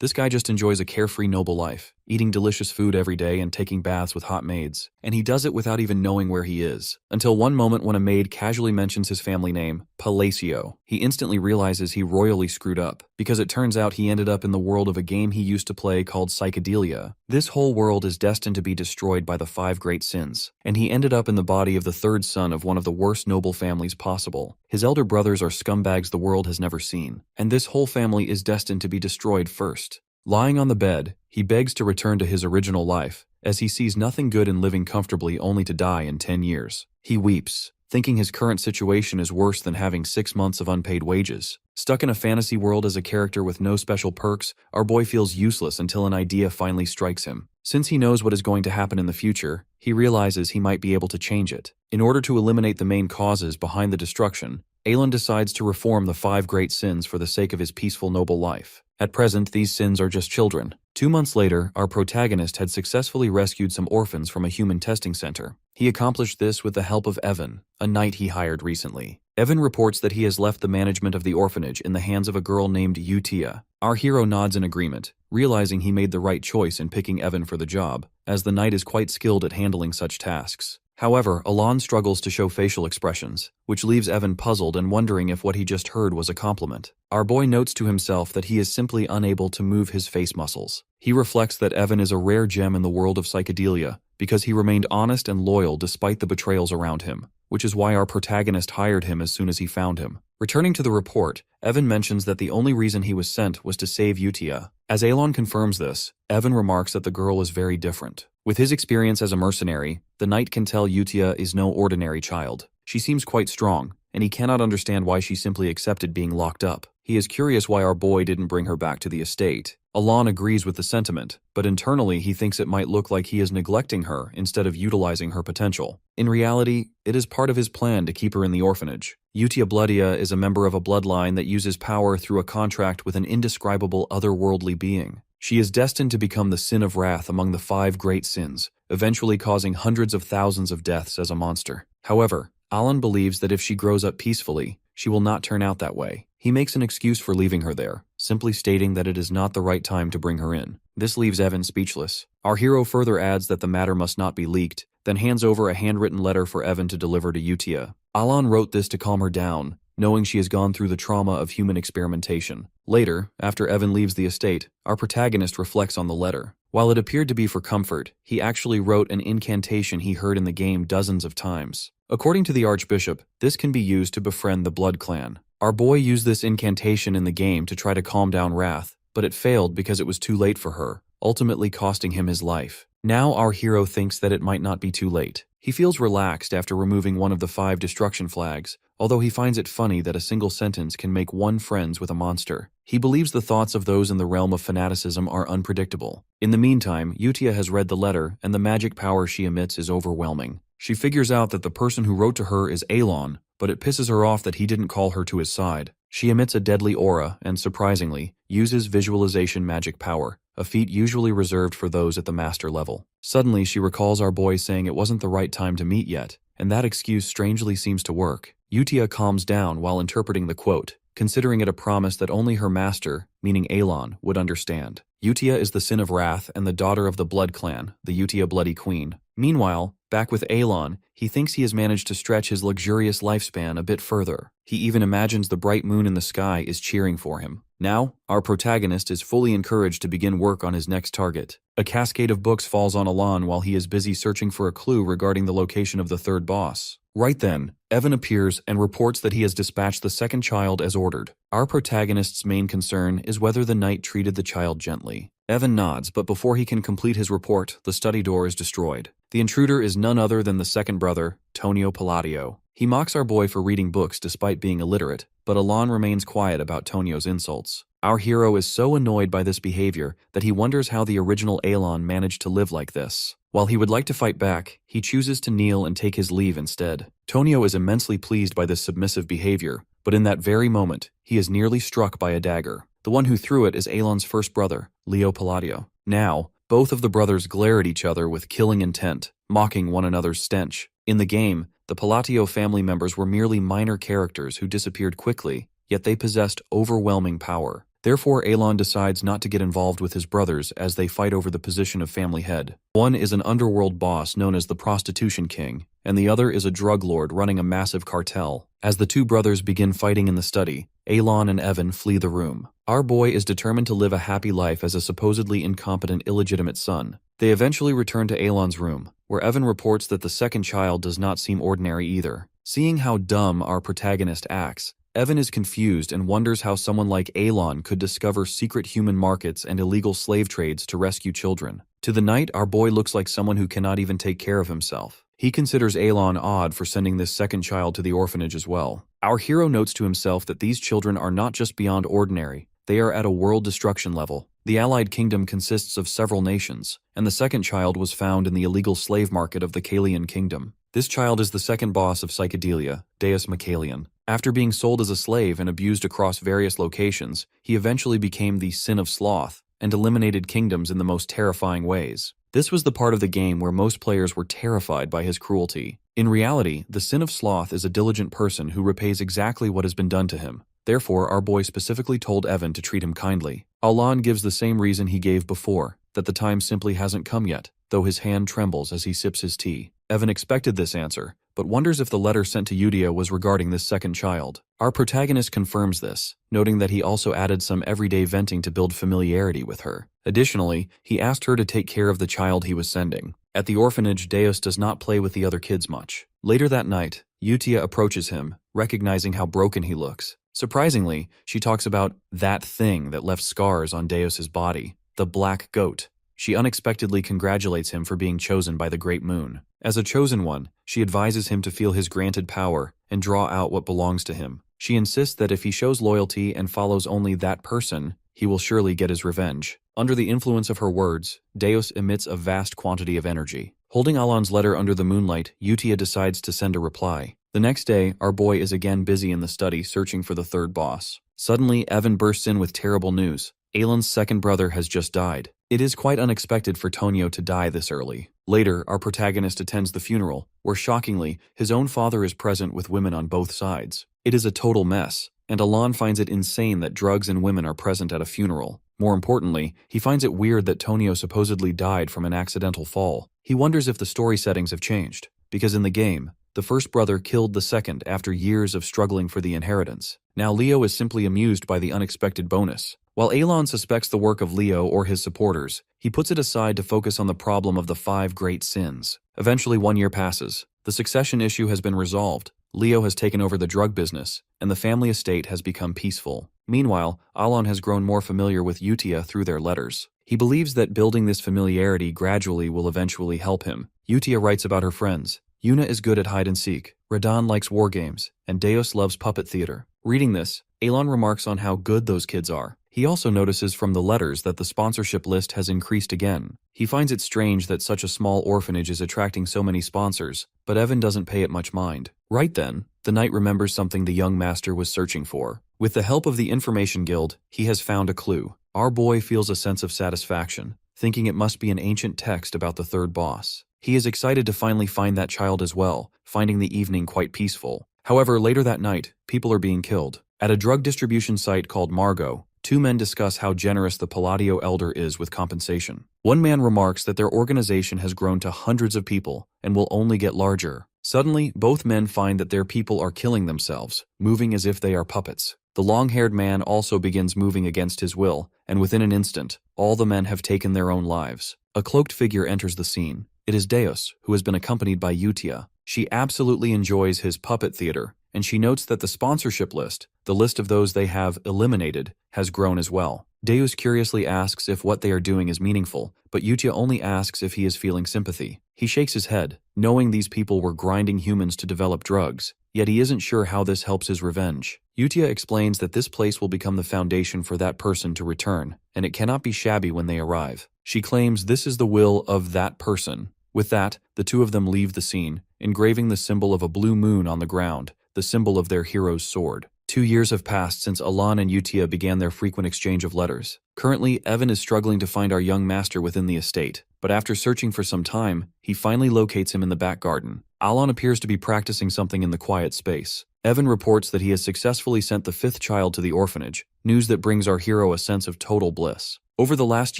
This guy just enjoys a carefree noble life, eating delicious food every day and taking baths with hot maids. And he does it without even knowing where he is. Until one moment when a maid casually mentions his family name, Palacio. He instantly realizes he royally screwed up, because it turns out he ended up in the world of a game he used to play called Psychedelia. This whole world is destined to be destroyed by the 5 great sins, and he ended up in the body of the 3rd son of one of the worst noble families possible. His elder brothers are scumbags the world has never seen, and this whole family is destined to be destroyed first. Lying on the bed, he begs to return to his original life, as he sees nothing good in living comfortably only to die in 10 years. He weeps, thinking his current situation is worse than having 6 months of unpaid wages. Stuck in a fantasy world as a character with no special perks, our boy feels useless until an idea finally strikes him. Since he knows what is going to happen in the future, he realizes he might be able to change it. In order to eliminate the main causes behind the destruction, Avalon decides to reform the 5 great sins for the sake of his peaceful noble life. At present, these sins are just children. 2 months later, our protagonist had successfully rescued some orphans from a human testing center. He accomplished this with the help of Evan, a knight he hired recently. Evan reports that he has left the management of the orphanage in the hands of a girl named Utia. Our hero nods in agreement, realizing he made the right choice in picking Evan for the job, as the knight is quite skilled at handling such tasks. However, Alon struggles to show facial expressions, which leaves Evan puzzled and wondering if what he just heard was a compliment. Our boy notes to himself that he is simply unable to move his face muscles. He reflects that Evan is a rare gem in the world of psychedelia because he remained honest and loyal despite the betrayals around him, which is why our protagonist hired him as soon as he found him. Returning to the report, Evan mentions that the only reason he was sent was to save Utia. As Alon confirms this, Evan remarks that the girl is very different. With his experience as a mercenary, the knight can tell Utia is no ordinary child. She seems quite strong, and he cannot understand why she simply accepted being locked up. He is curious why our boy didn't bring her back to the estate. Alon agrees with the sentiment, but internally he thinks it might look like he is neglecting her instead of utilizing her potential. In reality, it is part of his plan to keep her in the orphanage. Utia Bloodia is a member of a bloodline that uses power through a contract with an indescribable otherworldly being. She is destined to become the sin of wrath among the 5 great sins, eventually causing hundreds of thousands of deaths as a monster. However, Alon believes that if she grows up peacefully, she will not turn out that way. He makes an excuse for leaving her there, simply stating that it is not the right time to bring her in. This leaves Evan speechless. Our hero further adds that the matter must not be leaked, then hands over a handwritten letter for Evan to deliver to Utia. Alon wrote this to calm her down, knowing she has gone through the trauma of human experimentation. Later, after Evan leaves the estate, our protagonist reflects on the letter. While it appeared to be for comfort, he actually wrote an incantation he heard in the game dozens of times. According to the Archbishop, this can be used to befriend the Blood Clan. Our boy used this incantation in the game to try to calm down wrath, but it failed because it was too late for her, ultimately costing him his life. Now our hero thinks that it might not be too late. He feels relaxed after removing one of the 5 destruction flags, although he finds it funny that a single sentence can make one friends with a monster. He believes the thoughts of those in the realm of fanaticism are unpredictable. In the meantime, Utia has read the letter, and the magic power she emits is overwhelming. She figures out that the person who wrote to her is Alon, but it pisses her off that he didn't call her to his side. She emits a deadly aura and, surprisingly, uses visualization magic power, a feat usually reserved for those at the master level. Suddenly, she recalls our boy saying it wasn't the right time to meet yet, and that excuse strangely seems to work. Utia calms down while interpreting the quote, considering it a promise that only her master, meaning Alon, would understand. Utia is the sin of wrath and the daughter of the Blood Clan, the Utia Bloody Queen. Meanwhile, back with Alon, he thinks he has managed to stretch his luxurious lifespan a bit further. He even imagines the bright moon in the sky is cheering for him. Now, our protagonist is fully encouraged to begin work on his next target. A cascade of books falls on Alon while he is busy searching for a clue regarding the location of the 3rd boss. Right then, Evan appears and reports that he has dispatched the 2nd child as ordered. Our protagonist's main concern is whether the knight treated the child gently. Evan nods, but before he can complete his report, the study door is destroyed. The intruder is none other than the 2nd brother, Tonio Palladio. He mocks our boy for reading books despite being illiterate, but Alon remains quiet about Tonio's insults. Our hero is so annoyed by this behavior that he wonders how the original Alon managed to live like this. While he would like to fight back, he chooses to kneel and take his leave instead. Tonio is immensely pleased by this submissive behavior, but in that very moment, he is nearly struck by a dagger. The one who threw it is Alon's first brother, Leo Palladio. Now, both of the brothers glare at each other with killing intent, mocking one another's stench. In the game, the Palladio family members were merely minor characters who disappeared quickly, yet they possessed overwhelming power. Therefore, Avalon decides not to get involved with his brothers as they fight over the position of family head. One is an underworld boss known as the Prostitution King, and the other is a drug lord running a massive cartel. As the two brothers begin fighting in the study, Avalon and Evan flee the room. Our boy is determined to live a happy life as a supposedly incompetent illegitimate son. They eventually return to Avalon's room, where Evan reports that the second child does not seem ordinary either. Seeing how dumb our protagonist acts, Evan is confused and wonders how someone like Avalon could discover secret human markets and illegal slave trades to rescue children. To the knight, our boy looks like someone who cannot even take care of himself. He considers Avalon odd for sending this second child to the orphanage as well. Our hero notes to himself that these children are not just beyond ordinary, they are at a world destruction level. The Allied Kingdom consists of several nations, and the second child was found in the illegal slave market of the Kalian Kingdom. This child is the second boss of psychedelia, Deos Macalian. After being sold as a slave and abused across various locations, he eventually became the Sin of Sloth and eliminated kingdoms in the most terrifying ways. This was the part of the game where most players were terrified by his cruelty. In reality, the Sin of Sloth is a diligent person who repays exactly what has been done to him. Therefore, our boy specifically told Evan to treat him kindly. Avalon gives the same reason he gave before, that the time simply hasn't come yet, though his hand trembles as he sips his tea. Evan expected this answer, but wonders if the letter sent to Udia was regarding this second child. Our protagonist confirms this, noting that he also added some everyday venting to build familiarity with her. Additionally, he asked her to take care of the child he was sending. At the orphanage, Deos does not play with the other kids much. Later that night, Utia approaches him, recognizing how broken he looks. Surprisingly, she talks about that thing that left scars on Deos's body, the black goat. She unexpectedly congratulates him for being chosen by the Great Moon. As a chosen one, she advises him to feel his granted power and draw out what belongs to him. She insists that if he shows loyalty and follows only that person, he will surely get his revenge. Under the influence of her words, Deos emits a vast quantity of energy. Holding Alan's letter under the moonlight, Utia decides to send a reply. The next day, our boy is again busy in the study searching for the third boss. Suddenly, Evan bursts in with terrible news. Alan's second brother has just died. It is quite unexpected for Tonio to die this early. Later, our protagonist attends the funeral, where shockingly, his own father is present with women on both sides. It is a total mess, and Alan finds it insane that drugs and women are present at a funeral. More importantly, he finds it weird that Tonio supposedly died from an accidental fall. He wonders if the story settings have changed, because in the game, the first brother killed the second after years of struggling for the inheritance. Now Leo is simply amused by the unexpected bonus. While Avalon suspects the work of Leo or his supporters, he puts it aside to focus on the problem of the 5 great sins. Eventually 1 year passes. The succession issue has been resolved. Leo has taken over the drug business, and the family estate has become peaceful. Meanwhile, Alan has grown more familiar with Utia through their letters. He believes that building this familiarity gradually will eventually help him. Utia writes about her friends. Yuna is good at hide-and-seek, Radan likes war games, and Deos loves puppet theater. Reading this, Alan remarks on how good those kids are. He also notices from the letters that the sponsorship list has increased again. He finds it strange that such a small orphanage is attracting so many sponsors, but Evan doesn't pay it much mind. Right then, the knight remembers something the young master was searching for. With the help of the Information Guild, he has found a clue. Our boy feels a sense of satisfaction, thinking it must be an ancient text about the third boss. He is excited to finally find that child as well, finding the evening quite peaceful. However, later that night, people are being killed. At a drug distribution site called Margot, 2 men discuss how generous the Palladio Elder is with compensation. One man remarks that their organization has grown to hundreds of people and will only get larger. Suddenly, both men find that their people are killing themselves, moving as if they are puppets. The long-haired man also begins moving against his will, and within an instant, all the men have taken their own lives. A cloaked figure enters the scene. It is Deos, who has been accompanied by Utia. She absolutely enjoys his puppet theater, and she notes that the sponsorship list, the list of those they have eliminated, has grown as well. Deus curiously asks if what they are doing is meaningful, but Utia only asks if he is feeling sympathy. He shakes his head, knowing these people were grinding humans to develop drugs, yet he isn't sure how this helps his revenge. Utia explains that this place will become the foundation for that person to return, and it cannot be shabby when they arrive. She claims this is the will of that person. With that, the 2 of them leave the scene, engraving the symbol of a blue moon on the ground, the symbol of their hero's sword. 2 years have passed since Alan and Utia began their frequent exchange of letters. Currently, Evan is struggling to find our young master within the estate, but after searching for some time, he finally locates him in the back garden. Alan appears to be practicing something in the quiet space. Evan reports that he has successfully sent the 5th child to the orphanage, news that brings our hero a sense of total bliss. Over the last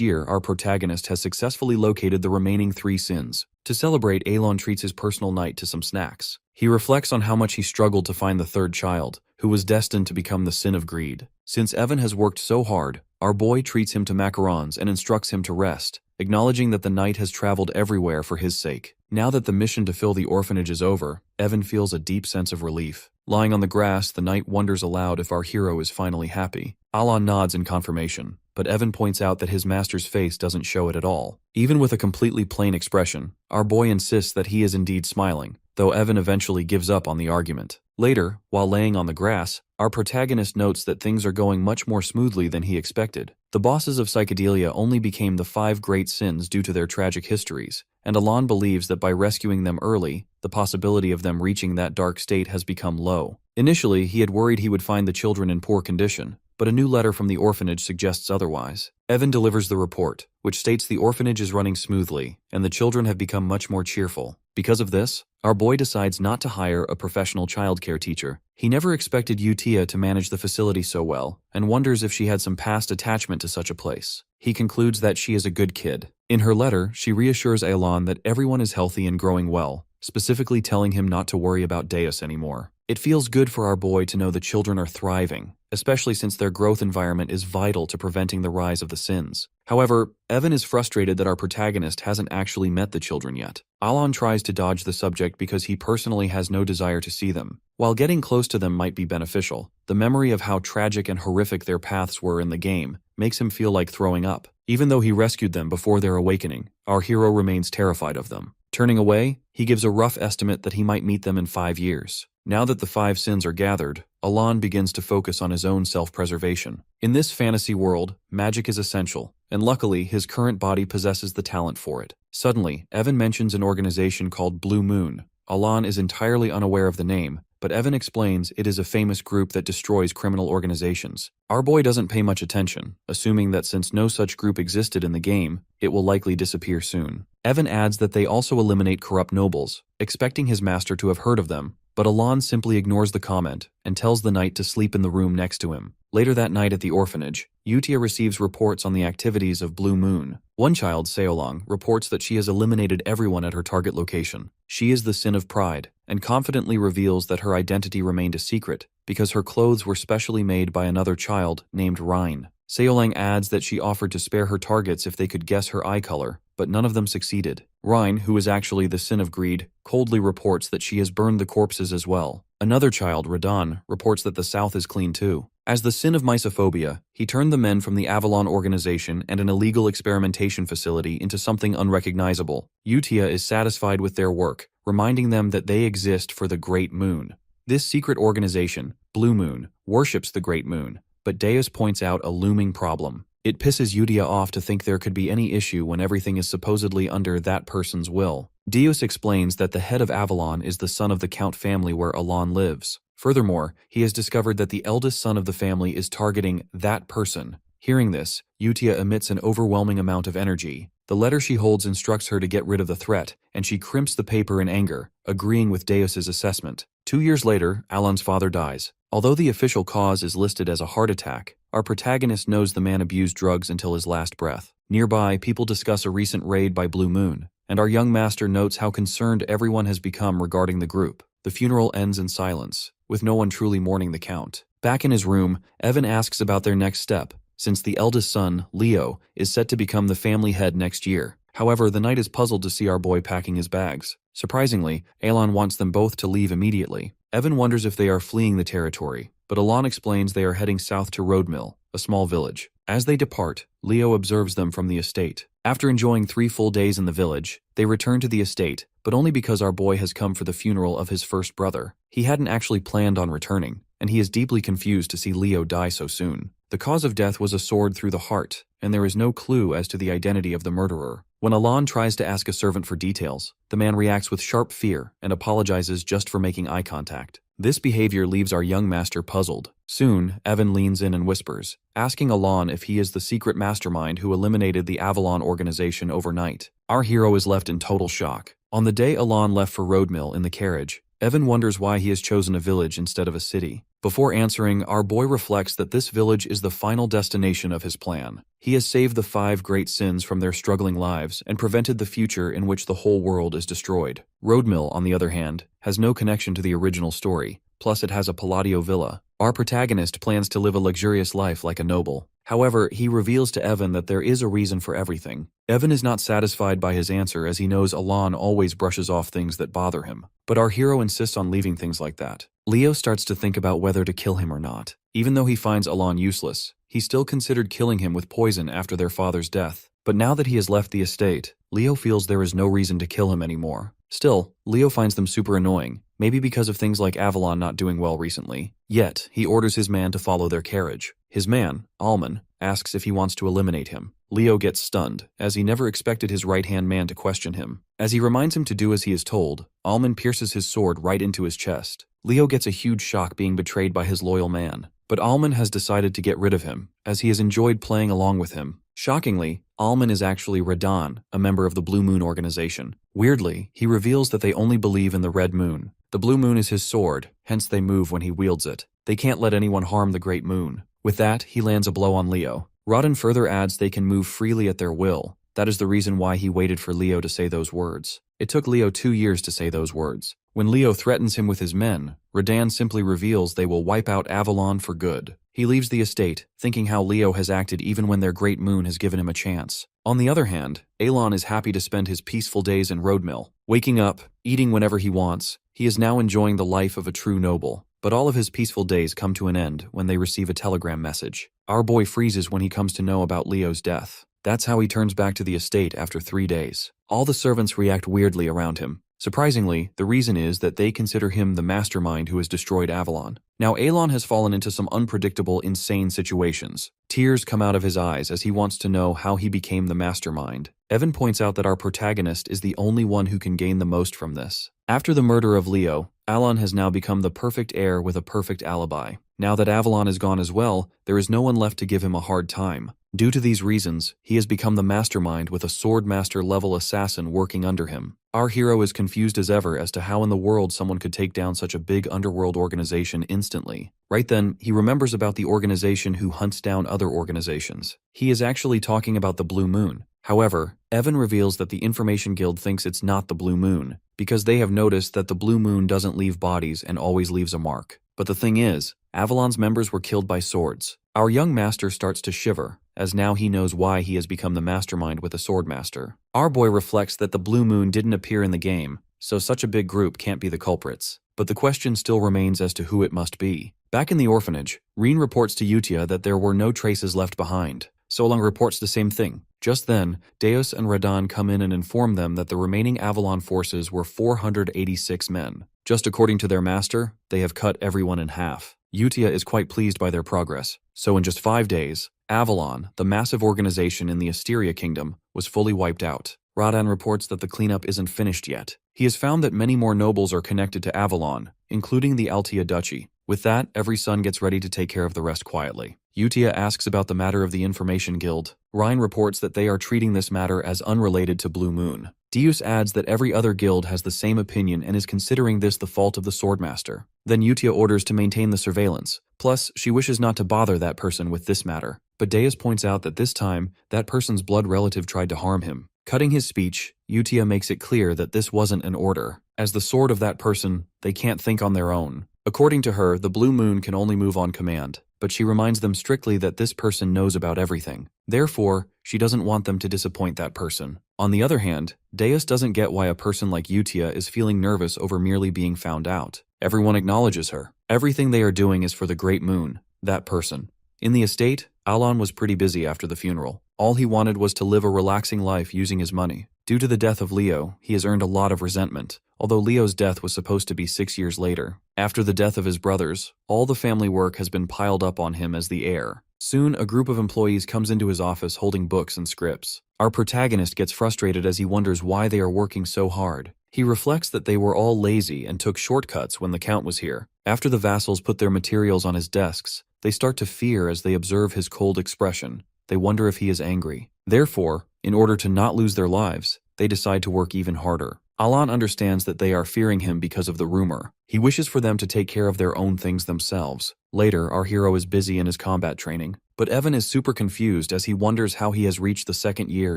year, our protagonist has successfully located the remaining 3 sins. To celebrate, Avalon treats his personal night to some snacks. He reflects on how much he struggled to find the 3rd child, who was destined to become the sin of greed. Since Evan has worked so hard, our boy treats him to macarons and instructs him to rest, acknowledging that the knight has traveled everywhere for his sake. Now that the mission to fill the orphanage is over, Evan feels a deep sense of relief. Lying on the grass, the knight wonders aloud if our hero is finally happy. Avalon nods in confirmation, but Evan points out that his master's face doesn't show it at all. Even with a completely plain expression, our boy insists that he is indeed smiling, though Evan eventually gives up on the argument. Later, while laying on the grass, our protagonist notes that things are going much more smoothly than he expected. The bosses of psychedelia only became the 5 great sins due to their tragic histories, and Avalon believes that by rescuing them early, the possibility of them reaching that dark state has become low. Initially, he had worried he would find the children in poor condition, but a new letter from the orphanage suggests otherwise. Evan delivers the report, which states the orphanage is running smoothly, and the children have become much more cheerful. Because of this, our boy decides not to hire a professional childcare teacher. He never expected Utia to manage the facility so well, and wonders if she had some past attachment to such a place. He concludes that she is a good kid. In her letter, she reassures Avalon that everyone is healthy and growing well, specifically telling him not to worry about Deos anymore. It feels good for our boy to know the children are thriving, especially since their growth environment is vital to preventing the rise of the sins. However, Evan is frustrated that our protagonist hasn't actually met the children yet. Avalon tries to dodge the subject because he personally has no desire to see them. While getting close to them might be beneficial, the memory of how tragic and horrific their paths were in the game makes him feel like throwing up. Even though he rescued them before their awakening, our hero remains terrified of them. Turning away, he gives a rough estimate that he might meet them in 5 years. Now that the 5 sins are gathered, Avalon begins to focus on his own self-preservation. In this fantasy world, magic is essential, and luckily his current body possesses the talent for it. Suddenly, Evan mentions an organization called Blue Moon. Avalon is entirely unaware of the name, but Evan explains it is a famous group that destroys criminal organizations. Our boy doesn't pay much attention, assuming that since no such group existed in the game, it will likely disappear soon. Evan adds that they also eliminate corrupt nobles, expecting his master to have heard of them, but Avalon simply ignores the comment and tells the knight to sleep in the room next to him. Later that night at the orphanage, Utia receives reports on the activities of Blue Moon. One child, Seolong, reports that she has eliminated everyone at her target location. She is the sin of pride, and confidently reveals that her identity remained a secret because her clothes were specially made by another child named Rhine. Seolong adds that she offered to spare her targets if they could guess her eye color, but none of them succeeded. Rhine, who is actually the sin of greed, coldly reports that she has burned the corpses as well. Another child, Radon, reports that the south is clean too. As the sin of mysophobia, he turned the men from the Avalon organization and an illegal experimentation facility into something unrecognizable. Utia is satisfied with their work, reminding them that they exist for the Great Moon. This secret organization, Blue Moon, worships the Great Moon, but Deos points out a looming problem. It pisses Utia off to think there could be any issue when everything is supposedly under that person's will. Deos explains that the head of Avalon is the son of the Count family where Avalon lives. Furthermore, he has discovered that the eldest son of the family is targeting that person. Hearing this, Utia emits an overwhelming amount of energy. The letter she holds instructs her to get rid of the threat, and she crimps the paper in anger, agreeing with Deos' assessment. 2 years later, Alan's father dies. Although the official cause is listed as a heart attack, our protagonist knows the man abused drugs until his last breath. Nearby, people discuss a recent raid by Blue Moon, and our young master notes how concerned everyone has become regarding the group. The funeral ends in silence, with no one truly mourning the Count. Back in his room, Evan asks about their next step, since the eldest son, Leo, is set to become the family head next year. However, the knight is puzzled to see our boy packing his bags. Surprisingly, Alan wants them both to leave immediately. Evan wonders if they are fleeing the territory, but Alan explains they are heading south to Roadmill, a small village. As they depart, Leo observes them from the estate. After enjoying 3 full days in the village, they return to the estate, but only because our boy has come for the funeral of his first brother. He hadn't actually planned on returning, and he is deeply confused to see Leo die so soon. The cause of death was a sword through the heart, and there is no clue as to the identity of the murderer. When Alan tries to ask a servant for details, the man reacts with sharp fear and apologizes just for making eye contact. This behavior leaves our young master puzzled. Soon, Evan leans in and whispers, asking Alan if he is the secret mastermind who eliminated the Avalon organization overnight. Our hero is left in total shock. On the day Alan left for Roadmill in the carriage, Evan wonders why he has chosen a village instead of a city. Before answering, our boy reflects that this village is the final destination of his plan. He has saved the 5 great sins from their struggling lives and prevented the future in which the whole world is destroyed. Roadmill, on the other hand, has no connection to the original story, plus it has a Palladio villa. Our protagonist plans to live a luxurious life like a noble. However, he reveals to Evan that there is a reason for everything. Evan is not satisfied by his answer as he knows Avalon always brushes off things that bother him. But our hero insists on leaving things like that. Leo starts to think about whether to kill him or not. Even though he finds Avalon useless, he still considered killing him with poison after their father's death. But now that he has left the estate, Leo feels there is no reason to kill him anymore. Still, Leo finds them super annoying, maybe because of things like Avalon not doing well recently. Yet, he orders his man to follow their carriage. His man, Alman, asks if he wants to eliminate him. Leo gets stunned, as he never expected his right-hand man to question him. As he reminds him to do as he is told, Alman pierces his sword right into his chest. Leo gets a huge shock being betrayed by his loyal man. But Alman has decided to get rid of him, as he has enjoyed playing along with him. Shockingly, Alman is actually Radan, a member of the Blue Moon organization. Weirdly, he reveals that they only believe in the Red Moon. The Blue Moon is his sword, hence they move when he wields it. They can't let anyone harm the Great Moon. With that, he lands a blow on Leo. Radan further adds they can move freely at their will. That is the reason why he waited for Leo to say those words. It took Leo 2 years to say those words. When Leo threatens him with his men, Radan simply reveals they will wipe out Avalon for good. He leaves the estate, thinking how Leo has acted even when their great moon has given him a chance. On the other hand, Alon is happy to spend his peaceful days in Roadmill. Waking up, eating whenever he wants, he is now enjoying the life of a true noble. But all of his peaceful days come to an end when they receive a telegram message. Our boy freezes when he comes to know about Leo's death. That's how he turns back to the estate after 3 days. All the servants react weirdly around him. Surprisingly, the reason is that they consider him the mastermind who has destroyed Avalon. Now, Alon has fallen into some unpredictable, insane situations. Tears come out of his eyes as he wants to know how he became the mastermind. Evan points out that our protagonist is the only one who can gain the most from this. After the murder of Leo, Alon has now become the perfect heir with a perfect alibi. Now that Avalon is gone as well, there is no one left to give him a hard time. Due to these reasons, he has become the mastermind with a swordmaster level assassin working under him. Our hero is confused as ever as to how in the world someone could take down such a big underworld organization instantly. Right then, he remembers about the organization who hunts down other organizations. He is actually talking about the Blue Moon. However, Evan reveals that the Information Guild thinks it's not the Blue Moon, because they have noticed that the Blue Moon doesn't leave bodies and always leaves a mark. But the thing is, Avalon's members were killed by swords. Our young master starts to shiver, as now he knows why he has become the mastermind with a swordmaster. Our boy reflects that the Blue Moon didn't appear in the game, so such a big group can't be the culprits. But the question still remains as to who it must be. Back in the orphanage, Reen reports to Utia that there were no traces left behind. Solong reports the same thing. Just then, Deos and Radan come in and inform them that the remaining Avalon forces were 486 men. Just according to their master, they have cut everyone in half. Utia is quite pleased by their progress. So in just 5 days, Avalon, the massive organization in the Asteria Kingdom, was fully wiped out. Radan reports that the cleanup isn't finished yet. He has found that many more nobles are connected to Avalon, including the Altia Duchy. With that, every son gets ready to take care of the rest quietly. Utia asks about the matter of the Information Guild. Ryan reports that they are treating this matter as unrelated to Blue Moon. Deus adds that every other guild has the same opinion and is considering this the fault of the Swordmaster. Then Utia orders to maintain the surveillance. Plus, she wishes not to bother that person with this matter. But Deus points out that this time, that person's blood relative tried to harm him. Cutting his speech, Utia makes it clear that this wasn't an order. As the sword of that person, they can't think on their own. According to her, the Blue Moon can only move on command, but she reminds them strictly that this person knows about everything. Therefore, she doesn't want them to disappoint that person. On the other hand, Deus doesn't get why a person like Utia is feeling nervous over merely being found out. Everyone acknowledges her. Everything they are doing is for the Great Moon, that person. In the estate, Alon was pretty busy after the funeral. All he wanted was to live a relaxing life using his money. Due to the death of Leo, he has earned a lot of resentment, although Leo's death was supposed to be 6 years later. After the death of his brothers, all the family work has been piled up on him as the heir. Soon, a group of employees comes into his office holding books and scripts. Our protagonist gets frustrated as he wonders why they are working so hard. He reflects that they were all lazy and took shortcuts when the Count was here. After the vassals put their materials on his desks, they start to fear as they observe his cold expression. They wonder if he is angry. Therefore, in order to not lose their lives, they decide to work even harder. Alan understands that they are fearing him because of the rumor. He wishes for them to take care of their own things themselves. Later, our hero is busy in his combat training, but Evan is super confused as he wonders how he has reached the second year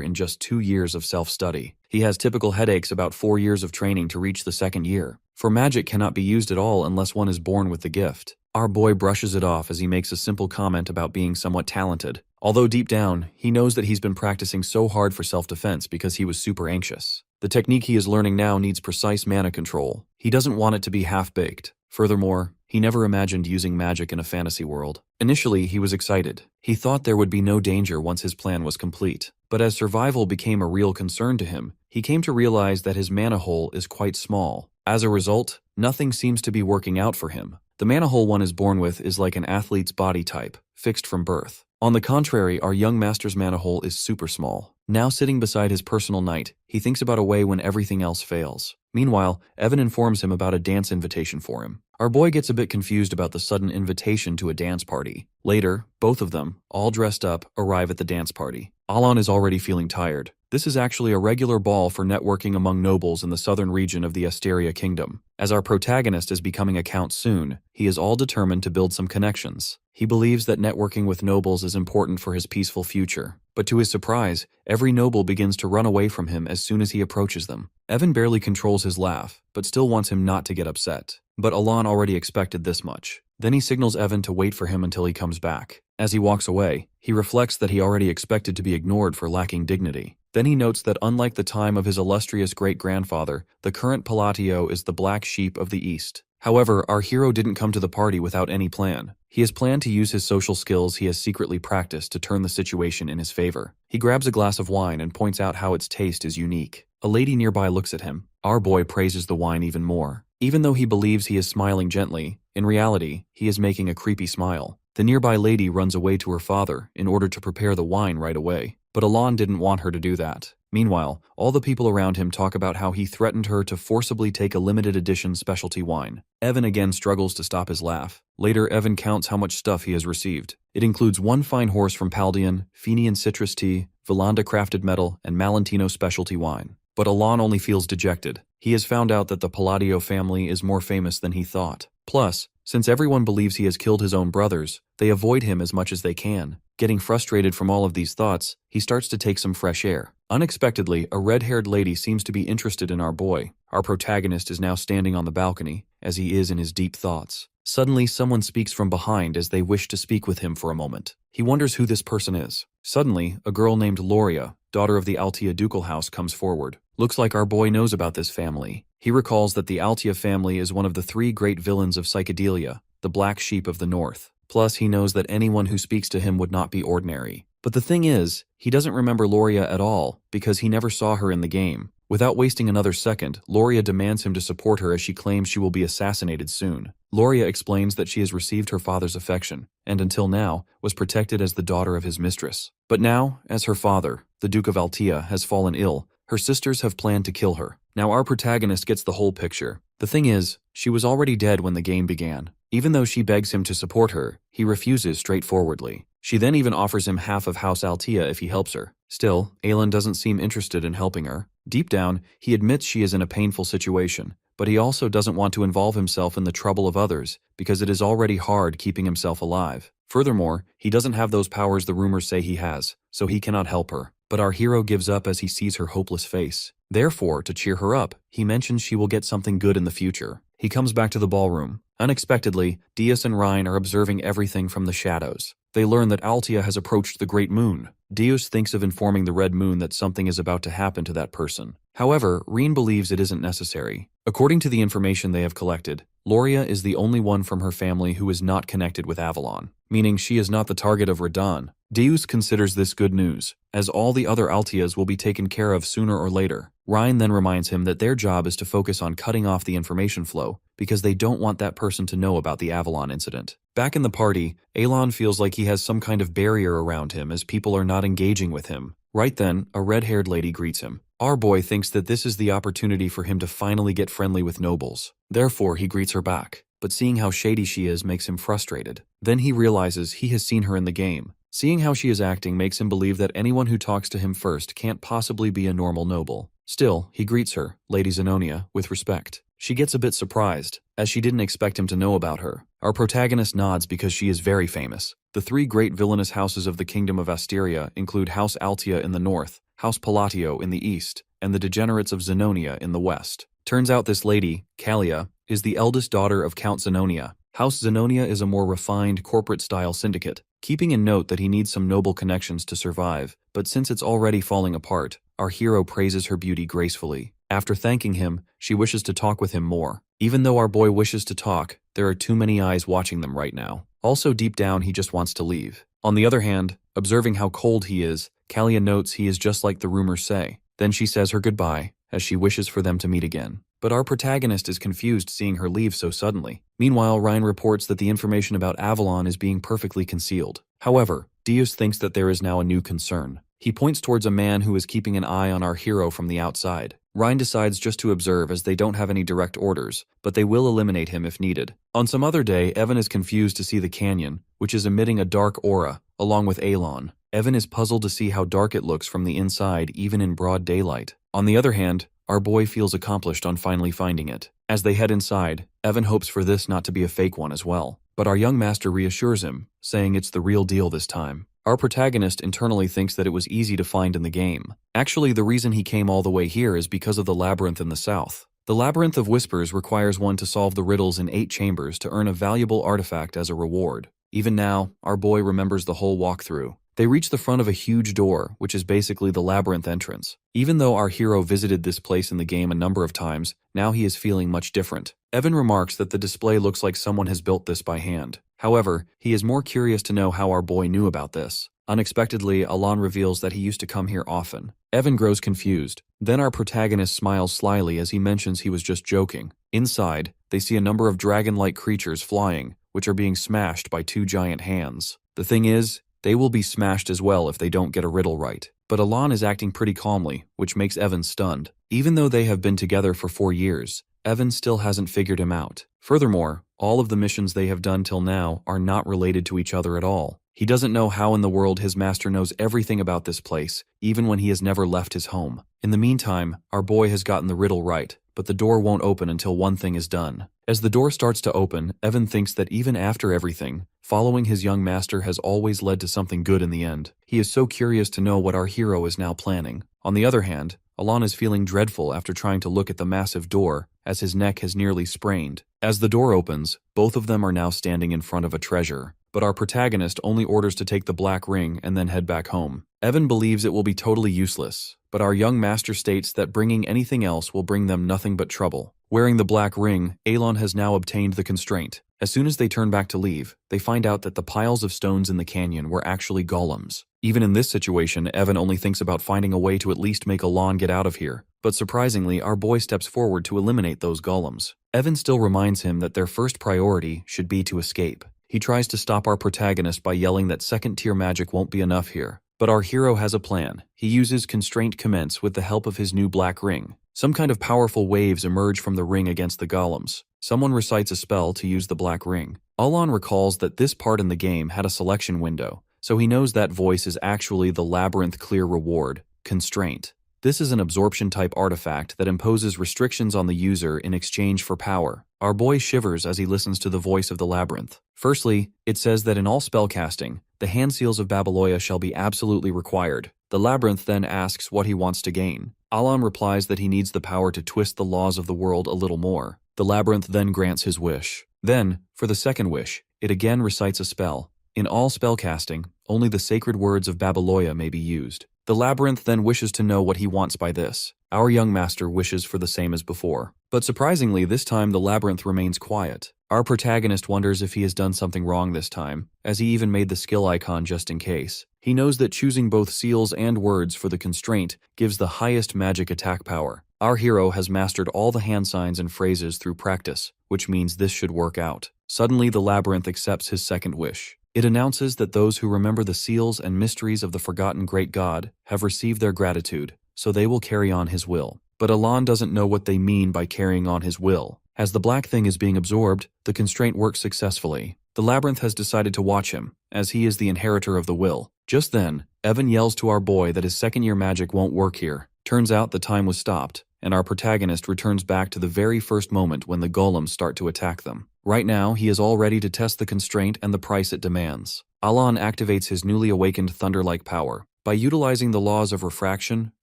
in just 2 years of self-study. He has typical headaches about 4 years of training to reach the second year, for magic cannot be used at all unless one is born with the gift. Our boy brushes it off as he makes a simple comment about being somewhat talented, although deep down, he knows that he's been practicing so hard for self-defense because he was super anxious. The technique he is learning now needs precise mana control. He doesn't want it to be half-baked. Furthermore, he never imagined using magic in a fantasy world. Initially, he was excited. He thought there would be no danger once his plan was complete. But as survival became a real concern to him, he came to realize that his mana hole is quite small. As a result, nothing seems to be working out for him. The mana hole one is born with is like an athlete's body type, fixed from birth. On the contrary, our young master's mana hole is super small. Now sitting beside his personal knight, he thinks about a way when everything else fails. Meanwhile, Evan informs him about a dance invitation for him. Our boy gets a bit confused about the sudden invitation to a dance party. Later, both of them, all dressed up, arrive at the dance party. Alan is already feeling tired. This is actually a regular ball for networking among nobles in the southern region of the Asteria Kingdom. As our protagonist is becoming a count soon, he is all determined to build some connections. He believes that networking with nobles is important for his peaceful future. But to his surprise, every noble begins to run away from him as soon as he approaches them. Evan barely controls his laugh, but still wants him not to get upset. But Alan already expected this much. Then he signals Evan to wait for him until he comes back. As he walks away, he reflects that he already expected to be ignored for lacking dignity. Then he notes that unlike the time of his illustrious great-grandfather, the current Palatio is the black sheep of the East. However, our hero didn't come to the party without any plan. He has planned to use his social skills he has secretly practiced to turn the situation in his favor. He grabs a glass of wine and points out how its taste is unique. A lady nearby looks at him. Our boy praises the wine even more. Even though he believes he is smiling gently, in reality, he is making a creepy smile. The nearby lady runs away to her father in order to prepare the wine right away. But Alan didn't want her to do that. Meanwhile, all the people around him talk about how he threatened her to forcibly take a limited edition specialty wine. Evan again struggles to stop his laugh. Later, Evan counts how much stuff he has received. It includes 1 fine horse from Paldean, Fenian citrus tea, Valanda crafted metal, and Malentino specialty wine. But Alan only feels dejected. He has found out that the Palladio family is more famous than he thought. Plus, since everyone believes he has killed his own brothers, they avoid him as much as they can. Getting frustrated from all of these thoughts, he starts to take some fresh air. Unexpectedly, a red-haired lady seems to be interested in our boy. Our protagonist is now standing on the balcony, as he is in his deep thoughts. Suddenly, someone speaks from behind as they wish to speak with him for a moment. He wonders who this person is. Suddenly, a girl named Loria, daughter of the Altia ducal house, comes forward. Looks like our boy knows about this family. He recalls that the Altia family is one of the 3 great villains of psychedelia, the black sheep of the north. Plus, he knows that anyone who speaks to him would not be ordinary. But the thing is, he doesn't remember Loria at all, because he never saw her in the game. Without wasting another second, Loria demands him to support her as she claims she will be assassinated soon. Loria explains that she has received her father's affection, and until now, was protected as the daughter of his mistress. But now, as her father, the Duke of Altia, has fallen ill, her sisters have planned to kill her. Now our protagonist gets the whole picture. The thing is, she was already dead when the game began. Even though she begs him to support her, he refuses straightforwardly. She then even offers him half of House Altia if he helps her. Still, Aelin doesn't seem interested in helping her. Deep down, he admits she is in a painful situation, but he also doesn't want to involve himself in the trouble of others because it is already hard keeping himself alive. Furthermore, he doesn't have those powers the rumors say he has, so he cannot help her. But our hero gives up as he sees her hopeless face. Therefore, to cheer her up, he mentions she will get something good in the future. He comes back to the ballroom. Unexpectedly, Deos and Rhine are observing everything from the shadows. They learn that Altia has approached the Great Moon. Deos thinks of informing the Red Moon that something is about to happen to that person. However, Rhine believes it isn't necessary. According to the information they have collected, Loria is the only one from her family who is not connected with Avalon, meaning she is not the target of Radon. Deus considers this good news, as all the other Altias will be taken care of sooner or later. Rhine then reminds him that their job is to focus on cutting off the information flow, because they don't want that person to know about the Avalon incident. Back in the party, Aelin feels like he has some kind of barrier around him as people are not engaging with him. Right then, a red-haired lady greets him. Our boy thinks that this is the opportunity for him to finally get friendly with nobles. Therefore, he greets her back. But seeing how shady she is makes him frustrated. Then he realizes he has seen her in the game. Seeing how she is acting makes him believe that anyone who talks to him first can't possibly be a normal noble. Still, he greets her, Lady Zenonia, with respect. She gets a bit surprised, as she didn't expect him to know about her. Our protagonist nods because she is very famous. The three great villainous houses of the Kingdom of Asteria include House Altia in the north, House Palatio in the east, and the degenerates of Zenonia in the west. Turns out this lady, Kalia, is the eldest daughter of Count Zenonia. House Zenonia is a more refined corporate-style syndicate, keeping in note that he needs some noble connections to survive, but since it's already falling apart, our hero praises her beauty gracefully. After thanking him, she wishes to talk with him more. Even though our boy wishes to talk, there are too many eyes watching them right now. Also deep down he just wants to leave. On the other hand, observing how cold he is, Kalia notes he is just like the rumors say. Then she says her goodbye, as she wishes for them to meet again. But our protagonist is confused seeing her leave so suddenly. Meanwhile, Ryan reports that the information about Avalon is being perfectly concealed. However, Deos thinks that there is now a new concern. He points towards a man who is keeping an eye on our hero from the outside. Ryan decides just to observe as they don't have any direct orders, but they will eliminate him if needed. On some other day, Evan is confused to see the canyon, which is emitting a dark aura, along with Alon. Evan is puzzled to see how dark it looks from the inside even in broad daylight. On the other hand, our boy feels accomplished on finally finding it. As they head inside, Evan hopes for this not to be a fake one as well. But our young master reassures him, saying it's the real deal this time. Our protagonist internally thinks that it was easy to find in the game. Actually, the reason he came all the way here is because of the Labyrinth in the south. The Labyrinth of Whispers requires one to solve the riddles in 8 chambers to earn a valuable artifact as a reward. Even now, our boy remembers the whole walkthrough. They reach the front of a huge door, which is basically the labyrinth entrance. Even though our hero visited this place in the game a number of times, now he is feeling much different. Evan remarks that the display looks like someone has built this by hand. However, he is more curious to know how our boy knew about this. Unexpectedly, Alon reveals that he used to come here often. Evan grows confused. Then our protagonist smiles slyly as he mentions he was just joking. Inside, they see a number of dragon-like creatures flying, which are being smashed by 2 giant hands. The thing is, they will be smashed as well if they don't get a riddle right. But Alon is acting pretty calmly, which makes Evan stunned. Even though they have been together for 4 years, Evan still hasn't figured him out. Furthermore, all of the missions they have done till now are not related to each other at all. He doesn't know how in the world his master knows everything about this place, even when he has never left his home. In the meantime, our boy has gotten the riddle right, but the door won't open until one thing is done. As the door starts to open, Evan thinks that even after everything, following his young master has always led to something good in the end. He is so curious to know what our hero is now planning. On the other hand, Alon is feeling dreadful after trying to look at the massive door, as his neck has nearly sprained. As the door opens, both of them are now standing in front of a treasure. But our protagonist only orders to take the black ring and then head back home. Evan believes it will be totally useless, but our young master states that bringing anything else will bring them nothing but trouble. Wearing the black ring, Alon has now obtained the constraint. As soon as they turn back to leave, they find out that the piles of stones in the canyon were actually golems. Even in this situation, Evan only thinks about finding a way to at least make Alon get out of here. But surprisingly, our boy steps forward to eliminate those golems. Evan still reminds him that their first priority should be to escape. He tries to stop our protagonist by yelling that second-tier magic won't be enough here. But our hero has a plan. He uses Constraint Commence with the help of his new black ring. Some kind of powerful waves emerge from the ring against the golems. Someone recites a spell to use the black ring. Alon recalls that this part in the game had a selection window, so he knows that voice is actually the Labyrinth Clear Reward, Constraint. This is an absorption-type artifact that imposes restrictions on the user in exchange for power. Our boy shivers as he listens to the voice of the Labyrinth. Firstly, it says that in all spellcasting, the hand seals of Babylonia shall be absolutely required. The Labyrinth then asks what he wants to gain. Alon replies that he needs the power to twist the laws of the world a little more. The Labyrinth then grants his wish. Then, for the second wish, it again recites a spell. In all spellcasting, only the sacred words of Babylonia may be used. The Labyrinth then wishes to know what he wants by this. Our young master wishes for the same as before. But surprisingly, this time the Labyrinth remains quiet. Our protagonist wonders if he has done something wrong this time, as he even made the skill icon just in case. He knows that choosing both seals and words for the constraint gives the highest magic attack power. Our hero has mastered all the hand signs and phrases through practice, which means this should work out. Suddenly, the Labyrinth accepts his second wish. It announces that those who remember the seals and mysteries of the forgotten great god have received their gratitude, so they will carry on his will. But Alon doesn't know what they mean by carrying on his will. As the black thing is being absorbed, the constraint works successfully. The Labyrinth has decided to watch him, as he is the inheritor of the will. Just then, Evan yells to our boy that his second-year magic won't work here. Turns out the time was stopped, and our protagonist returns back to the very first moment when the golems start to attack them. Right now, he is all ready to test the constraint and the price it demands. Avalon activates his newly awakened thunder-like power. By utilizing the laws of refraction,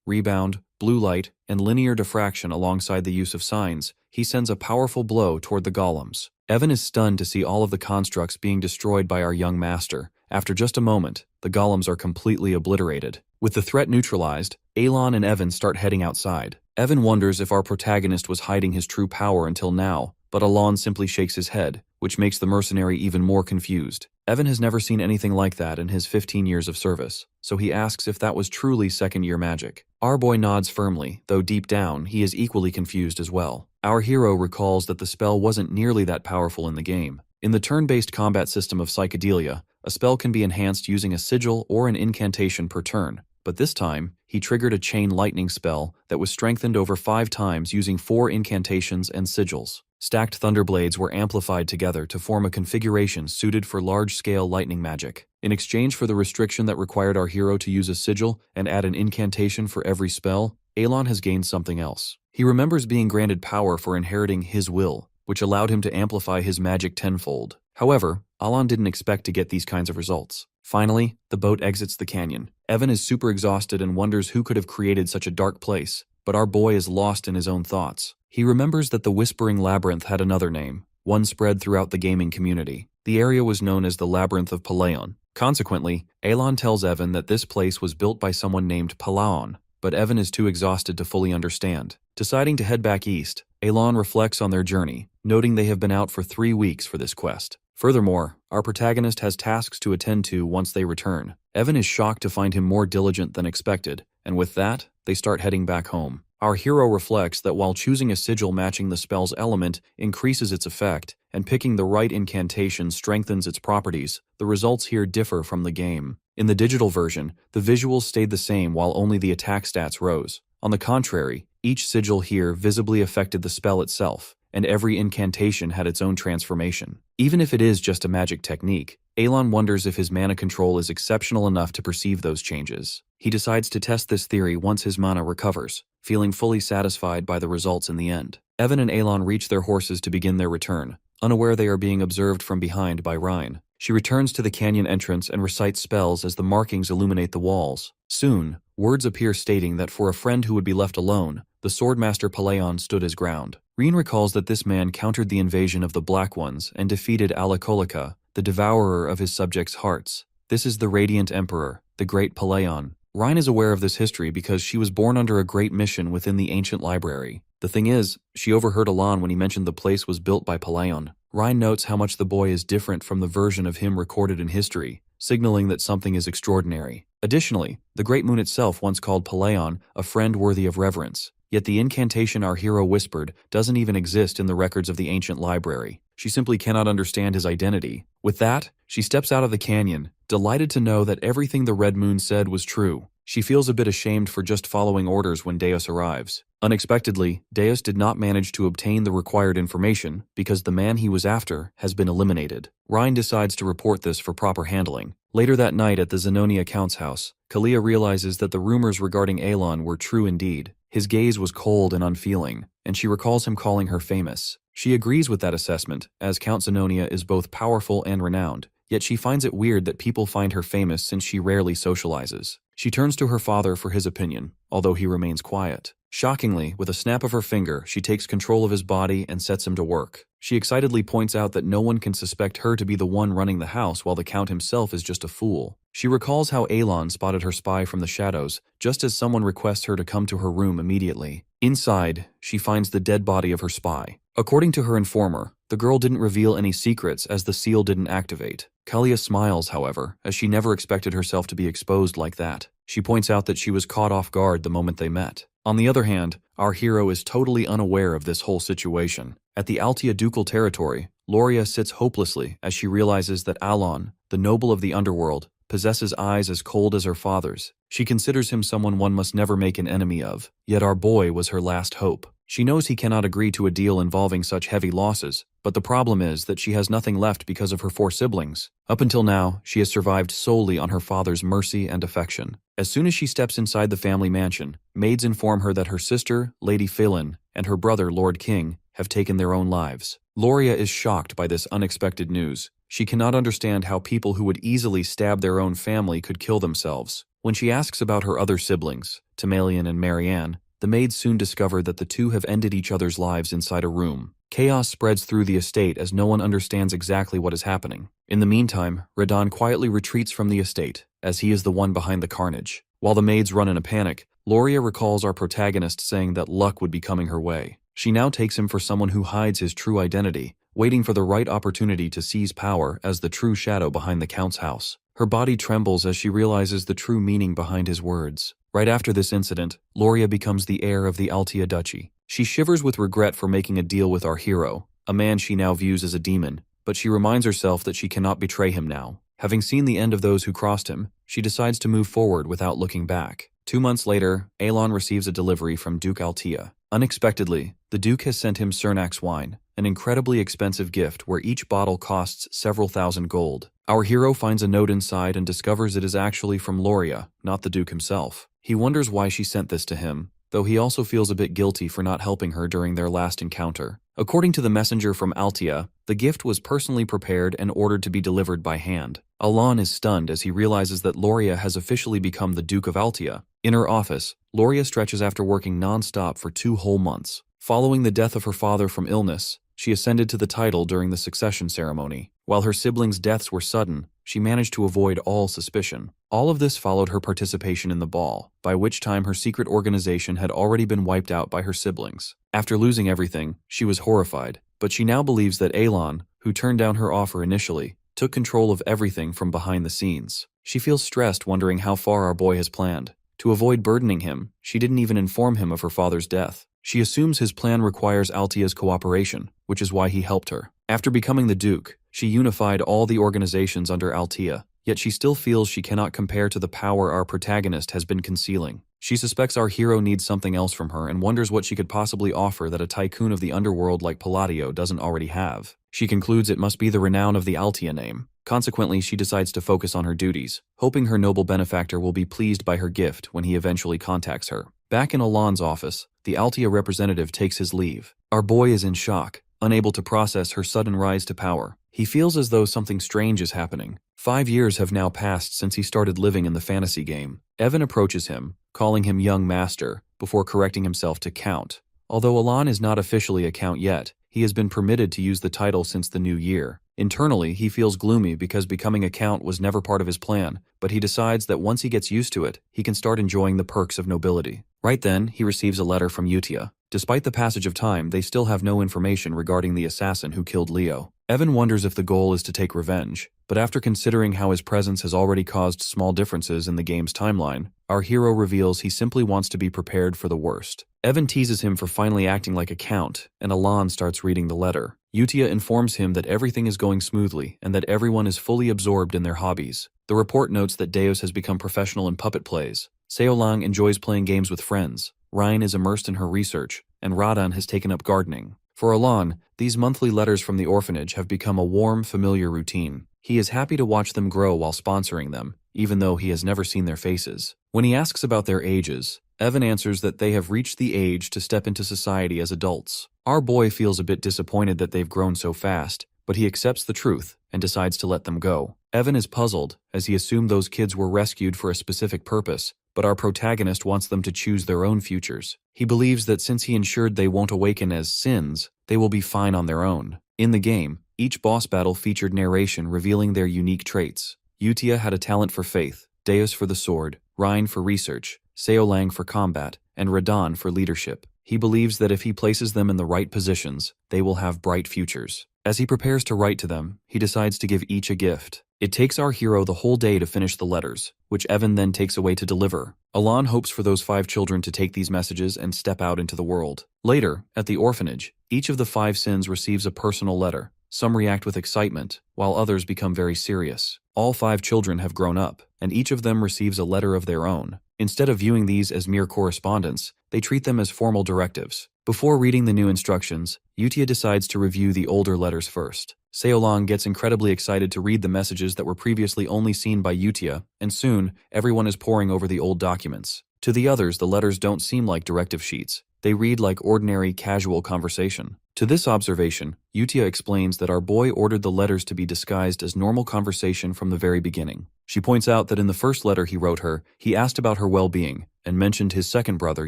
rebound, blue light, and linear diffraction alongside the use of signs, he sends a powerful blow toward the golems. Evan is stunned to see all of the constructs being destroyed by our young master. After just a moment, the golems are completely obliterated. With the threat neutralized, Avalon and Evan start heading outside. Evan wonders if our protagonist was hiding his true power until now, but Avalon simply shakes his head, which makes the mercenary even more confused. Evan has never seen anything like that in his 15 years of service, so he asks if that was truly second-year magic. Our boy nods firmly, though deep down, he is equally confused as well. Our hero recalls that the spell wasn't nearly that powerful in the game. In the turn-based combat system of Psychedelia, a spell can be enhanced using a sigil or an incantation per turn, but this time, he triggered a chain lightning spell that was strengthened over 5 times using 4 incantations and sigils. Stacked thunderblades were amplified together to form a configuration suited for large-scale lightning magic. In exchange for the restriction that required our hero to use a sigil and add an incantation for every spell, Avalon has gained something else. He remembers being granted power for inheriting his will, which allowed him to amplify his magic tenfold. However, Avalon didn't expect to get these kinds of results. Finally, the boat exits the canyon. Evan is super exhausted and wonders who could have created such a dark place, but our boy is lost in his own thoughts. He remembers that the Whispering Labyrinth had another name, one spread throughout the gaming community. The area was known as the Labyrinth of Palaon. Consequently, Avalon tells Evan that this place was built by someone named Palaon, but Evan is too exhausted to fully understand. Deciding to head back east, Avalon reflects on their journey, noting they have been out for 3 weeks for this quest. Furthermore, our protagonist has tasks to attend to once they return. Evan is shocked to find him more diligent than expected, and with that, they start heading back home. Our hero reflects that while choosing a sigil matching the spell's element increases its effect, and picking the right incantation strengthens its properties, the results here differ from the game. In the digital version, the visuals stayed the same while only the attack stats rose. On the contrary, each sigil here visibly affected the spell itself, and every incantation had its own transformation. Even if it is just a magic technique, Avalon wonders if his mana control is exceptional enough to perceive those changes. He decides to test this theory once his mana recovers, feeling fully satisfied by the results in the end. Evan and Avalon reach their horses to begin their return, unaware they are being observed from behind by Rhine. She returns to the canyon entrance and recites spells as the markings illuminate the walls. Soon, words appear stating that for a friend who would be left alone, the Swordmaster Palaon stood his ground. Rhine recalls that this man countered the invasion of the Black Ones and defeated Alicolica, the devourer of his subjects' hearts. This is the Radiant Emperor, the Great Palaon. Rhine is aware of this history because she was born under a great mission within the ancient library. The thing is, she overheard Alan when he mentioned the place was built by Palaon. Rhine notes how much the boy is different from the version of him recorded in history, signaling that something is extraordinary. Additionally, the Great Moon itself once called Palaon a friend worthy of reverence. Yet the incantation our hero whispered doesn't even exist in the records of the ancient library. She simply cannot understand his identity. With that, she steps out of the canyon, delighted to know that everything the Red Moon said was true. She feels a bit ashamed for just following orders when Deos arrives. Unexpectedly, Deos did not manage to obtain the required information because the man he was after has been eliminated. Rhine decides to report this for proper handling. Later that night at the Zenonia Count's house, Kalia realizes that the rumors regarding Avalon were true indeed. His gaze was cold and unfeeling, and she recalls him calling her famous. She agrees with that assessment, as Count Zenonia is both powerful and renowned, yet she finds it weird that people find her famous since she rarely socializes. She turns to her father for his opinion, although he remains quiet. Shockingly, with a snap of her finger, she takes control of his body and sets him to work. She excitedly points out that no one can suspect her to be the one running the house while the Count himself is just a fool. She recalls how Alon spotted her spy from the shadows, just as someone requests her to come to her room immediately. Inside, she finds the dead body of her spy. According to her informer, the girl didn't reveal any secrets as the seal didn't activate. Kalia smiles, however, as she never expected herself to be exposed like that. She points out that she was caught off guard the moment they met. On the other hand, our hero is totally unaware of this whole situation. At the Altia ducal territory, Loria sits hopelessly as she realizes that Alon, the noble of the underworld, possesses eyes as cold as her father's. She considers him someone one must never make an enemy of, yet our boy was her last hope. She knows he cannot agree to a deal involving such heavy losses, but the problem is that she has nothing left because of her 4 siblings. Up until now, she has survived solely on her father's mercy and affection. As soon as she steps inside the family mansion, maids inform her that her sister, Lady Phelan, and her brother, Lord King, have taken their own lives. Loria is shocked by this unexpected news. She cannot understand how people who would easily stab their own family could kill themselves. When she asks about her other siblings, Timalian and Marianne, the maids soon discover that the two have ended each other's lives inside a room. Chaos spreads through the estate as no one understands exactly what is happening. In the meantime, Radon quietly retreats from the estate, as he is the one behind the carnage. While the maids run in a panic, Loria recalls our protagonist saying that luck would be coming her way. She now takes him for someone who hides his true identity, waiting for the right opportunity to seize power as the true shadow behind the Count's house. Her body trembles as she realizes the true meaning behind his words. Right after this incident, Loria becomes the heir of the Altia Duchy. She shivers with regret for making a deal with our hero, a man she now views as a demon, but she reminds herself that she cannot betray him now. Having seen the end of those who crossed him, she decides to move forward without looking back. 2 months later, Avalon receives a delivery from Duke Altia. Unexpectedly, the Duke has sent him Cernak's wine, an incredibly expensive gift where each bottle costs several thousand gold. Our hero finds a note inside and discovers it is actually from Loria, not the Duke himself. He wonders why she sent this to him, though he also feels a bit guilty for not helping her during their last encounter. According to the messenger from Altia, the gift was personally prepared and ordered to be delivered by hand. Alon is stunned as he realizes that Loria has officially become the Duke of Altia. In her office, Loria stretches after working non-stop for 2 whole months. Following the death of her father from illness, she ascended to the title during the succession ceremony. While her siblings' deaths were sudden, she managed to avoid all suspicion. All of this followed her participation in the ball, by which time her secret organization had already been wiped out by her siblings. After losing everything, she was horrified, but she now believes that Alon, who turned down her offer initially, took control of everything from behind the scenes. She feels stressed wondering how far our boy has planned. To avoid burdening him, she didn't even inform him of her father's death. She assumes his plan requires Altia's cooperation, which is why he helped her. After becoming the Duke, she unified all the organizations under Altia, yet she still feels she cannot compare to the power our protagonist has been concealing. She suspects our hero needs something else from her and wonders what she could possibly offer that a tycoon of the underworld like Palladio doesn't already have. She concludes it must be the renown of the Altia name. Consequently, she decides to focus on her duties, hoping her noble benefactor will be pleased by her gift when he eventually contacts her. Back in Alon's office, the Altia representative takes his leave. Our boy is in shock, unable to process her sudden rise to power. He feels as though something strange is happening. 5 years have now passed since he started living in the fantasy game. Evan approaches him, calling him young master, before correcting himself to count. Although Alon is not officially a count yet, he has been permitted to use the title since the new year. Internally, he feels gloomy because becoming a count was never part of his plan, but he decides that once he gets used to it, he can start enjoying the perks of nobility. Right then, he receives a letter from Utia. Despite the passage of time, they still have no information regarding the assassin who killed Leo. Evan wonders if the goal is to take revenge, but after considering how his presence has already caused small differences in the game's timeline, our hero reveals he simply wants to be prepared for the worst. Evan teases him for finally acting like a count, and Alon starts reading the letter. Utia informs him that everything is going smoothly and that everyone is fully absorbed in their hobbies. The report notes that Deos has become professional in puppet plays. Seolang enjoys playing games with friends. Ryan is immersed in her research, and Radan has taken up gardening. For Alon, these monthly letters from the orphanage have become a warm, familiar routine. He is happy to watch them grow while sponsoring them, even though he has never seen their faces. When he asks about their ages, Evan answers that they have reached the age to step into society as adults. Our boy feels a bit disappointed that they've grown so fast, but he accepts the truth and decides to let them go. Evan is puzzled, as he assumed those kids were rescued for a specific purpose, but our protagonist wants them to choose their own futures. He believes that since he ensured they won't awaken as sins, they will be fine on their own. In the game, each boss battle featured narration revealing their unique traits. Utia had a talent for faith, Deus for the sword, Ryan for research, Seolang for combat, and Radan for leadership. He believes that if he places them in the right positions, they will have bright futures. As he prepares to write to them, he decides to give each a gift. It takes our hero the whole day to finish the letters, which Evan then takes away to deliver. Alon hopes for those 5 children to take these messages and step out into the world. Later, at the orphanage, each of the 5 sins receives a personal letter. Some react with excitement, while others become very serious. All 5 children have grown up, and each of them receives a letter of their own. Instead of viewing these as mere correspondence, they treat them as formal directives. Before reading the new instructions, Yutia decides to review the older letters first. Seolang gets incredibly excited to read the messages that were previously only seen by Yutia, and soon, everyone is poring over the old documents. To the others, the letters don't seem like directive sheets. They read like ordinary, casual conversation. To this observation, Yutia explains that our boy ordered the letters to be disguised as normal conversation from the very beginning. She points out that in the first letter he wrote her, he asked about her well-being, and mentioned his second brother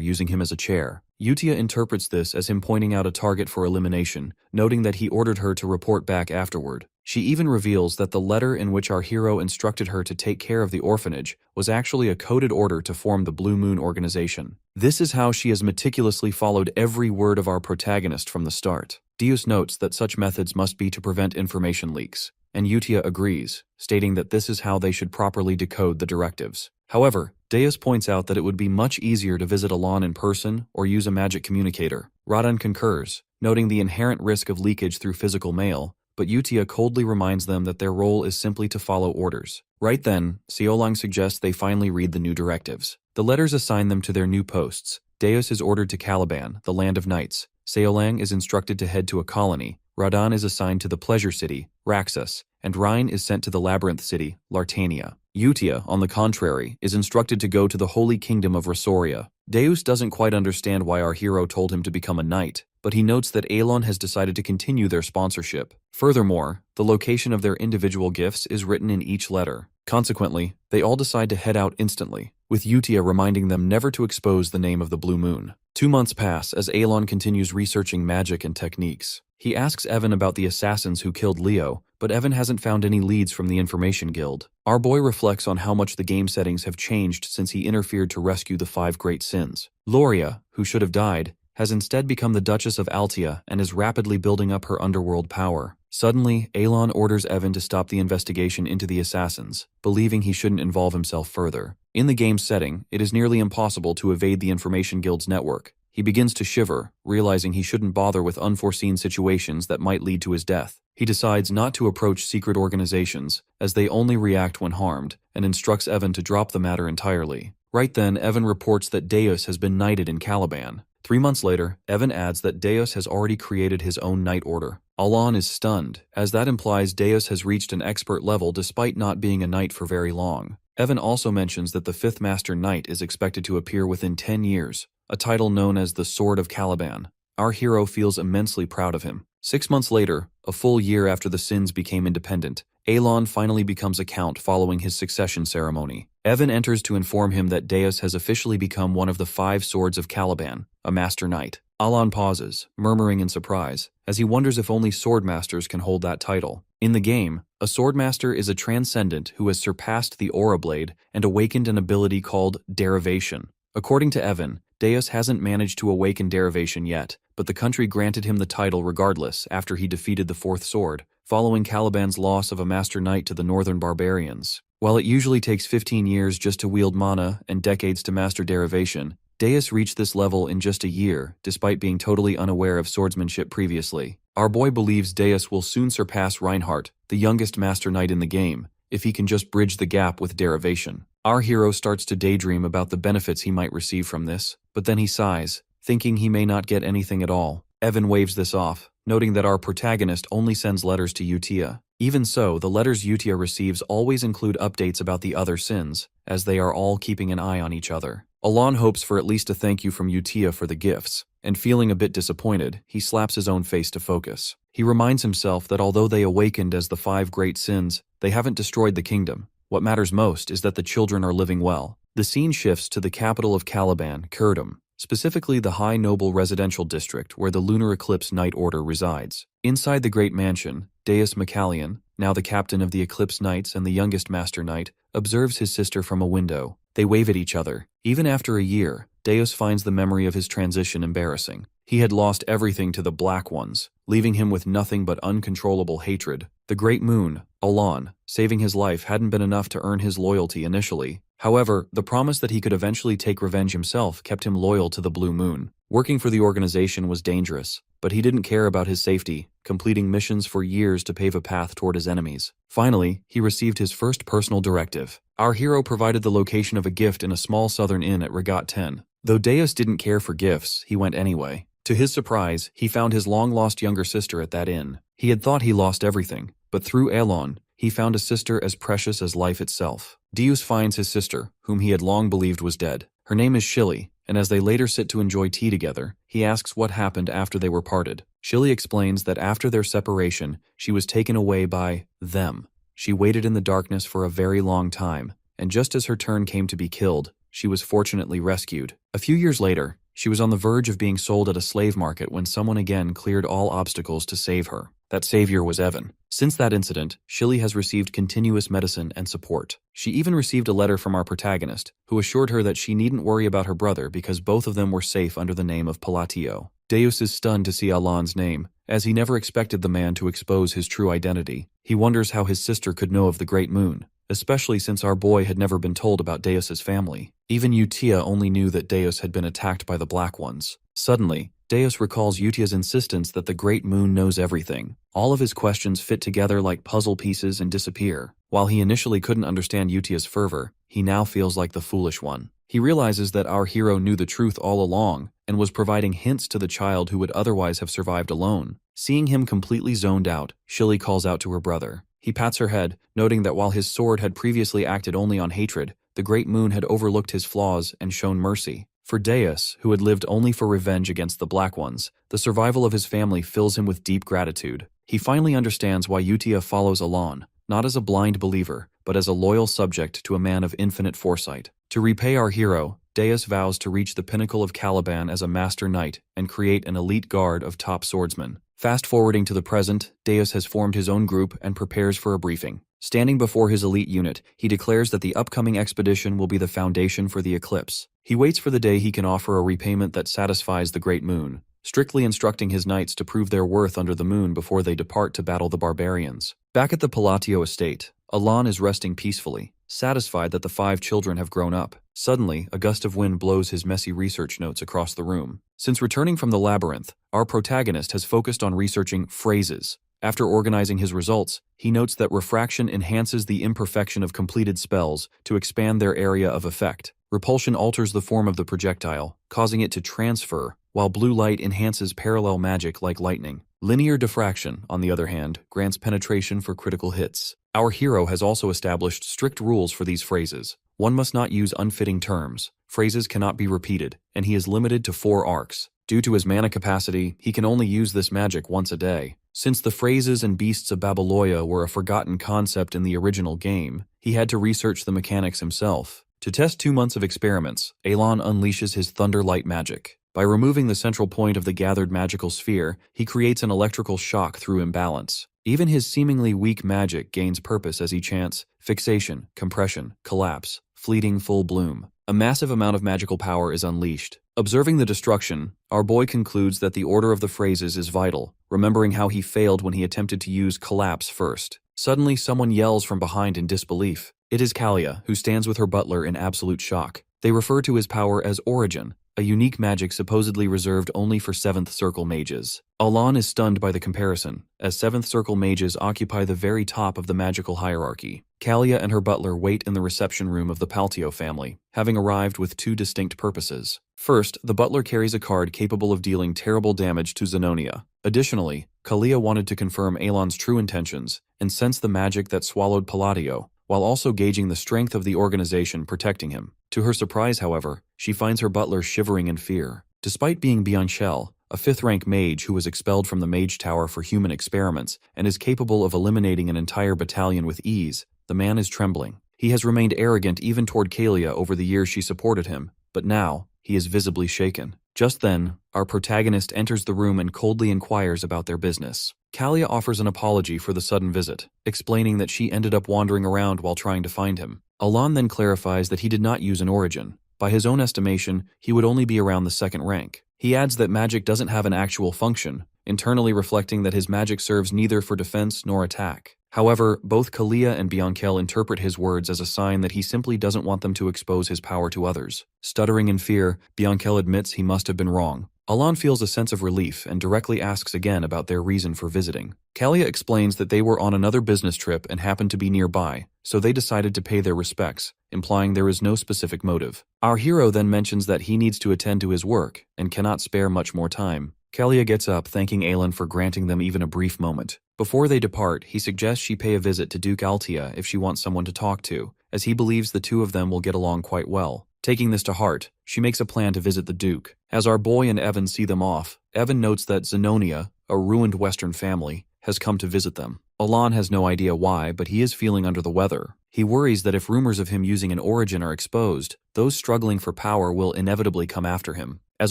using him as a chair. Yutia interprets this as him pointing out a target for elimination, noting that he ordered her to report back afterward. She even reveals that the letter in which our hero instructed her to take care of the orphanage was actually a coded order to form the Blue Moon organization. This is how she has meticulously followed every word of our protagonist from the start. Deos notes that such methods must be to prevent information leaks, and Yutia agrees, stating that this is how they should properly decode the directives. However, Deos points out that it would be much easier to visit Avalon in person or use a magic communicator. Radan concurs, noting the inherent risk of leakage through physical mail, but Yutia coldly reminds them that their role is simply to follow orders. Right then, Seolang suggests they finally read the new directives. The letters assign them to their new posts. Deos is ordered to Caliban, the land of knights. Seolang is instructed to head to a colony. Radan is assigned to the pleasure city, Raxus, and Rhine is sent to the labyrinth city, Lartania. Yutia, on the contrary, is instructed to go to the holy kingdom of Rosoria. Deus doesn't quite understand why our hero told him to become a knight, but he notes that Avalon has decided to continue their sponsorship. Furthermore, the location of their individual gifts is written in each letter. Consequently, they all decide to head out instantly, with Yutia reminding them never to expose the name of the Blue Moon. 2 months pass as Avalon continues researching magic and techniques. He asks Evan about the assassins who killed Leo, but Evan hasn't found any leads from the Information Guild. Our boy reflects on how much the game settings have changed since he interfered to rescue the 5 great sins. Loria, who should have died, has instead become the Duchess of Altia and is rapidly building up her underworld power. Suddenly, Avalon orders Evan to stop the investigation into the assassins, believing he shouldn't involve himself further. In the game's setting, it is nearly impossible to evade the Information Guild's network. He begins to shiver, realizing he shouldn't bother with unforeseen situations that might lead to his death. He decides not to approach secret organizations, as they only react when harmed, and instructs Evan to drop the matter entirely. Right then, Evan reports that Deos has been knighted in Caliban. 3 months later, Evan adds that Deos has already created his own knight order. Alan is stunned, as that implies Deos has reached an expert level despite not being a knight for very long. Evan also mentions that the 5th Master Knight is expected to appear within 10 years, a title known as the Sword of Caliban. Our hero feels immensely proud of him. 6 months later, a full year after the Sins became independent, Alon finally becomes a count following his succession ceremony. Evan enters to inform him that Deos has officially become one of the 5 Swords of Caliban, a Master Knight. Alon pauses, murmuring in surprise, as he wonders if only Swordmasters can hold that title. In the game, a Swordmaster is a transcendent who has surpassed the Aura Blade and awakened an ability called Derivation. According to Evan, Deos hasn't managed to awaken Derivation yet, but the country granted him the title regardless after he defeated the 4th Sword, following Caliban's loss of a Master Knight to the Northern Barbarians. While it usually takes 15 years just to wield mana and decades to master Derivation, Deos reached this level in just a year, despite being totally unaware of swordsmanship previously. Our boy believes Deos will soon surpass Reinhardt, the youngest Master Knight in the game, if he can just bridge the gap with Derivation. Our hero starts to daydream about the benefits he might receive from this, but then he sighs, thinking he may not get anything at all. Evan waves this off, noting that our protagonist only sends letters to Yutia. Even so, the letters Yutia receives always include updates about the other sins, as they are all keeping an eye on each other. Alon hopes for at least a thank you from Yutia for the gifts, and feeling a bit disappointed, he slaps his own face to focus. He reminds himself that although they awakened as the 5 great sins, they haven't destroyed the kingdom. What matters most is that the children are living well. The scene shifts to the capital of Caliban, Kurdum, specifically the High Noble Residential District where the Lunar Eclipse Knight Order resides. Inside the Great Mansion, Deus Macallion, now the captain of the Eclipse Knights and the youngest Master Knight, observes his sister from a window. They wave at each other. Even after a year, Deus finds the memory of his transition embarrassing. He had lost everything to the Black Ones, leaving him with nothing but uncontrollable hatred. The Great Moon, Avalon, saving his life hadn't been enough to earn his loyalty initially. However, the promise that he could eventually take revenge himself kept him loyal to the Blue Moon. Working for the organization was dangerous, but he didn't care about his safety, completing missions for years to pave a path toward his enemies. Finally, he received his first personal directive. Our hero provided the location of a gift in a small southern inn at Regat 10. Though Deos didn't care for gifts, he went anyway. To his surprise, he found his long-lost younger sister at that inn. He had thought he lost everything, but through Avalon, he found a sister as precious as life itself. Deos finds his sister, whom he had long believed was dead. Her name is Shilly, and as they later sit to enjoy tea together, he asks what happened after they were parted. Shilly explains that after their separation, she was taken away by them. She waited in the darkness for a very long time, and just as her turn came to be killed, she was fortunately rescued. A few years later, she was on the verge of being sold at a slave market when someone again cleared all obstacles to save her. That savior was Evan. Since that incident, Shilly has received continuous medicine and support. She even received a letter from our protagonist, who assured her that she needn't worry about her brother because both of them were safe under the name of Palatio. Deos is stunned to see Alan's name, as he never expected the man to expose his true identity. He wonders how his sister could know of the Great Moon, especially since our boy had never been told about Deos's family. Even Utia only knew that Deos had been attacked by the Black Ones. Suddenly, Deos recalls Utia's insistence that the Great Moon knows everything. All of his questions fit together like puzzle pieces and disappear. While he initially couldn't understand Utia's fervor, he now feels like the foolish one. He realizes that our hero knew the truth all along and was providing hints to the child who would otherwise have survived alone. Seeing him completely zoned out, Shilly calls out to her brother. He pats her head, noting that while his sword had previously acted only on hatred, the Great Moon had overlooked his flaws and shown mercy. For Deos, who had lived only for revenge against the Black Ones, the survival of his family fills him with deep gratitude. He finally understands why Utia follows Alan, not as a blind believer, but as a loyal subject to a man of infinite foresight. To repay our hero, Deos vows to reach the pinnacle of Caliban as a master knight and create an elite guard of top swordsmen. Fast-forwarding to the present, Deos has formed his own group and prepares for a briefing. Standing before his elite unit, he declares that the upcoming expedition will be the foundation for the eclipse. He waits for the day he can offer a repayment that satisfies the Great Moon, strictly instructing his knights to prove their worth under the moon before they depart to battle the barbarians. Back at the Palatio estate, Alan is resting peacefully, satisfied that the 5 children have grown up. Suddenly, a gust of wind blows his messy research notes across the room. Since returning from the Labyrinth, our protagonist has focused on researching phrases. After organizing his results, he notes that refraction enhances the imperfection of completed spells to expand their area of effect. Repulsion alters the form of the projectile, causing it to transfer, while blue light enhances parallel magic like lightning. Linear diffraction, on the other hand, grants penetration for critical hits. Our hero has also established strict rules for these phrases. One must not use unfitting terms, phrases cannot be repeated, and he is limited to 4 arcs. Due to his mana capacity, he can only use this magic once a day. Since the phrases and beasts of Babylonia were a forgotten concept in the original game, he had to research the mechanics himself. To test 2 months of experiments, Alan unleashes his Thunder Light magic. By removing the central point of the gathered magical sphere, he creates an electrical shock through imbalance. Even his seemingly weak magic gains purpose as he chants fixation, compression, collapse, fleeting full bloom. A massive amount of magical power is unleashed. Observing the destruction, our boy concludes that the order of the phrases is vital, remembering how he failed when he attempted to use collapse first. Suddenly, someone yells from behind in disbelief. It is Kalia, who stands with her butler in absolute shock. They refer to his power as Origin, a unique magic supposedly reserved only for 7th Circle mages. Alan is stunned by the comparison, as 7th Circle mages occupy the very top of the magical hierarchy. Kalia and her butler wait in the reception room of the Paltio family, having arrived with 2 distinct purposes. First, the butler carries a card capable of dealing terrible damage to Zenonia. Additionally, Kalia wanted to confirm Alan's true intentions and sense the magic that swallowed Palladio, while also gauging the strength of the organization protecting him. To her surprise, however, she finds her butler shivering in fear. Despite being beyond Shell, a 5th-rank mage who was expelled from the Mage Tower for human experiments and is capable of eliminating an entire battalion with ease, the man is trembling. He has remained arrogant even toward Kalia over the years she supported him, but now, he is visibly shaken. Just then, our protagonist enters the room and coldly inquires about their business. Kalia offers an apology for the sudden visit, explaining that she ended up wandering around while trying to find him. Alan then clarifies that he did not use an origin. By his own estimation, he would only be around the 2nd rank. He adds that magic doesn't have an actual function, internally reflecting that his magic serves neither for defense nor attack. However, both Kalia and Bianchel interpret his words as a sign that he simply doesn't want them to expose his power to others. Stuttering in fear, Bianchel admits he must have been wrong. Alon feels a sense of relief and directly asks again about their reason for visiting. Kalia explains that they were on another business trip and happened to be nearby, so they decided to pay their respects, implying there is no specific motive. Our hero then mentions that he needs to attend to his work and cannot spare much more time. Kalia gets up, thanking Aelin for granting them even a brief moment. Before they depart, he suggests she pay a visit to Duke Altia if she wants someone to talk to, as he believes the two of them will get along quite well. Taking this to heart, she makes a plan to visit the Duke. As our boy and Evan see them off, Evan notes that Zenonia, a ruined Western family, has come to visit them. Alon has no idea why, but he is feeling under the weather. He worries that if rumors of him using an origin are exposed, those struggling for power will inevitably come after him. As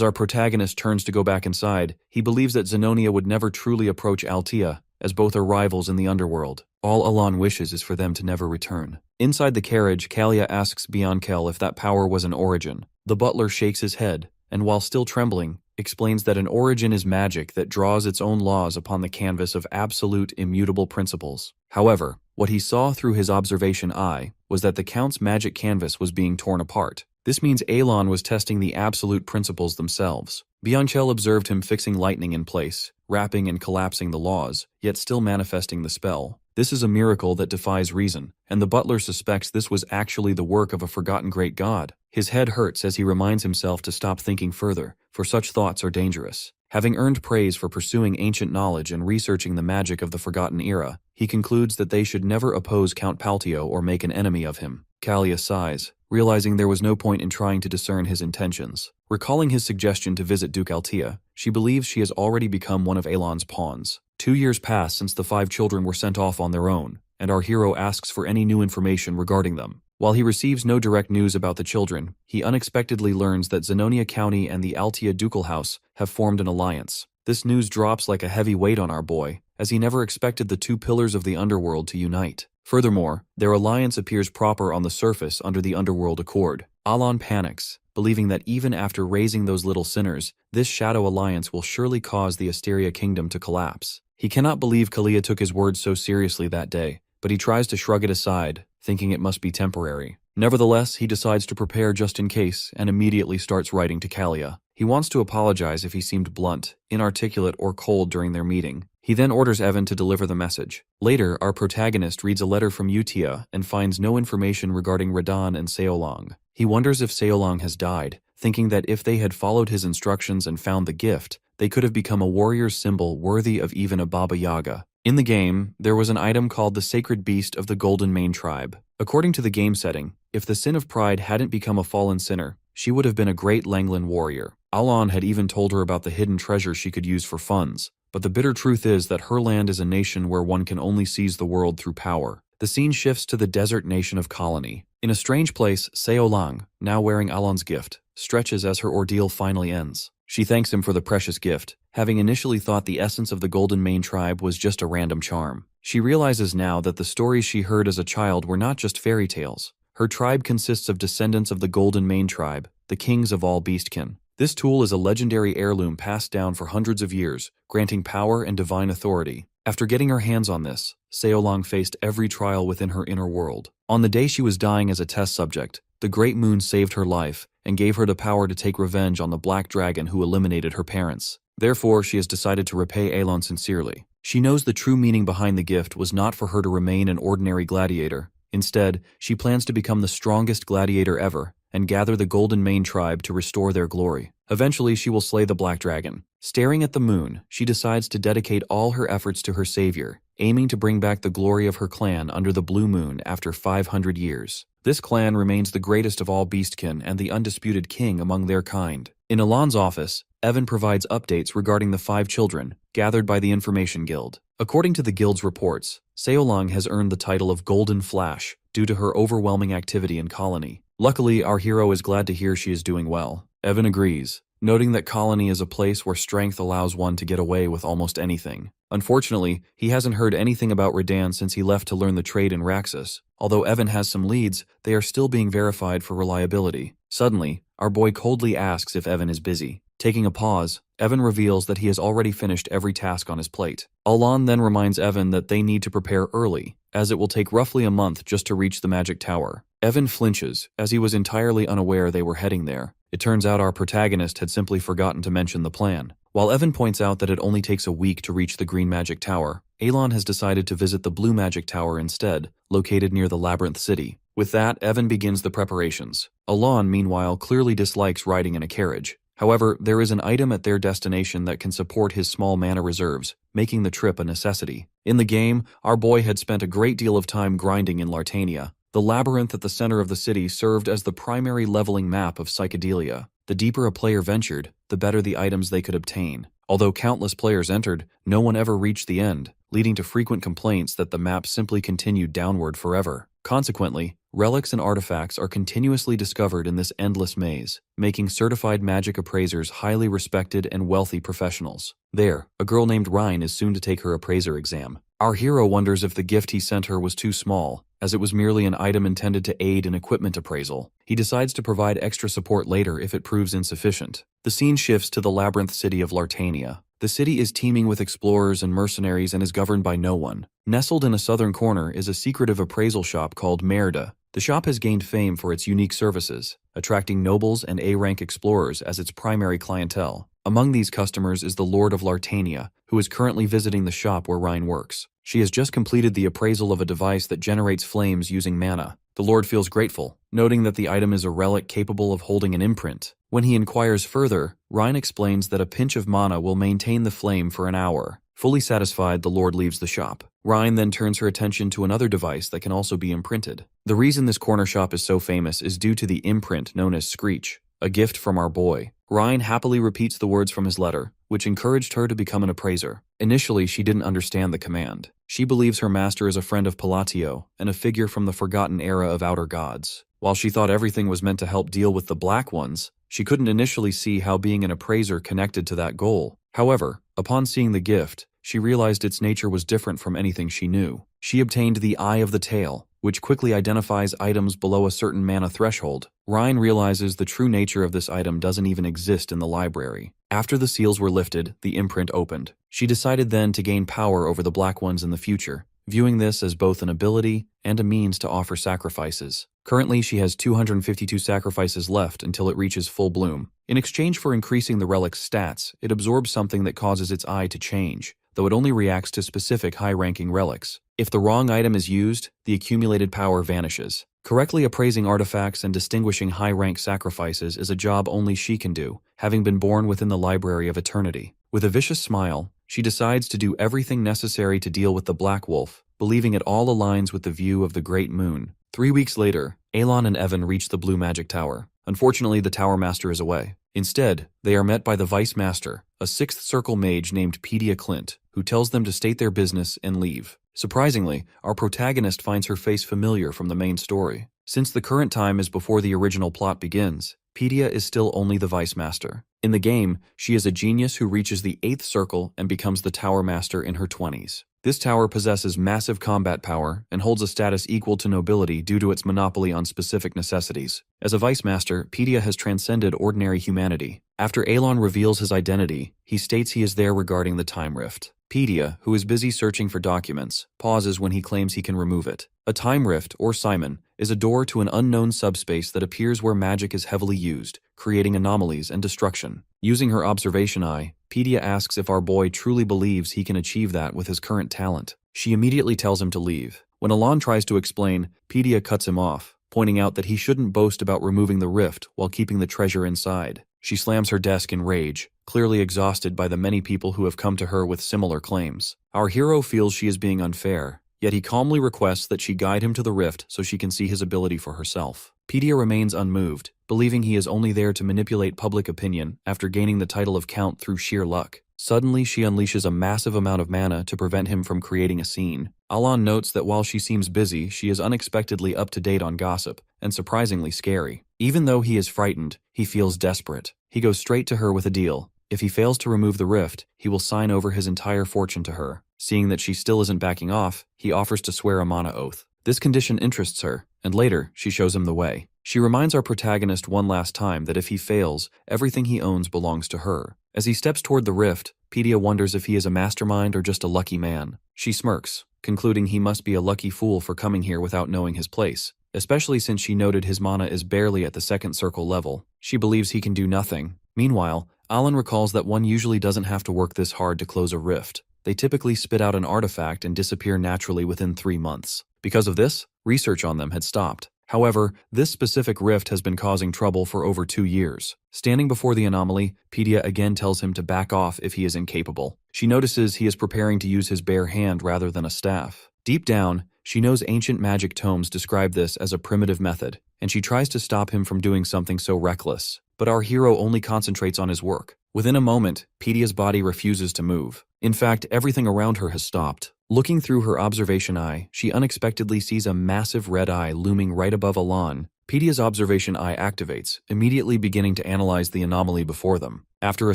our protagonist turns to go back inside, he believes that Zenonia would never truly approach Altia, as both are rivals in the underworld. All Alon wishes is for them to never return. Inside the carriage, Kalia asks Bianchel if that power was an origin. The butler shakes his head, and while still trembling, explains that an origin is magic that draws its own laws upon the canvas of absolute, immutable principles. However, what he saw through his observation eye was that the Count's magic canvas was being torn apart. This means Aelon was testing the absolute principles themselves. Bianchel observed him fixing lightning in place, wrapping and collapsing the laws, yet still manifesting the spell. This is a miracle that defies reason, and the butler suspects this was actually the work of a forgotten great god. His head hurts as he reminds himself to stop thinking further, for such thoughts are dangerous. Having earned praise for pursuing ancient knowledge and researching the magic of the Forgotten Era, he concludes that they should never oppose Count Paltio or make an enemy of him. Kalia sighs, realizing there was no point in trying to discern his intentions. Recalling his suggestion to visit Duke Altia, she believes she has already become one of Aelon's pawns. 2 years pass since the 5 children were sent off on their own, and our hero asks for any new information regarding them. While he receives no direct news about the children, he unexpectedly learns that Zenonia County and the Altia Ducal House have formed an alliance. This news drops like a heavy weight on our boy, as he never expected the 2 pillars of the underworld to unite. Furthermore, their alliance appears proper on the surface under the underworld accord. Alon panics, believing that even after raising those little sinners, this shadow alliance will surely cause the Asteria kingdom to collapse. He cannot believe Kalia took his words so seriously that day, but he tries to shrug it aside, thinking it must be temporary. Nevertheless, he decides to prepare just in case and immediately starts writing to Kalia. He wants to apologize if he seemed blunt, inarticulate, or cold during their meeting. He then orders Evan to deliver the message. Later, our protagonist reads a letter from Utia and finds no information regarding Radan and Seolong. He wonders if Seolong has died, thinking that if they had followed his instructions and found the gift, they could have become a warrior's symbol worthy of even a Baba Yaga. In the game, there was an item called the Sacred Beast of the Golden Mane Tribe. According to the game setting, if the Sin of Pride hadn't become a fallen sinner, she would have been a great Langland warrior. Alon had even told her about the hidden treasure she could use for funds. But the bitter truth is that her land is a nation where one can only seize the world through power. The scene shifts to the desert nation of Colony. In a strange place, Seolong, now wearing Alon's gift, stretches as her ordeal finally ends. She thanks him for the precious gift, having initially thought the essence of the Golden Mane tribe was just a random charm. She realizes now that the stories she heard as a child were not just fairy tales. Her tribe consists of descendants of the Golden Mane tribe, the kings of all beastkin. This tool is a legendary heirloom passed down for hundreds of years, granting power and divine authority. After getting her hands on this, Seolong faced every trial within her inner world. On the day she was dying as a test subject, the Great Moon saved her life and gave her the power to take revenge on the Black Dragon who eliminated her parents. Therefore, she has decided to repay Aelon sincerely. She knows the true meaning behind the gift was not for her to remain an ordinary gladiator. Instead, she plans to become the strongest gladiator ever and gather the Golden Mane tribe to restore their glory. Eventually, she will slay the Black Dragon. Staring at the moon, she decides to dedicate all her efforts to her savior, aiming to bring back the glory of her clan under the Blue Moon after 500 years. This clan remains the greatest of all beastkin and the undisputed king among their kind. In Alon's office, Evan provides updates regarding the 5 children, gathered by the Information Guild. According to the Guild's reports, Seolong has earned the title of Golden Flash due to her overwhelming activity in Colony. Luckily, our hero is glad to hear she is doing well. Evan agrees, noting that Colony is a place where strength allows one to get away with almost anything. Unfortunately, he hasn't heard anything about Radan since he left to learn the trade in Raxus. Although Evan has some leads, they are still being verified for reliability. Suddenly, our boy coldly asks if Evan is busy. Taking a pause, Evan reveals that he has already finished every task on his plate. Alon then reminds Evan that they need to prepare early, as it will take roughly a month just to reach the magic tower. Evan flinches, as he was entirely unaware they were heading there. It turns out our protagonist had simply forgotten to mention the plan. While Evan points out that it only takes a week to reach the green magic tower, Alon has decided to visit the blue magic tower instead, located near the Labyrinth city. With that, Evan begins the preparations. Alon, meanwhile, clearly dislikes riding in a carriage. However, there is an item at their destination that can support his small mana reserves, making the trip a necessity. In the game, our boy had spent a great deal of time grinding in Lartania. The labyrinth at the center of the city served as the primary leveling map of psychedelia. The deeper a player ventured, the better the items they could obtain. Although countless players entered, no one ever reached the end, leading to frequent complaints that the map simply continued downward forever. Consequently, relics and artifacts are continuously discovered in this endless maze, making certified magic appraisers highly respected and wealthy professionals. There, a girl named Rhine is soon to take her appraiser exam. Our hero wonders if the gift he sent her was too small, as it was merely an item intended to aid in equipment appraisal. He decides to provide extra support later if it proves insufficient. The scene shifts to the labyrinth city of Lartania. The city is teeming with explorers and mercenaries and is governed by no one. Nestled in a southern corner is a secretive appraisal shop called Merda. The shop has gained fame for its unique services, attracting nobles and A-rank explorers as its primary clientele. Among these customers is the Lord of Lartania, who is currently visiting the shop where Rhine works. She has just completed the appraisal of a device that generates flames using mana. The Lord feels grateful, noting that the item is a relic capable of holding an imprint. When he inquires further, Rhine explains that a pinch of mana will maintain the flame for an hour. Fully satisfied, the Lord leaves the shop. Rhine then turns her attention to another device that can also be imprinted. The reason this corner shop is so famous is due to the imprint known as Screech, a gift from our boy. Rhine happily repeats the words from his letter, which encouraged her to become an appraiser. Initially, she didn't understand the command. She believes her master is a friend of Palatio and a figure from the forgotten era of outer gods. While she thought everything was meant to help deal with the Black Ones, she couldn't initially see how being an appraiser connected to that goal. However, upon seeing the gift, she realized its nature was different from anything she knew. She obtained the Eye of the Tail, which quickly identifies items below a certain mana threshold. Rhine realizes the true nature of this item doesn't even exist in the library. After the seals were lifted, the imprint opened. She decided then to gain power over the Black Ones in the future, viewing this as both an ability and a means to offer sacrifices. Currently, she has 252 sacrifices left until it reaches full bloom. In exchange for increasing the relic's stats, it absorbs something that causes its eye to change, though it only reacts to specific high-ranking relics. If the wrong item is used, the accumulated power vanishes. Correctly appraising artifacts and distinguishing high-rank sacrifices is a job only she can do, having been born within the Library of Eternity. With a vicious smile, she decides to do everything necessary to deal with the Black Wolf, believing it all aligns with the view of the Great Moon. 3 weeks later, Alon and Evan reach the Blue Magic Tower. Unfortunately, the Tower Master is away. Instead, they are met by the Vice Master, a Sixth Circle mage named Pedia Clint, who tells them to state their business and leave. Surprisingly, our protagonist finds her face familiar from the main story. Since the current time is before the original plot begins, Pedia is still only the Vice Master. In the game, she is a genius who reaches the 8th Circle and becomes the Tower Master in her 20s. This tower possesses massive combat power and holds a status equal to nobility due to its monopoly on specific necessities. As a Vice Master, Pedia has transcended ordinary humanity. After Alon reveals his identity, he states he is there regarding the Time Rift. Pedia, who is busy searching for documents, pauses when he claims he can remove it. A Time Rift, or Simon, is a door to an unknown subspace that appears where magic is heavily used, creating anomalies and destruction. Using her observation eye, Pedia asks if our boy truly believes he can achieve that with his current talent. She immediately tells him to leave. When Alon tries to explain, Pedia cuts him off, pointing out that he shouldn't boast about removing the rift while keeping the treasure inside. She slams her desk in rage, clearly exhausted by the many people who have come to her with similar claims. Our hero feels she is being unfair, yet he calmly requests that she guide him to the rift so she can see his ability for herself. Pedia remains unmoved, believing he is only there to manipulate public opinion after gaining the title of Count through sheer luck. Suddenly, she unleashes a massive amount of mana to prevent him from creating a scene. Alon notes that while she seems busy, she is unexpectedly up to date on gossip, and surprisingly scary. Even though he is frightened, he feels desperate. He goes straight to her with a deal. If he fails to remove the rift, he will sign over his entire fortune to her. Seeing that she still isn't backing off, he offers to swear a mana oath. This condition interests her, and later, she shows him the way. She reminds our protagonist one last time that if he fails, everything he owns belongs to her. As he steps toward the rift, Pedia wonders if he is a mastermind or just a lucky man. She smirks, concluding he must be a lucky fool for coming here without knowing his place, especially since she noted his mana is barely at the second circle level. She believes he can do nothing. Meanwhile, Alan recalls that one usually doesn't have to work this hard to close a rift. They typically spit out an artifact and disappear naturally within 3 months. Because of this, research on them had stopped. However, this specific rift has been causing trouble for over 2 years. Standing before the anomaly, Pedia again tells him to back off if he is incapable. She notices he is preparing to use his bare hand rather than a staff. Deep down, she knows ancient magic tomes describe this as a primitive method, and she tries to stop him from doing something so reckless. But our hero only concentrates on his work. Within a moment, Pedia's body refuses to move. In fact, everything around her has stopped. Looking through her observation eye, she unexpectedly sees a massive red eye looming right above Alan. Pedia's observation eye activates, immediately beginning to analyze the anomaly before them. After a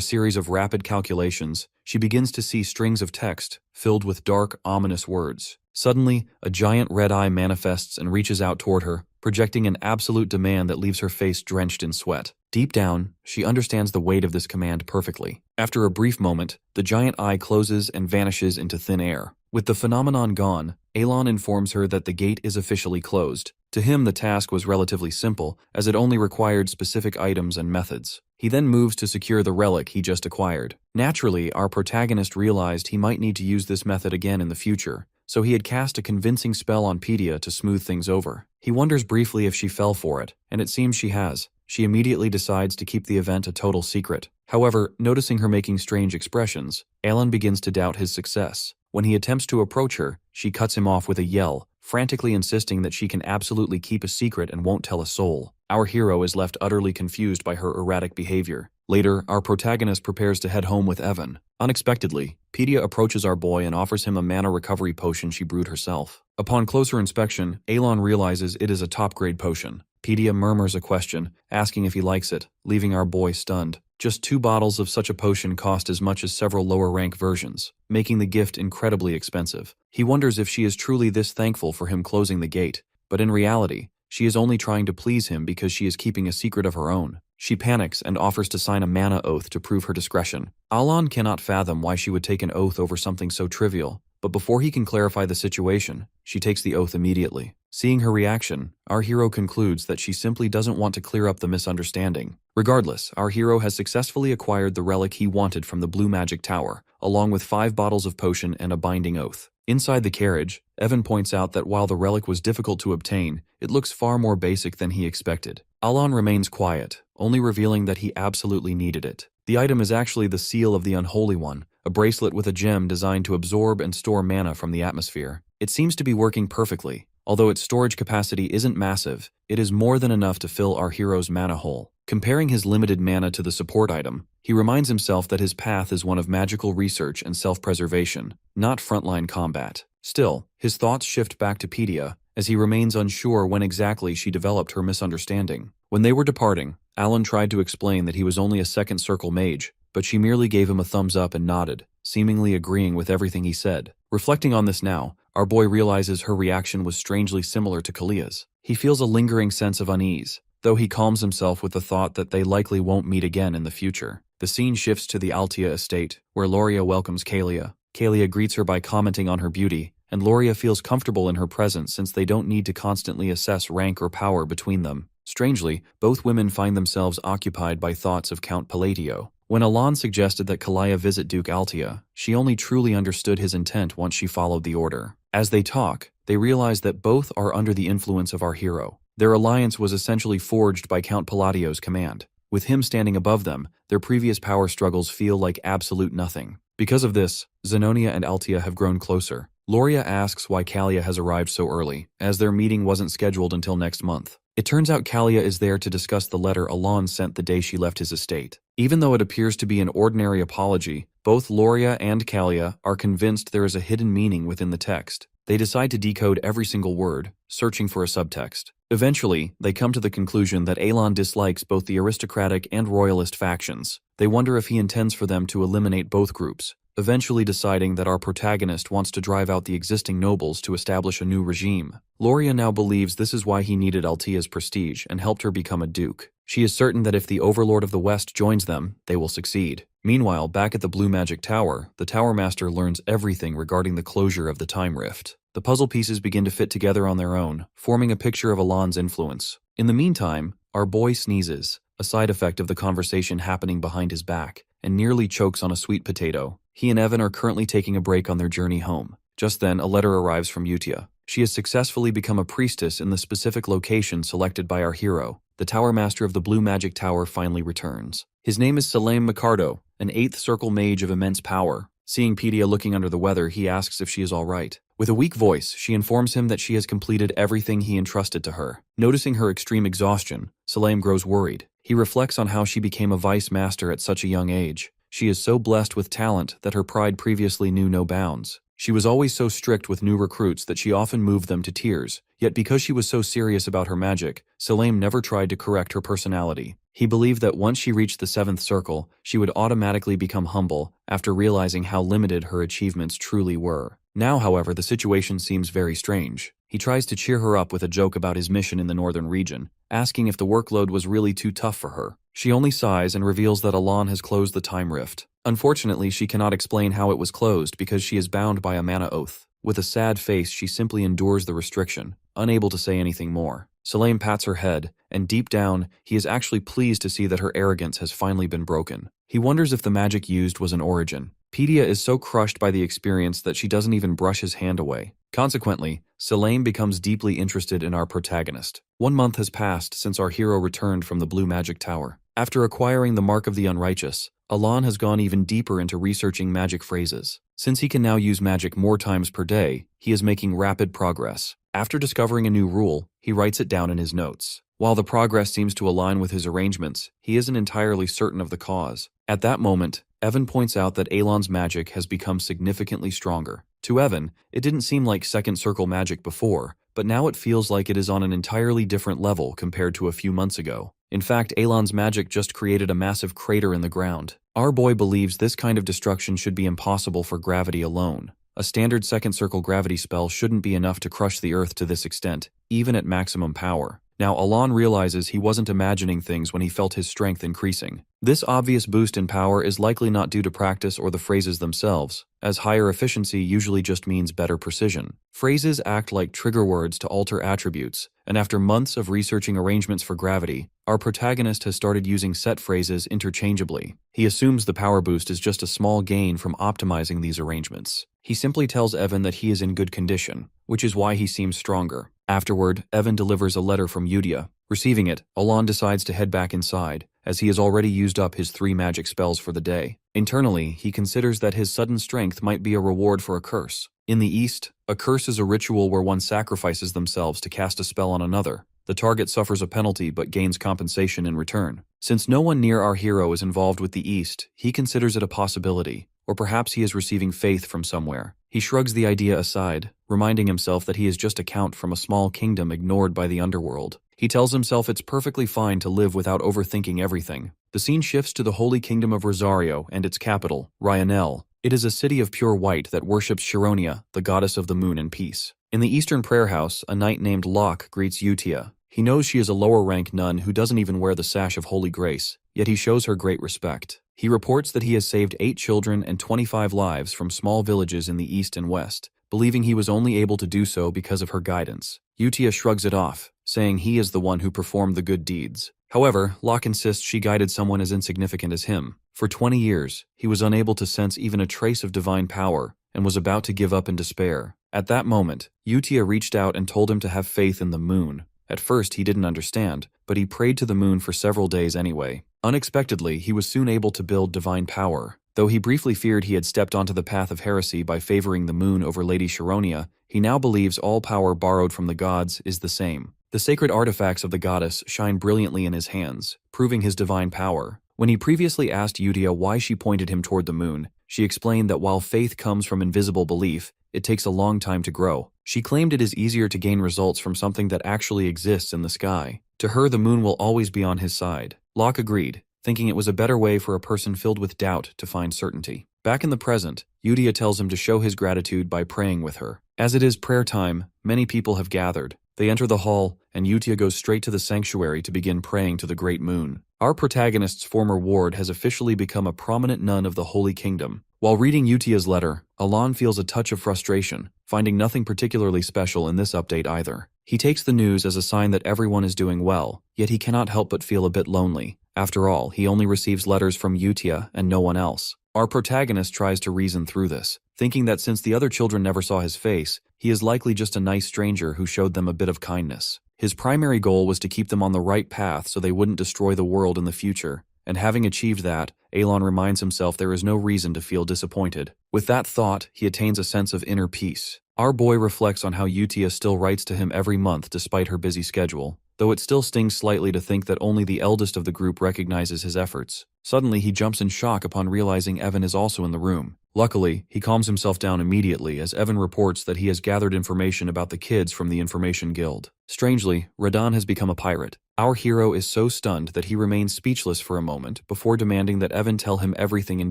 series of rapid calculations, she begins to see strings of text filled with dark, ominous words. Suddenly, a giant red eye manifests and reaches out toward her, projecting an absolute demand that leaves her face drenched in sweat. Deep down, she understands the weight of this command perfectly. After a brief moment, the giant eye closes and vanishes into thin air. With the phenomenon gone, Alan informs her that the gate is officially closed. To him, the task was relatively simple, as it only required specific items and methods. He then moves to secure the relic he just acquired. Naturally, our protagonist realized he might need to use this method again in the future, so he had cast a convincing spell on Pedia to smooth things over. He wonders briefly if she fell for it, and it seems she has. She immediately decides to keep the event a total secret. However, noticing her making strange expressions, Alan begins to doubt his success. When he attempts to approach her, she cuts him off with a yell, frantically insisting that she can absolutely keep a secret and won't tell a soul. Our hero is left utterly confused by her erratic behavior. Later, our protagonist prepares to head home with Evan. Unexpectedly, Pedia approaches our boy and offers him a mana recovery potion she brewed herself. Upon closer inspection, Alan realizes it is a top-grade potion. Pedia murmurs a question, asking if he likes it, leaving our boy stunned. Just 2 bottles of such a potion cost as much as several lower-rank versions, making the gift incredibly expensive. He wonders if she is truly this thankful for him closing the gate, but in reality, she is only trying to please him because she is keeping a secret of her own. She panics and offers to sign a mana oath to prove her discretion. Alan cannot fathom why she would take an oath over something so trivial, but before he can clarify the situation, she takes the oath immediately. Seeing her reaction, our hero concludes that she simply doesn't want to clear up the misunderstanding. Regardless, our hero has successfully acquired the relic he wanted from the Blue Magic Tower, along with 5 bottles of potion and a binding oath. Inside the carriage, Evan points out that while the relic was difficult to obtain, it looks far more basic than he expected. Alan remains quiet, only revealing that he absolutely needed it. The item is actually the Seal of the Unholy One, a bracelet with a gem designed to absorb and store mana from the atmosphere. It seems to be working perfectly. Although its storage capacity isn't massive, it is more than enough to fill our hero's mana hole. Comparing his limited mana to the support item, he reminds himself that his path is one of magical research and self-preservation, not frontline combat. Still, his thoughts shift back to Pedia, as he remains unsure when exactly she developed her misunderstanding. When they were departing, Alan tried to explain that he was only a second circle mage, but she merely gave him a thumbs up and nodded, seemingly agreeing with everything he said. Reflecting on this now, our boy realizes her reaction was strangely similar to Kalia's. He feels a lingering sense of unease, though he calms himself with the thought that they likely won't meet again in the future. The scene shifts to the Altia estate, where Loria welcomes Kalia. Kalia greets her by commenting on her beauty, and Loria feels comfortable in her presence since they don't need to constantly assess rank or power between them. Strangely, both women find themselves occupied by thoughts of Count Palladio. When Alan suggested that Kalia visit Duke Altia, she only truly understood his intent once she followed the order. As they talk, they realize that both are under the influence of our hero. Their alliance was essentially forged by Count Palladio's command. With him standing above them, their previous power struggles feel like absolute nothing. Because of this, Zenonia and Altia have grown closer. Loria asks why Kalia has arrived so early, as their meeting wasn't scheduled until next month. It turns out Kalia is there to discuss the letter Alan sent the day she left his estate. Even though it appears to be an ordinary apology, both Loria and Kalia are convinced there is a hidden meaning within the text. They decide to decode every single word, searching for a subtext. Eventually, they come to the conclusion that Alan dislikes both the aristocratic and royalist factions. They wonder if he intends for them to eliminate both groups. eventually deciding that our protagonist wants to drive out the existing nobles to establish a new regime. Loria now believes this is why he needed Altia's prestige and helped her become a duke. She is certain that if the Overlord of the West joins them, they will succeed. Meanwhile, back at the Blue Magic Tower, the Tower Master learns everything regarding the closure of the Time Rift. The puzzle pieces begin to fit together on their own, forming a picture of Alon's influence. In the meantime, our boy sneezes, a side effect of the conversation happening behind his back, and nearly chokes on a sweet potato. He and Evan are currently taking a break on their journey home. Just then, a letter arrives from Utia. She has successfully become a priestess in the specific location selected by our hero. The Tower Master of the Blue Magic Tower finally returns. His name is Salem Micardo, an 8th Circle mage of immense power. Seeing Pedia looking under the weather, he asks if she is all right. With a weak voice, she informs him that she has completed everything he entrusted to her. Noticing her extreme exhaustion, Salem grows worried. He reflects on how she became a vice master at such a young age. She is so blessed with talent that her pride previously knew no bounds. She was always so strict with new recruits that she often moved them to tears. Yet because she was so serious about her magic, Salem never tried to correct her personality. He believed that once she reached the 7th circle, she would automatically become humble after realizing how limited her achievements truly were. Now, however, the situation seems very strange. He tries to cheer her up with a joke about his mission in the northern region, asking if the workload was really too tough for her. She only sighs and reveals that Alon has closed the Time Rift. Unfortunately, she cannot explain how it was closed because she is bound by a mana oath. With a sad face, she simply endures the restriction, unable to say anything more. Salem pats her head, and deep down, he is actually pleased to see that her arrogance has finally been broken. He wonders if the magic used was an origin. Pedia is so crushed by the experience that she doesn't even brush his hand away. Consequently, Salem becomes deeply interested in our protagonist. 1 month has passed since our hero returned from the Blue Magic Tower. After acquiring the Mark of the Unrighteous, Alon has gone even deeper into researching magic phrases. Since he can now use magic more times per day, he is making rapid progress. After discovering a new rule, he writes it down in his notes. While the progress seems to align with his arrangements, he isn't entirely certain of the cause. At that moment, Evan points out that Alon's magic has become significantly stronger. To Evan, it didn't seem like second circle magic before, but now it feels like it is on an entirely different level compared to a few months ago. In fact, Alon's magic just created a massive crater in the ground. Our boy believes this kind of destruction should be impossible for gravity alone. A standard second circle gravity spell shouldn't be enough to crush the Earth to this extent, even at maximum power. Now, Alon realizes he wasn't imagining things when he felt his strength increasing. This obvious boost in power is likely not due to practice or the phrases themselves, as higher efficiency usually just means better precision. Phrases act like trigger words to alter attributes, and after months of researching arrangements for gravity, our protagonist has started using set phrases interchangeably. He assumes the power boost is just a small gain from optimizing these arrangements. He simply tells Evan that he is in good condition, which is why he seems stronger. Afterward, Evan delivers a letter from Udia. Receiving it, Alon decides to head back inside, as he has already used up his 3 magic spells for the day. Internally, he considers that his sudden strength might be a reward for a curse. In the East, a curse is a ritual where one sacrifices themselves to cast a spell on another. The target suffers a penalty but gains compensation in return. Since no one near our hero is involved with the East, he considers it a possibility, or perhaps he is receiving faith from somewhere. He shrugs the idea aside, reminding himself that he is just a count from a small kingdom ignored by the underworld. He tells himself it's perfectly fine to live without overthinking everything. The scene shifts to the Holy Kingdom of Rosario and its capital, Ryanel. It is a city of pure white that worships Chironia, the goddess of the moon and peace. In the Eastern Prayer House, a knight named Locke greets Utia. He knows she is a lower-rank nun who doesn't even wear the sash of Holy Grace, yet he shows her great respect. He reports that he has saved 8 children and 25 lives from small villages in the East and West, believing he was only able to do so because of her guidance. Utia shrugs it off, saying he is the one who performed the good deeds. However, Locke insists she guided someone as insignificant as him. For 20 years, he was unable to sense even a trace of divine power and was about to give up in despair. At that moment, Utia reached out and told him to have faith in the moon. At first, he didn't understand, but he prayed to the moon for several days anyway. Unexpectedly, he was soon able to build divine power. Though he briefly feared he had stepped onto the path of heresy by favoring the moon over Lady Chironia, he now believes all power borrowed from the gods is the same. The sacred artifacts of the goddess shine brilliantly in his hands, proving his divine power. When he previously asked Udia why she pointed him toward the moon, she explained that while faith comes from invisible belief, it takes a long time to grow. She claimed it is easier to gain results from something that actually exists in the sky. To her, the moon will always be on his side. Locke agreed, thinking it was a better way for a person filled with doubt to find certainty. Back in the present, Yutia tells him to show his gratitude by praying with her. As it is prayer time, many people have gathered. They enter the hall, and Yutia goes straight to the sanctuary to begin praying to the great moon. Our protagonist's former ward has officially become a prominent nun of the Holy Kingdom. While reading Yutia's letter, Alan feels a touch of frustration, finding nothing particularly special in this update either. He takes the news as a sign that everyone is doing well, yet he cannot help but feel a bit lonely. After all, he only receives letters from Yutia and no one else. Our protagonist tries to reason through this, thinking that since the other children never saw his face, he is likely just a nice stranger who showed them a bit of kindness. His primary goal was to keep them on the right path so they wouldn't destroy the world in the future, and having achieved that, Alon reminds himself there is no reason to feel disappointed. With that thought, he attains a sense of inner peace. Our boy reflects on how Yutia still writes to him every month despite her busy schedule, though it still stings slightly to think that only the eldest of the group recognizes his efforts. Suddenly, he jumps in shock upon realizing Evan is also in the room. Luckily, he calms himself down immediately as Evan reports that he has gathered information about the kids from the Information Guild. Strangely, Radon has become a pirate. Our hero is so stunned that he remains speechless for a moment before demanding that Evan tell him everything in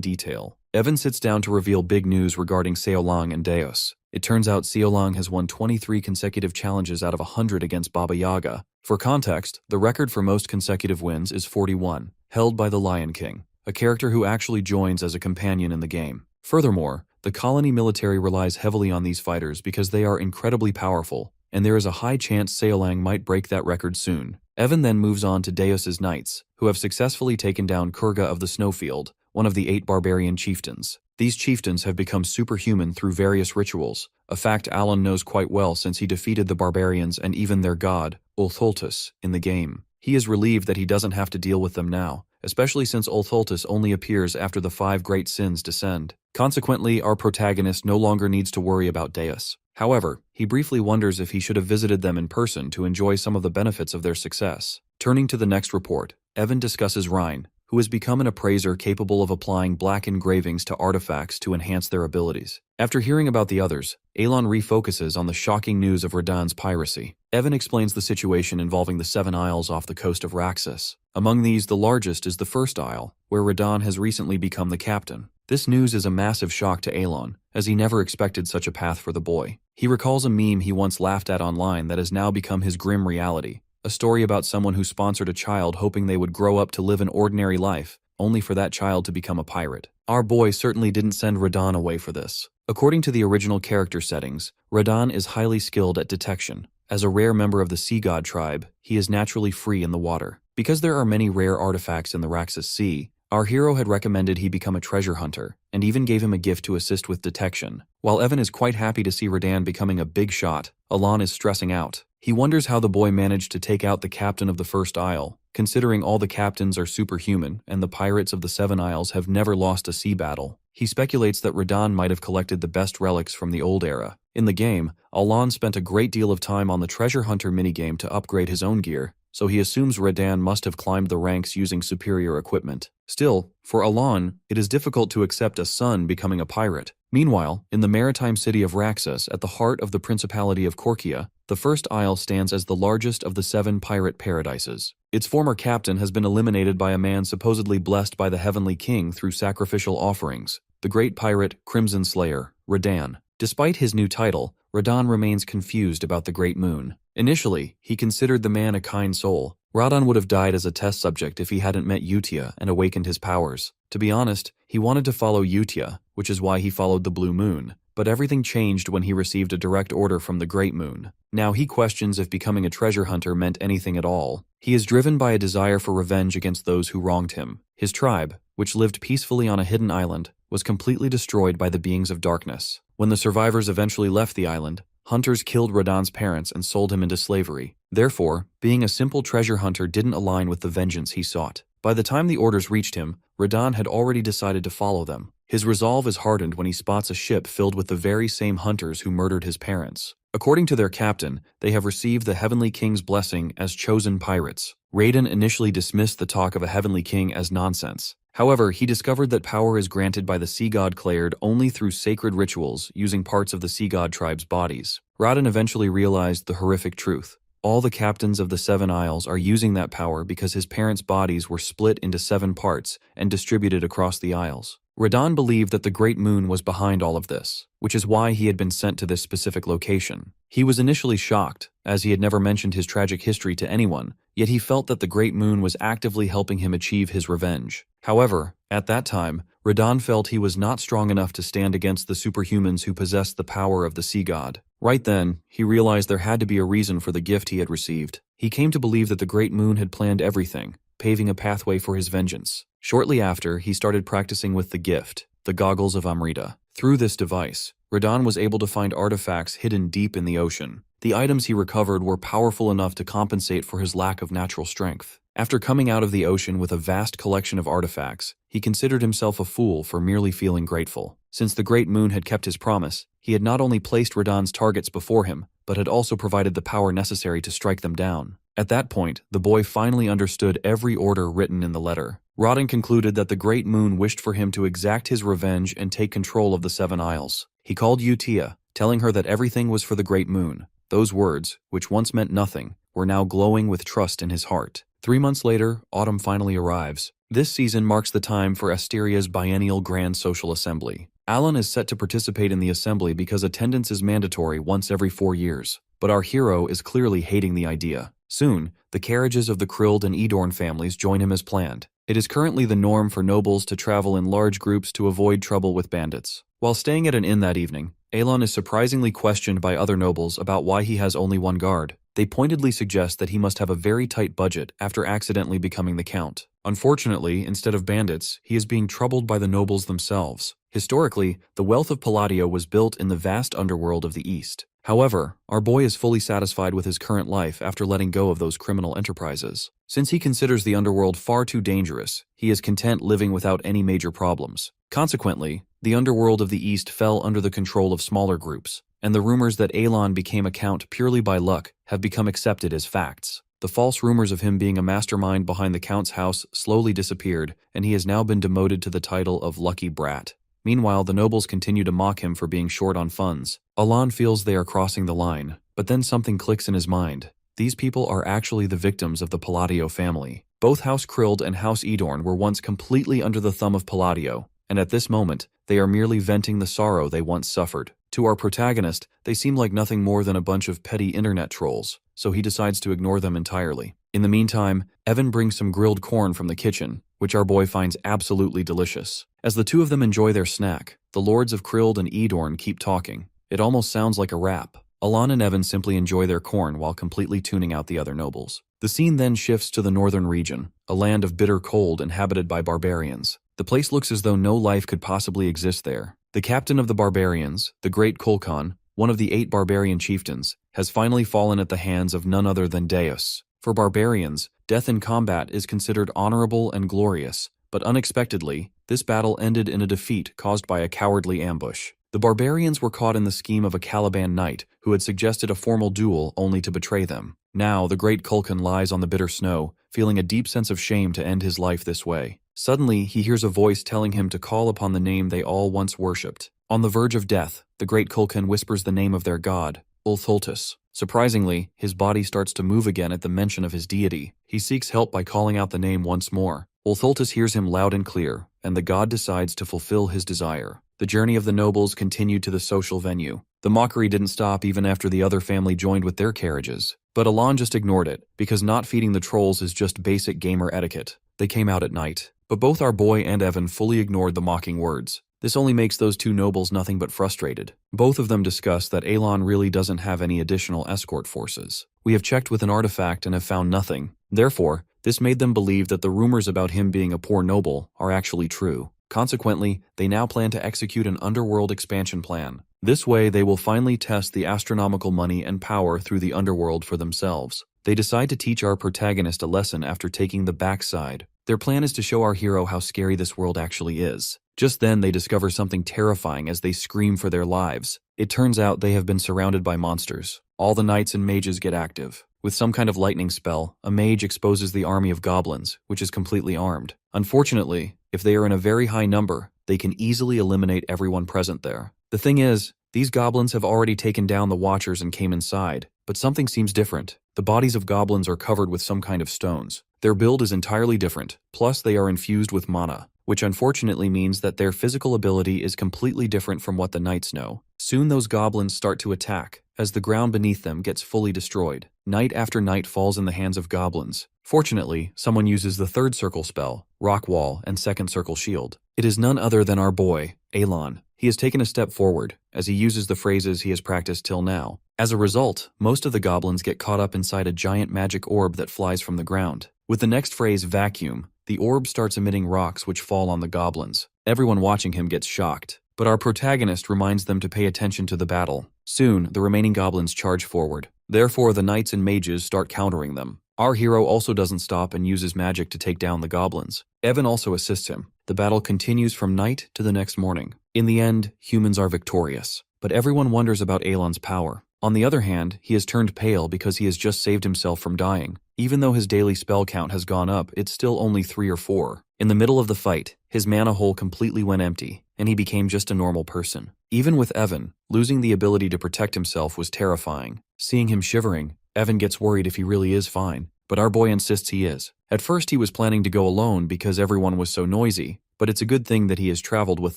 detail. Evan sits down to reveal big news regarding Seolang and Deos. It turns out Seolang has won 23 consecutive challenges out of 100 against Baba Yaga. For context, the record for most consecutive wins is 41, held by the Lion King, a character who actually joins as a companion in the game. Furthermore, the colony military relies heavily on these fighters because they are incredibly powerful, and there is a high chance Seolang might break that record soon. Evan then moves on to Deos's knights, who have successfully taken down Kurga of the Snowfield, one of the 8 barbarian chieftains. These chieftains have become superhuman through various rituals, a fact Alan knows quite well since he defeated the barbarians and even their god, Ultholtus, in the game. He is relieved that he doesn't have to deal with them now, especially since Ultholtus only appears after the 5 great sins descend. Consequently, our protagonist no longer needs to worry about Deos. However, he briefly wonders if he should have visited them in person to enjoy some of the benefits of their success. Turning to the next report, Evan discusses Rhine, who has become an appraiser capable of applying black engravings to artifacts to enhance their abilities. After hearing about the others, Alon refocuses on the shocking news of Radan's piracy. Evan explains the situation involving the 7 isles off the coast of Raxus. Among these, the largest is the first isle, where Radan has recently become the captain. This news is a massive shock to Alon, as he never expected such a path for the boy. He recalls a meme he once laughed at online that has now become his grim reality. A story about someone who sponsored a child hoping they would grow up to live an ordinary life, only for that child to become a pirate. Our boy certainly didn't send Radan away for this. According to the original character settings, Radan is highly skilled at detection. As a rare member of the Sea God tribe, he is naturally free in the water. Because there are many rare artifacts in the Raxus Sea, our hero had recommended he become a treasure hunter, and even gave him a gift to assist with detection. While Evan is quite happy to see Radan becoming a big shot, Alon is stressing out. He wonders how the boy managed to take out the captain of the First Isle, considering all the captains are superhuman and the pirates of the 7 Isles have never lost a sea battle. He speculates that Radan might have collected the best relics from the old era. In the game, Alon spent a great deal of time on the treasure hunter minigame to upgrade his own gear, so he assumes Radan must have climbed the ranks using superior equipment. Still, for Alon, it is difficult to accept a son becoming a pirate. Meanwhile, in the maritime city of Raxus, at the heart of the Principality of Korkia, the First Isle stands as the largest of the 7 pirate paradises. Its former captain has been eliminated by a man supposedly blessed by the Heavenly King through sacrificial offerings, the great pirate Crimson Slayer, Radan. Despite his new title, Radan remains confused about the Great Moon. Initially, he considered the man a kind soul. Radan would have died as a test subject if he hadn't met Yutia and awakened his powers. To be honest, he wanted to follow Yutia, which is why he followed the Blue Moon. But everything changed when he received a direct order from the Great Moon. Now he questions if becoming a treasure hunter meant anything at all. He is driven by a desire for revenge against those who wronged him. His tribe, which lived peacefully on a hidden island, was completely destroyed by the beings of darkness. When the survivors eventually left the island, hunters killed Radan's parents and sold him into slavery. Therefore, being a simple treasure hunter didn't align with the vengeance he sought. By the time the orders reached him, Radan had already decided to follow them. His resolve is hardened when he spots a ship filled with the very same hunters who murdered his parents. According to their captain, they have received the Heavenly King's blessing as chosen pirates. Raiden initially dismissed the talk of a Heavenly King as nonsense. However, he discovered that power is granted by the Sea God Claired only through sacred rituals using parts of the Sea God tribe's bodies. Raiden eventually realized the horrific truth. All the captains of the 7 Isles are using that power because his parents' bodies were split into 7 parts and distributed across the Isles. Radon believed that the Great Moon was behind all of this, which is why he had been sent to this specific location. He was initially shocked, as he had never mentioned his tragic history to anyone, yet he felt that the Great Moon was actively helping him achieve his revenge. However, at that time, Radon felt he was not strong enough to stand against the superhumans who possessed the power of the sea god. Right then, he realized there had to be a reason for the gift he had received. He came to believe that the Great Moon had planned everything, paving a pathway for his vengeance. Shortly after, he started practicing with the gift, the Goggles of Amrita. Through this device, Radon was able to find artifacts hidden deep in the ocean. The items he recovered were powerful enough to compensate for his lack of natural strength. After coming out of the ocean with a vast collection of artifacts, he considered himself a fool for merely feeling grateful. Since the Great Moon had kept his promise, he had not only placed Radon's targets before him, but had also provided the power necessary to strike them down. At that point, the boy finally understood every order written in the letter. Radon concluded that the Great Moon wished for him to exact his revenge and take control of the 7 Isles. He called Utia, telling her that everything was for the Great Moon. Those words, which once meant nothing, were now glowing with trust in his heart. 3 months later, autumn finally arrives. This season marks the time for Asteria's biennial Grand Social Assembly. Alan is set to participate in the assembly because attendance is mandatory once every 4 years. But our hero is clearly hating the idea. Soon, the carriages of the Krild and Edorn families join him as planned. It is currently the norm for nobles to travel in large groups to avoid trouble with bandits. While staying at an inn that evening, Alon is surprisingly questioned by other nobles about why he has only 1 guard. They pointedly suggest that he must have a very tight budget after accidentally becoming the count. Unfortunately, instead of bandits, he is being troubled by the nobles themselves. Historically, the wealth of Palladio was built in the vast underworld of the East. However, our boy is fully satisfied with his current life after letting go of those criminal enterprises. Since he considers the underworld far too dangerous, he is content living without any major problems. Consequently, the underworld of the East fell under the control of smaller groups, and the rumors that Alon became a count purely by luck have become accepted as facts. The false rumors of him being a mastermind behind the count's house slowly disappeared, and he has now been demoted to the title of Lucky Brat. Meanwhile, the nobles continue to mock him for being short on funds. Alon feels they are crossing the line, but then something clicks in his mind. These people are actually the victims of the Palladio family. Both House Krild and House Edorn were once completely under the thumb of Palladio, and at this moment, they are merely venting the sorrow they once suffered. To our protagonist, they seem like nothing more than a bunch of petty internet trolls, so he decides to ignore them entirely. In the meantime, Evan brings some grilled corn from the kitchen, which our boy finds absolutely delicious. As the two of them enjoy their snack, the lords of Krild and Edorn keep talking. It almost sounds like a rap. Alon and Evan simply enjoy their corn while completely tuning out the other nobles. The scene then shifts to the northern region, a land of bitter cold inhabited by barbarians. The place looks as though no life could possibly exist there. The captain of the barbarians, the great Kulkan, one of the 8 barbarian chieftains, has finally fallen at the hands of none other than Deos. For barbarians, death in combat is considered honorable and glorious, but unexpectedly, this battle ended in a defeat caused by a cowardly ambush. The barbarians were caught in the scheme of a Caliban knight who had suggested a formal duel only to betray them. Now, the great Kulkan lies on the bitter snow, feeling a deep sense of shame to end his life this way. Suddenly, he hears a voice telling him to call upon the name they all once worshipped. On the verge of death, the great Kulkan whispers the name of their god, Ulthultus. Surprisingly, his body starts to move again at the mention of his deity. He seeks help by calling out the name once more. Ulthultus hears him loud and clear, and the god decides to fulfill his desire. The journey of the nobles continued to the social venue. The mockery didn't stop even after the other family joined with their carriages. But Alon just ignored it, because not feeding the trolls is just basic gamer etiquette. They came out at night. But both our boy and Evan fully ignored the mocking words. This only makes those two nobles nothing but frustrated. Both of them discuss that Alon really doesn't have any additional escort forces. We have checked with an artifact and have found nothing. Therefore, this made them believe that the rumors about him being a poor noble are actually true. Consequently, they now plan to execute an underworld expansion plan. This way, they will finally test the astronomical money and power through the underworld for themselves. They decide to teach our protagonist a lesson after taking the backside. Their plan is to show our hero how scary this world actually is. Just then, they discover something terrifying as they scream for their lives. It turns out they have been surrounded by monsters. All the knights and mages get active. With some kind of lightning spell, a mage exposes the army of goblins, which is completely armed. Unfortunately, if they are in a very high number, they can easily eliminate everyone present there. The thing is, these goblins have already taken down the Watchers and came inside, but something seems different. The bodies of goblins are covered with some kind of stones. Their build is entirely different, plus they are infused with mana, which unfortunately means that their physical ability is completely different from what the knights know. Soon those goblins start to attack, as the ground beneath them gets fully destroyed. Knight after knight falls in the hands of goblins. Fortunately, someone uses the third circle spell, Rock Wall, and second circle shield. It is none other than our boy, Avalon. He has taken a step forward, as he uses the phrases he has practiced till now. As a result, most of the goblins get caught up inside a giant magic orb that flies from the ground. With the next phrase, vacuum, the orb starts emitting rocks which fall on the goblins. Everyone watching him gets shocked, but our protagonist reminds them to pay attention to the battle. Soon, the remaining goblins charge forward. Therefore, the knights and mages start countering them. Our hero also doesn't stop and uses magic to take down the goblins. Evan also assists him. The battle continues from night to the next morning. In the end, humans are victorious, but everyone wonders about Elon's power. On the other hand, he has turned pale because he has just saved himself from dying. Even though his daily spell count has gone up, it's still only 3 or 4. In the middle of the fight, his mana hole completely went empty, and he became just a normal person. Even with Evan, losing the ability to protect himself was terrifying. Seeing him shivering, Evan gets worried if he really is fine, but our boy insists he is. At first he was planning to go alone because everyone was so noisy, but it's a good thing that he has traveled with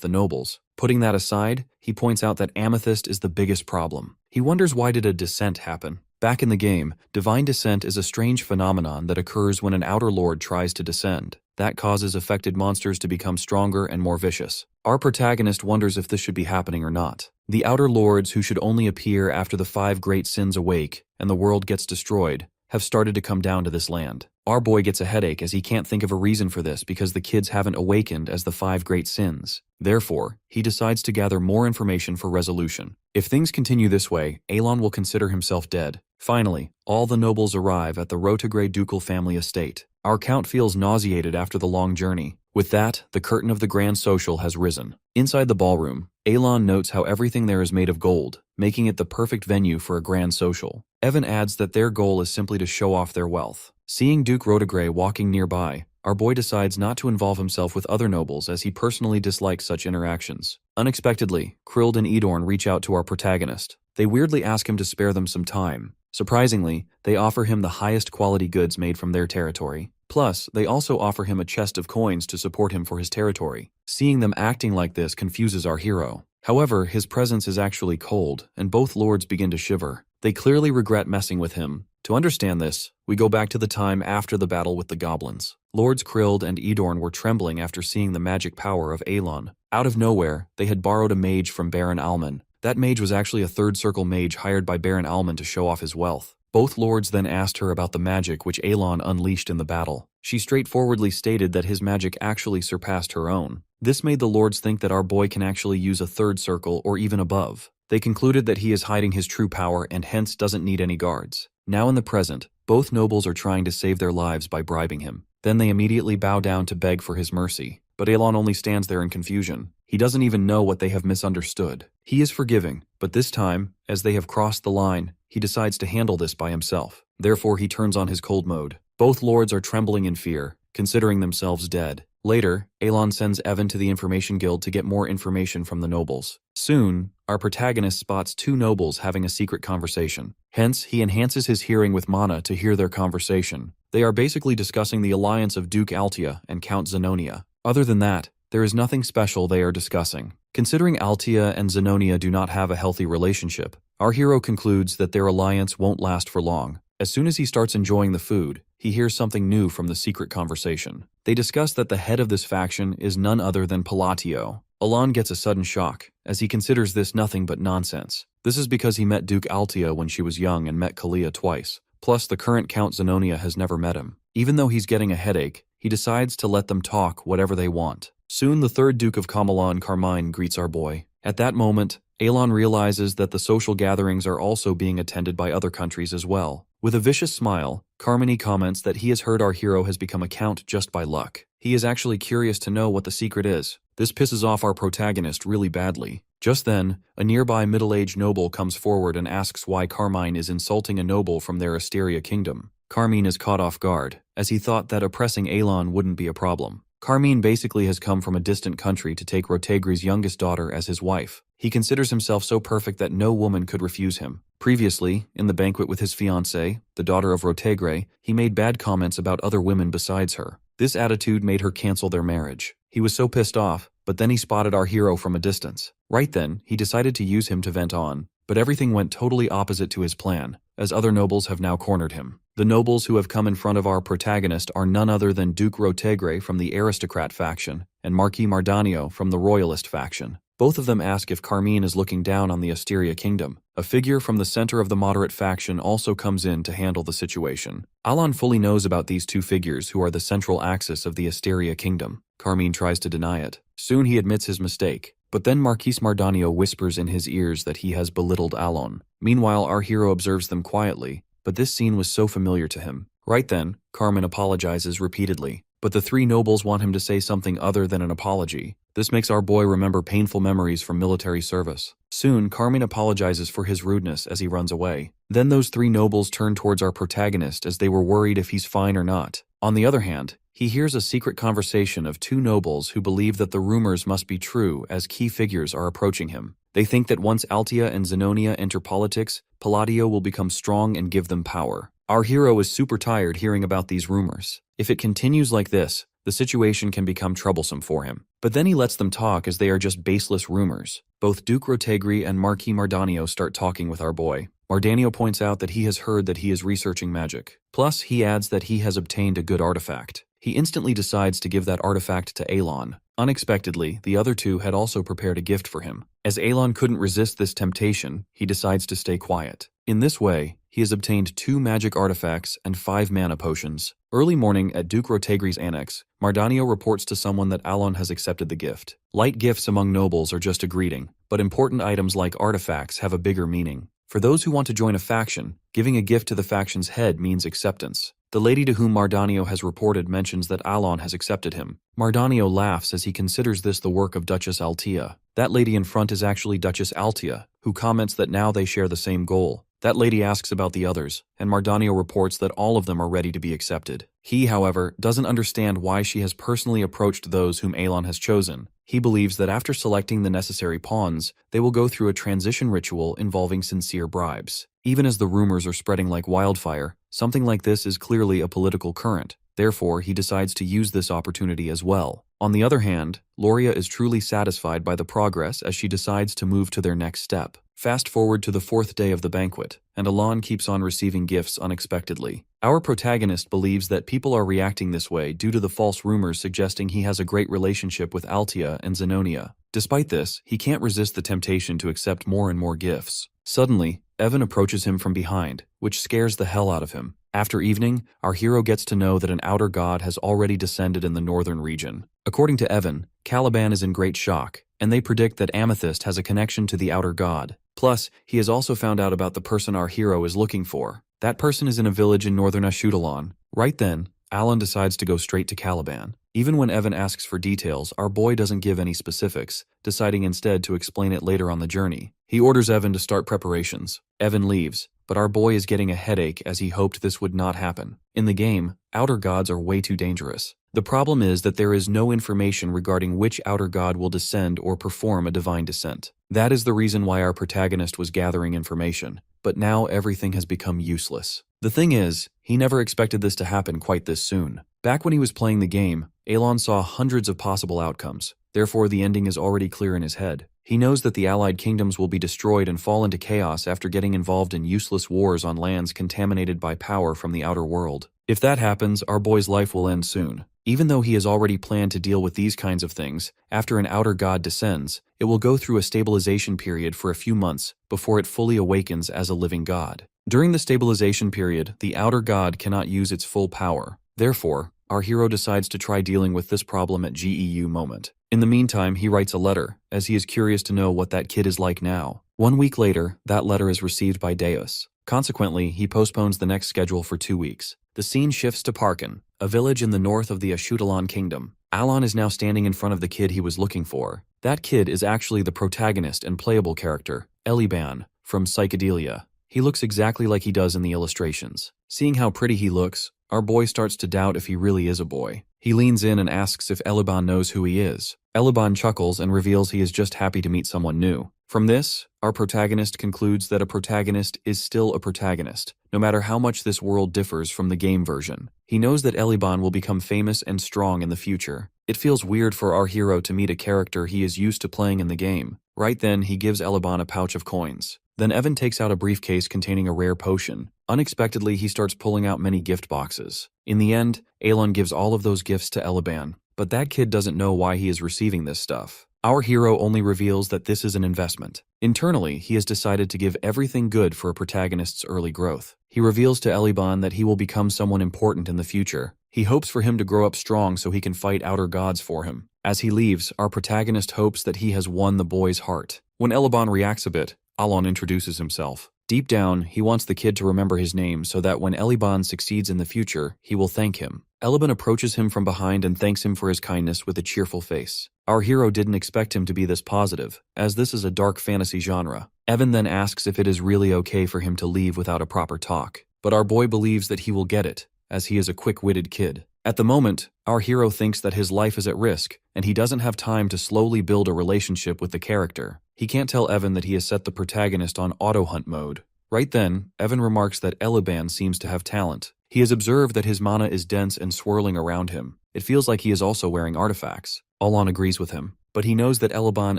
the nobles. Putting that aside, he points out that Amethyst is the biggest problem. He wonders why did a descent happen. Back in the game, divine descent is a strange phenomenon that occurs when an outer lord tries to descend. That causes affected monsters to become stronger and more vicious. Our protagonist wonders if this should be happening or not. The outer lords, who should only appear after the 5 great sins awake and the world gets destroyed, have started to come down to this land. Our boy gets a headache as he can't think of a reason for this because the kids haven't awakened as the 5 great sins. Therefore, he decides to gather more information for resolution. If things continue this way, Elon will consider himself dead. Finally, all the nobles arrive at the Rotogray ducal family estate. Our count feels nauseated after the long journey. With that, the curtain of the grand social has risen. Inside the ballroom, Elon notes how everything there is made of gold, making it the perfect venue for a grand social. Evan adds that their goal is simply to show off their wealth. Seeing Duke Rotogray walking nearby, our boy decides not to involve himself with other nobles as he personally dislikes such interactions. Unexpectedly, Krild and Edorn reach out to our protagonist. They weirdly ask him to spare them some time. Surprisingly, they offer him the highest quality goods made from their territory. Plus, they also offer him a chest of coins to support him for his territory. Seeing them acting like this confuses our hero. However, his presence is actually cold, and both lords begin to shiver. They clearly regret messing with him. To understand this, we go back to the time after the battle with the goblins. Lords Krild and Edorn were trembling after seeing the magic power of Elon. Out of nowhere, they had borrowed a mage from Baron Alman. That mage was actually a third circle mage hired by Baron Alman to show off his wealth. Both lords then asked her about the magic which Elon unleashed in the battle. She straightforwardly stated that his magic actually surpassed her own. This made the lords think that our boy can actually use a third circle or even above. They concluded that he is hiding his true power and hence doesn't need any guards. Now in the present, both nobles are trying to save their lives by bribing him. Then they immediately bow down to beg for his mercy. But Elon only stands there in confusion. He doesn't even know what they have misunderstood. He is forgiving, but this time, as they have crossed the line, he decides to handle this by himself. Therefore, he turns on his cold mode. Both lords are trembling in fear, considering themselves dead. Later, Elon sends Evan to the Information Guild to get more information from the nobles. Soon, our protagonist spots 2 nobles having a secret conversation. Hence, he enhances his hearing with mana to hear their conversation. They are basically discussing the alliance of Duke Altia and Count Zenonia. Other than that, there is nothing special they are discussing. Considering Altia and Zenonia do not have a healthy relationship, our hero concludes that their alliance won't last for long. As soon as he starts enjoying the food, he hears something new from the secret conversation. They discuss that the head of this faction is none other than Palatio. Alon gets a sudden shock, as he considers this nothing but nonsense. This is because he met Duke Altia when she was young and met Kalia twice. Plus, the current Count Zenonia has never met him. Even though he's getting a headache, he decides to let them talk whatever they want. Soon the third Duke of Kamalan, Carmine, greets our boy. At that moment, Elon realizes that the social gatherings are also being attended by other countries as well. With a vicious smile, Carmine comments that he has heard our hero has become a count just by luck. He is actually curious to know what the secret is. This pisses off our protagonist really badly. Just then, a nearby middle-aged noble comes forward and asks why Carmine is insulting a noble from their Asteria kingdom. Carmine is caught off guard, as he thought that oppressing Elon wouldn't be a problem. Carmine basically has come from a distant country to take Rotegri's youngest daughter as his wife. He considers himself so perfect that no woman could refuse him. Previously, in the banquet with his fiancée, the daughter of Rotegre, he made bad comments about other women besides her. This attitude made her cancel their marriage. He was so pissed off, but then he spotted our hero from a distance. Right then, he decided to use him to vent on. But everything went totally opposite to his plan, as other nobles have now cornered him. The nobles who have come in front of our protagonist are none other than Duke Rotegre from the aristocrat faction and Marquis Mardanio from the royalist faction. Both of them ask if Carmine is looking down on the Asteria kingdom. A figure from the center of the moderate faction also comes in to handle the situation. Avalon fully knows about these two figures who are the central axis of the Asteria kingdom. Carmine tries to deny it. Soon he admits his mistake. But then Marquis Mardanio whispers in his ears that he has belittled Avalon. Meanwhile, our hero observes them quietly, but this scene was so familiar to him. Right then, Carmine apologizes repeatedly, but the three nobles want him to say something other than an apology. This makes our boy remember painful memories from military service. Soon, Carmine apologizes for his rudeness as he runs away. Then those three nobles turn towards our protagonist as they were worried if he's fine or not. On the other hand, he hears a secret conversation of two nobles who believe that the rumors must be true as key figures are approaching him. They think that once Altia and Zenonia enter politics, Palladio will become strong and give them power. Our hero is super tired hearing about these rumors. If it continues like this, the situation can become troublesome for him. But then he lets them talk as they are just baseless rumors. Both Duke Rotegri and Marquis Mardanio start talking with our boy. Mardanio points out that he has heard that he is researching magic. Plus, he adds that he has obtained a good artifact. He instantly decides to give that artifact to Alon. Unexpectedly, the other two had also prepared a gift for him. As Alon couldn't resist this temptation, he decides to stay quiet. In this way, he has obtained 2 magic artifacts and 5 mana potions. Early morning at Duke Rotegri's annex, Mardanio reports to someone that Alon has accepted the gift. Light gifts among nobles are just a greeting, but important items like artifacts have a bigger meaning. For those who want to join a faction, giving a gift to the faction's head means acceptance. The lady to whom Mardanio has reported mentions that Alon has accepted him. Mardanio laughs as he considers this the work of Duchess Altia. That lady in front is actually Duchess Altia, who comments that now they share the same goal. That lady asks about the others, and Mardanio reports that all of them are ready to be accepted. He, however, doesn't understand why she has personally approached those whom Alon has chosen. He believes that after selecting the necessary pawns, they will go through a transition ritual involving sincere bribes. Even as the rumors are spreading like wildfire, something like this is clearly a political current. Therefore, he decides to use this opportunity as well. On the other hand, Loria is truly satisfied by the progress as she decides to move to their next step. Fast forward to the 4th day of the banquet, and Alon keeps on receiving gifts unexpectedly. Our protagonist believes that people are reacting this way due to the false rumors suggesting he has a great relationship with Altia and Zenonia. Despite this, he can't resist the temptation to accept more and more gifts. Suddenly, Evan approaches him from behind, which scares the hell out of him. After evening, our hero gets to know that an outer god has already descended in the northern region. According to Evan, Caliban is in great shock, and they predict that Amethyst has a connection to the outer god. Plus, he has also found out about the person our hero is looking for. That person is in a village in northern Ashutalon. Right then, Alan decides to go straight to Caliban. Even when Evan asks for details, our boy doesn't give any specifics, deciding instead to explain it later on the journey. He orders Evan to start preparations. Evan leaves, but our boy is getting a headache as he hoped this would not happen. In the game, outer gods are way too dangerous. The problem is that there is no information regarding which outer god will descend or perform a divine descent. That is the reason why our protagonist was gathering information, but now everything has become useless. The thing is, he never expected this to happen quite this soon. Back when he was playing the game, Alon saw hundreds of possible outcomes. Therefore, the ending is already clear in his head. He knows that the allied kingdoms will be destroyed and fall into chaos after getting involved in useless wars on lands contaminated by power from the outer world. If that happens, our boy's life will end soon. Even though he has already planned to deal with these kinds of things, after an outer god descends, it will go through a stabilization period for a few months before it fully awakens as a living god. During the stabilization period, the outer god cannot use its full power. Therefore, our hero decides to try dealing with this problem at GEU moment. In the meantime, he writes a letter, as he is curious to know what that kid is like now. 1 week later, that letter is received by Deos. Consequently, he postpones the next schedule for 2 weeks. The scene shifts to Parkin, a village in the north of the Ashutalon kingdom. Alon is now standing in front of the kid he was looking for. That kid is actually the protagonist and playable character, Eliban, from Psychedelia. He looks exactly like he does in the illustrations. Seeing how pretty he looks, our boy starts to doubt if he really is a boy. He leans in and asks if Eliban knows who he is. Eliban chuckles and reveals he is just happy to meet someone new. From this, our protagonist concludes that a protagonist is still a protagonist, no matter how much this world differs from the game version. He knows that Eliban will become famous and strong in the future. It feels weird for our hero to meet a character he is used to playing in the game. Right then, he gives Eliban a pouch of coins. Then Evan takes out a briefcase containing a rare potion. Unexpectedly, he starts pulling out many gift boxes. In the end, Aelon gives all of those gifts to Eliban, but that kid doesn't know why he is receiving this stuff. Our hero only reveals that this is an investment. Internally, he has decided to give everything good for a protagonist's early growth. He reveals to Eliban that he will become someone important in the future. He hopes for him to grow up strong so he can fight outer gods for him. As he leaves, our protagonist hopes that he has won the boy's heart. When Eliban reacts a bit, Alon introduces himself. Deep down, he wants the kid to remember his name so that when Eliban succeeds in the future, he will thank him. Eliban approaches him from behind and thanks him for his kindness with a cheerful face. Our hero didn't expect him to be this positive, as this is a dark fantasy genre. Evan then asks if it is really okay for him to leave without a proper talk, but our boy believes that he will get it, as he is a quick-witted kid. At the moment, our hero thinks that his life is at risk, and he doesn't have time to slowly build a relationship with the character. He can't tell Evan that he has set the protagonist on auto-hunt mode. Right then, Evan remarks that Eliban seems to have talent. He has observed that his mana is dense and swirling around him. It feels like he is also wearing artifacts. Alon agrees with him, but he knows that Eliban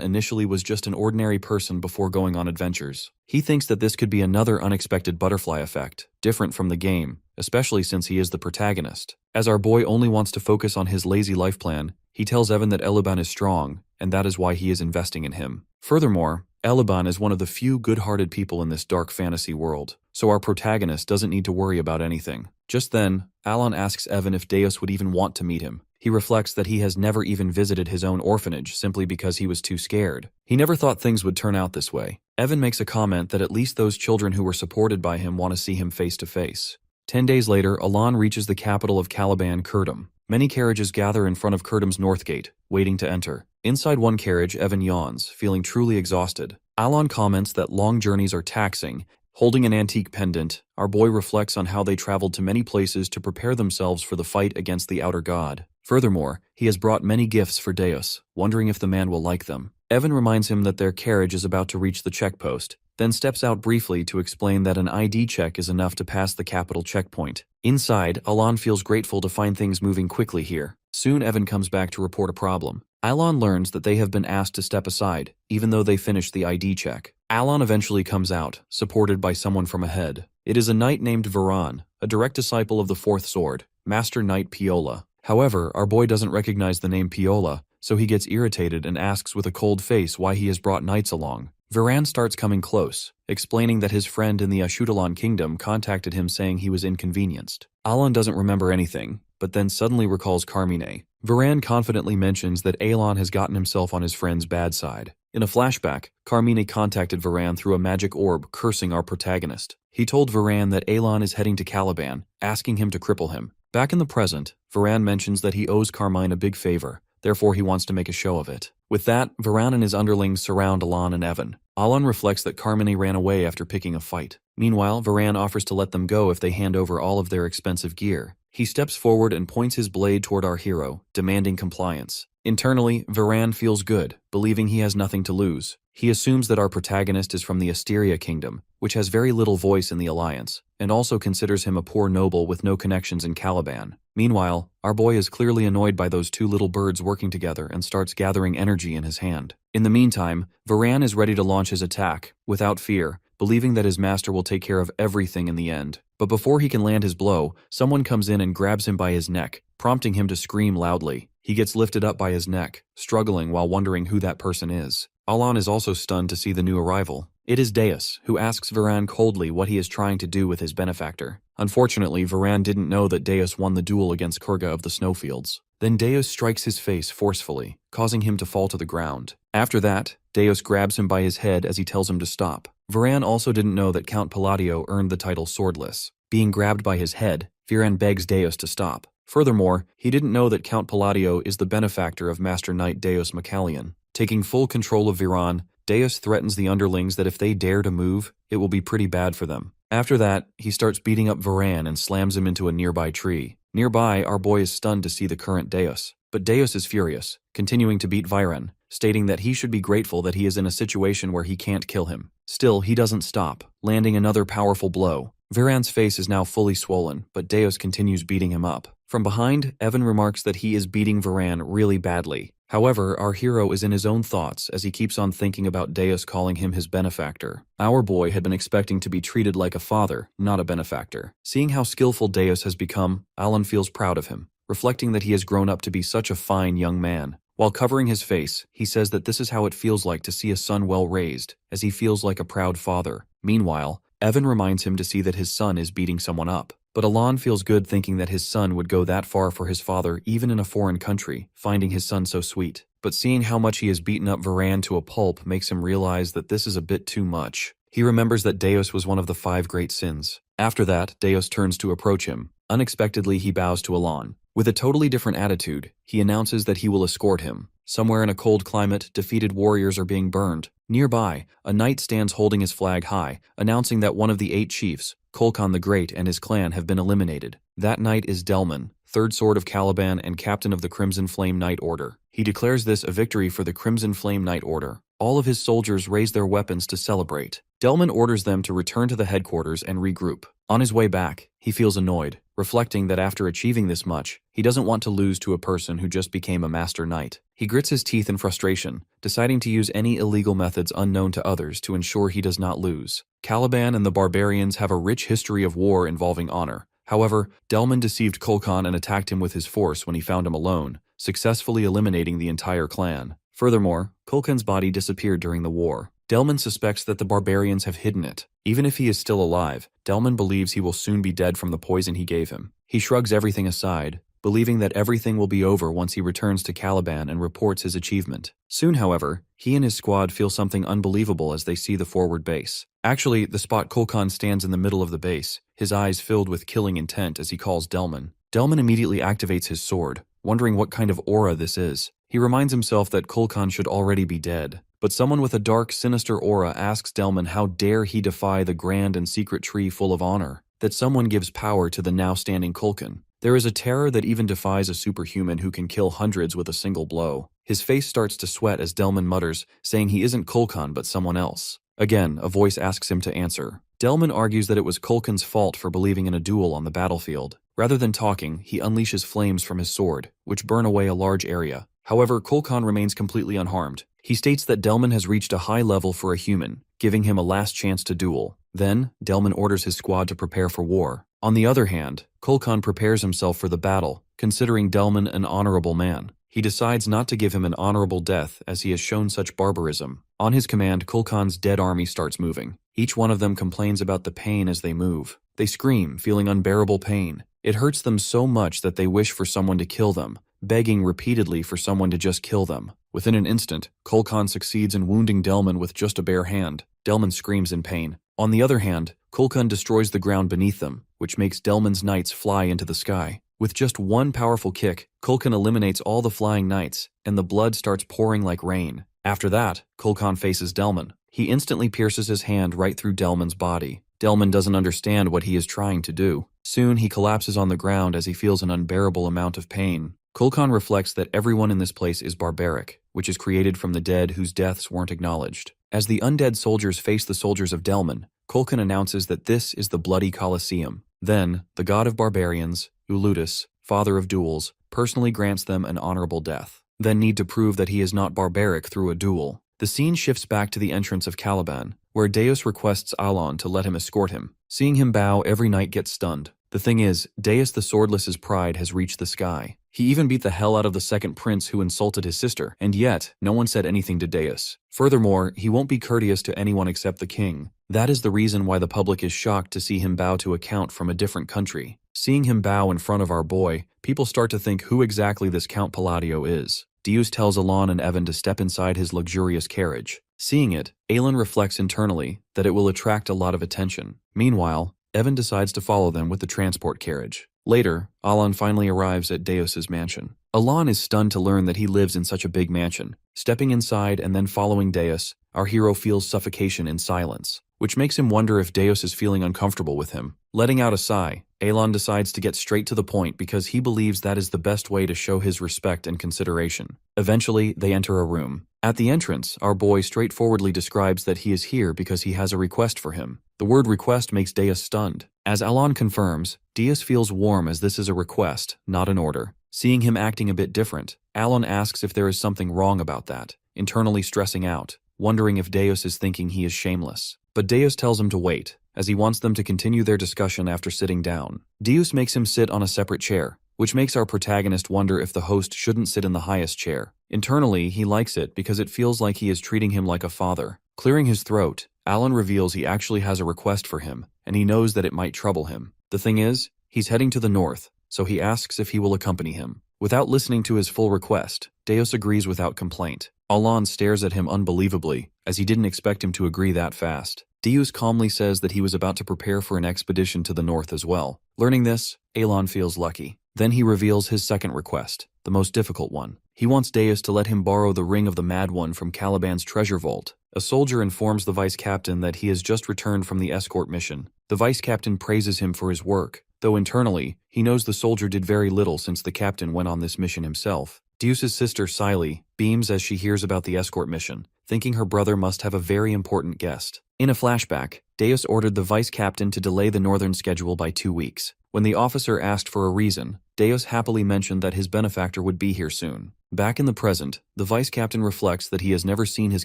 initially was just an ordinary person before going on adventures. He thinks that this could be another unexpected butterfly effect, different from the game, especially since he is the protagonist. As our boy only wants to focus on his lazy life plan, he tells Evan that Eliban is strong, and that is why he is investing in him. Furthermore, Eliban is one of the few good-hearted people in this dark fantasy world, so our protagonist doesn't need to worry about anything. Just then, Alon asks Evan if Deos would even want to meet him. He reflects that he has never even visited his own orphanage simply because he was too scared. He never thought things would turn out this way. Evan makes a comment that at least those children who were supported by him want to see him face to face. 10 days later, Alon reaches the capital of Caliban, Kurdum. Many carriages gather in front of Kurdum's north gate, waiting to enter. Inside one carriage, Evan yawns, feeling truly exhausted. Alon comments that long journeys are taxing. Holding an antique pendant, our boy reflects on how they traveled to many places to prepare themselves for the fight against the outer god. Furthermore, he has brought many gifts for Deos, wondering if the man will like them. Evan reminds him that their carriage is about to reach the checkpost, then steps out briefly to explain that an ID check is enough to pass the capital checkpoint. Inside, Alon feels grateful to find things moving quickly here. Soon Evan comes back to report a problem. Alon learns that they have been asked to step aside, even though they finished the ID check. Alon eventually comes out, supported by someone from ahead. It is a knight named Varan, a direct disciple of the Fourth Sword, Master Knight Piola. However, our boy doesn't recognize the name Piola, so he gets irritated and asks with a cold face why he has brought knights along. Varan starts coming close, explaining that his friend in the Ashudalan kingdom contacted him saying he was inconvenienced. Alon doesn't remember anything, but then suddenly recalls Carmine. Varan confidently mentions that Aelon has gotten himself on his friend's bad side. In a flashback, Carmine contacted Varan through a magic orb, cursing our protagonist. He told Varan that Aelon is heading to Caliban, asking him to cripple him. Back in the present, Varan mentions that he owes Carmine a big favor, therefore he wants to make a show of it. With that, Varan and his underlings surround Alon and Evan. Alon reflects that Carmine ran away after picking a fight. Meanwhile, Varan offers to let them go if they hand over all of their expensive gear. He steps forward and points his blade toward our hero, demanding compliance. Internally, Varan feels good, believing he has nothing to lose. He assumes that our protagonist is from the Asteria kingdom, which has very little voice in the alliance, and also considers him a poor noble with no connections in Caliban. Meanwhile, our boy is clearly annoyed by those two little birds working together and starts gathering energy in his hand. In the meantime, Varan is ready to launch his attack, without fear, believing that his master will take care of everything in the end. But before he can land his blow, someone comes in and grabs him by his neck, prompting him to scream loudly. He gets lifted up by his neck, struggling while wondering who that person is. Alon is also stunned to see the new arrival. It is Deos, who asks Varan coldly what he is trying to do with his benefactor. Unfortunately, Varan didn't know that Deos won the duel against Kurga of the Snowfields. Then Deos strikes his face forcefully, causing him to fall to the ground. After that, Deos grabs him by his head as he tells him to stop. Varan also didn't know that Count Palladio earned the title Swordless. Being grabbed by his head, Varan begs Deos to stop. Furthermore, he didn't know that Count Palladio is the benefactor of Master Knight Deos Macallion. Taking full control of Varan, Deos threatens the underlings that if they dare to move, it will be pretty bad for them. After that, he starts beating up Varan and slams him into a nearby tree. Nearby, our boy is stunned to see the current Deos. But Deos is furious, continuing to beat Viren, stating that he should be grateful that he is in a situation where he can't kill him. Still, he doesn't stop, landing another powerful blow. Viren's face is now fully swollen, but Deos continues beating him up. From behind, Evan remarks that he is beating Viren really badly. However, our hero is in his own thoughts as he keeps on thinking about Deos calling him his benefactor. Our boy had been expecting to be treated like a father, not a benefactor. Seeing how skillful Deos has become, Alan feels proud of him, reflecting that he has grown up to be such a fine young man. While covering his face, he says that this is how it feels like to see a son well raised, as he feels like a proud father. Meanwhile, Evan reminds him to see that his son is beating someone up. But Alan feels good thinking that his son would go that far for his father even in a foreign country, finding his son so sweet. But seeing how much he has beaten up Viren to a pulp makes him realize that this is a bit too much. He remembers that Deos was one of the 5 great sins. After that, Deos turns to approach him. Unexpectedly, he bows to Alan. With a totally different attitude, he announces that he will escort him. Somewhere in a cold climate, defeated warriors are being burned. Nearby, a knight stands holding his flag high, announcing that one of the 8 chiefs, Kulkan the Great, and his clan have been eliminated. That knight is Delman, Third Sword of Caliban and captain of the Crimson Flame Knight Order. He declares this a victory for the Crimson Flame Knight Order. All of his soldiers raise their weapons to celebrate. Delman orders them to return to the headquarters and regroup. On his way back, he feels annoyed, reflecting that after achieving this much, he doesn't want to lose to a person who just became a master knight. He grits his teeth in frustration, deciding to use any illegal methods unknown to others to ensure he does not lose. Caliban and the barbarians have a rich history of war involving honor. However, Delman deceived Kulkan and attacked him with his force when he found him alone, successfully eliminating the entire clan. Furthermore, Kulkan's body disappeared during the war. Delman suspects that the barbarians have hidden it. Even if he is still alive, Delman believes he will soon be dead from the poison he gave him. He shrugs everything aside, believing that everything will be over once he returns to Caliban and reports his achievement. Soon, however, he and his squad feel something unbelievable as they see the forward base. Actually, the spot Kulkan stands in the middle of the base, his eyes filled with killing intent as he calls Delman. Delman immediately activates his sword, wondering what kind of aura this is. He reminds himself that Kulkan should already be dead. But someone with a dark, sinister aura asks Delman how dare he defy the grand and secret tree full of honor, that someone gives power to the now standing Kulkan. There is a terror that even defies a superhuman who can kill hundreds with a single blow. His face starts to sweat as Delman mutters, saying he isn't Kulkan but someone else. Again, a voice asks him to answer. Delman argues that it was Kulkan's fault for believing in a duel on the battlefield. Rather than talking, he unleashes flames from his sword, which burn away a large area. However, Kulkan remains completely unharmed. He states that Delman has reached a high level for a human, giving him a last chance to duel. Then, Delman orders his squad to prepare for war. On the other hand, Kulkan prepares himself for the battle, considering Delman an honorable man. He decides not to give him an honorable death as he has shown such barbarism. On his command, Kulkan's dead army starts moving. Each one of them complains about the pain as they move. They scream, feeling unbearable pain. It hurts them so much that they wish for someone to kill them, begging repeatedly for someone to just kill them. Within an instant, Kulkan succeeds in wounding Delman with just a bare hand. Delman screams in pain. On the other hand, Kulkan destroys the ground beneath them, which makes Delman's knights fly into the sky. With just one powerful kick, Kulkan eliminates all the flying knights, and the blood starts pouring like rain. After that, Kulkan faces Delman. He instantly pierces his hand right through Delman's body. Delman doesn't understand what he is trying to do. Soon, he collapses on the ground as he feels an unbearable amount of pain. Kulkan reflects that everyone in this place is barbaric, which is created from the dead whose deaths weren't acknowledged. As the undead soldiers face the soldiers of Delman, Kulkan announces that this is the bloody Colosseum. Then, the god of barbarians, Uludus, father of duels, personally grants them an honorable death. Then need to prove that he is not barbaric through a duel. The scene shifts back to the entrance of Caliban, where Deos requests Avalon to let him escort him. Seeing him bow, every knight gets stunned. The thing is, Deos the Swordless's pride has reached the sky. He even beat the hell out of the second prince who insulted his sister, and yet, no one said anything to Deos. Furthermore, he won't be courteous to anyone except the king. That is the reason why the public is shocked to see him bow to a count from a different country. Seeing him bow in front of our boy, people start to think who exactly this Count Palladio is. Deus tells Alan and Evan to step inside his luxurious carriage. Seeing it, Alan reflects internally that it will attract a lot of attention. Meanwhile, Evan decides to follow them with the transport carriage. Later, Alan finally arrives at Deos's mansion. Alan is stunned to learn that he lives in such a big mansion. Stepping inside and then following Deos, our hero feels suffocation in silence. which makes him wonder if Deos is feeling uncomfortable with him. Letting out a sigh, Avalon decides to get straight to the point because he believes that is the best way to show his respect and consideration. Eventually, they enter a room. At the entrance, our boy straightforwardly describes that he is here because he has a request for him. The word request makes Deos stunned. As Avalon confirms, Deos feels warm as this is a request, not an order. Seeing him acting a bit different, Avalon asks if there is something wrong about that, internally stressing out, wondering if Deos is thinking he is shameless. But Deos tells him to wait, as he wants them to continue their discussion after sitting down. Deos makes him sit on a separate chair, which makes our protagonist wonder if the host shouldn't sit in the highest chair. Internally, he likes it because it feels like he is treating him like a father. Clearing his throat, Alan reveals he actually has a request for him, and he knows that it might trouble him. The thing is, he's heading to the north, so he asks if he will accompany him. Without listening to his full request, Deos agrees without complaint. Alan stares at him unbelievably, as he didn't expect him to agree that fast. Deos calmly says that he was about to prepare for an expedition to the north as well. Learning this, Alan feels lucky. Then he reveals his second request, the most difficult one. He wants Deos to let him borrow the Ring of the Mad One from Caliban's treasure vault. A soldier informs the vice captain that he has just returned from the escort mission. The vice captain praises him for his work, though internally, he knows the soldier did very little since the captain went on this mission himself. Deos' sister, Siley, beams as she hears about the escort mission, thinking her brother must have a very important guest. In a flashback, Deos ordered the vice captain to delay the northern schedule by 2 weeks. When the officer asked for a reason, Deos happily mentioned that his benefactor would be here soon. Back in the present, the vice captain reflects that he has never seen his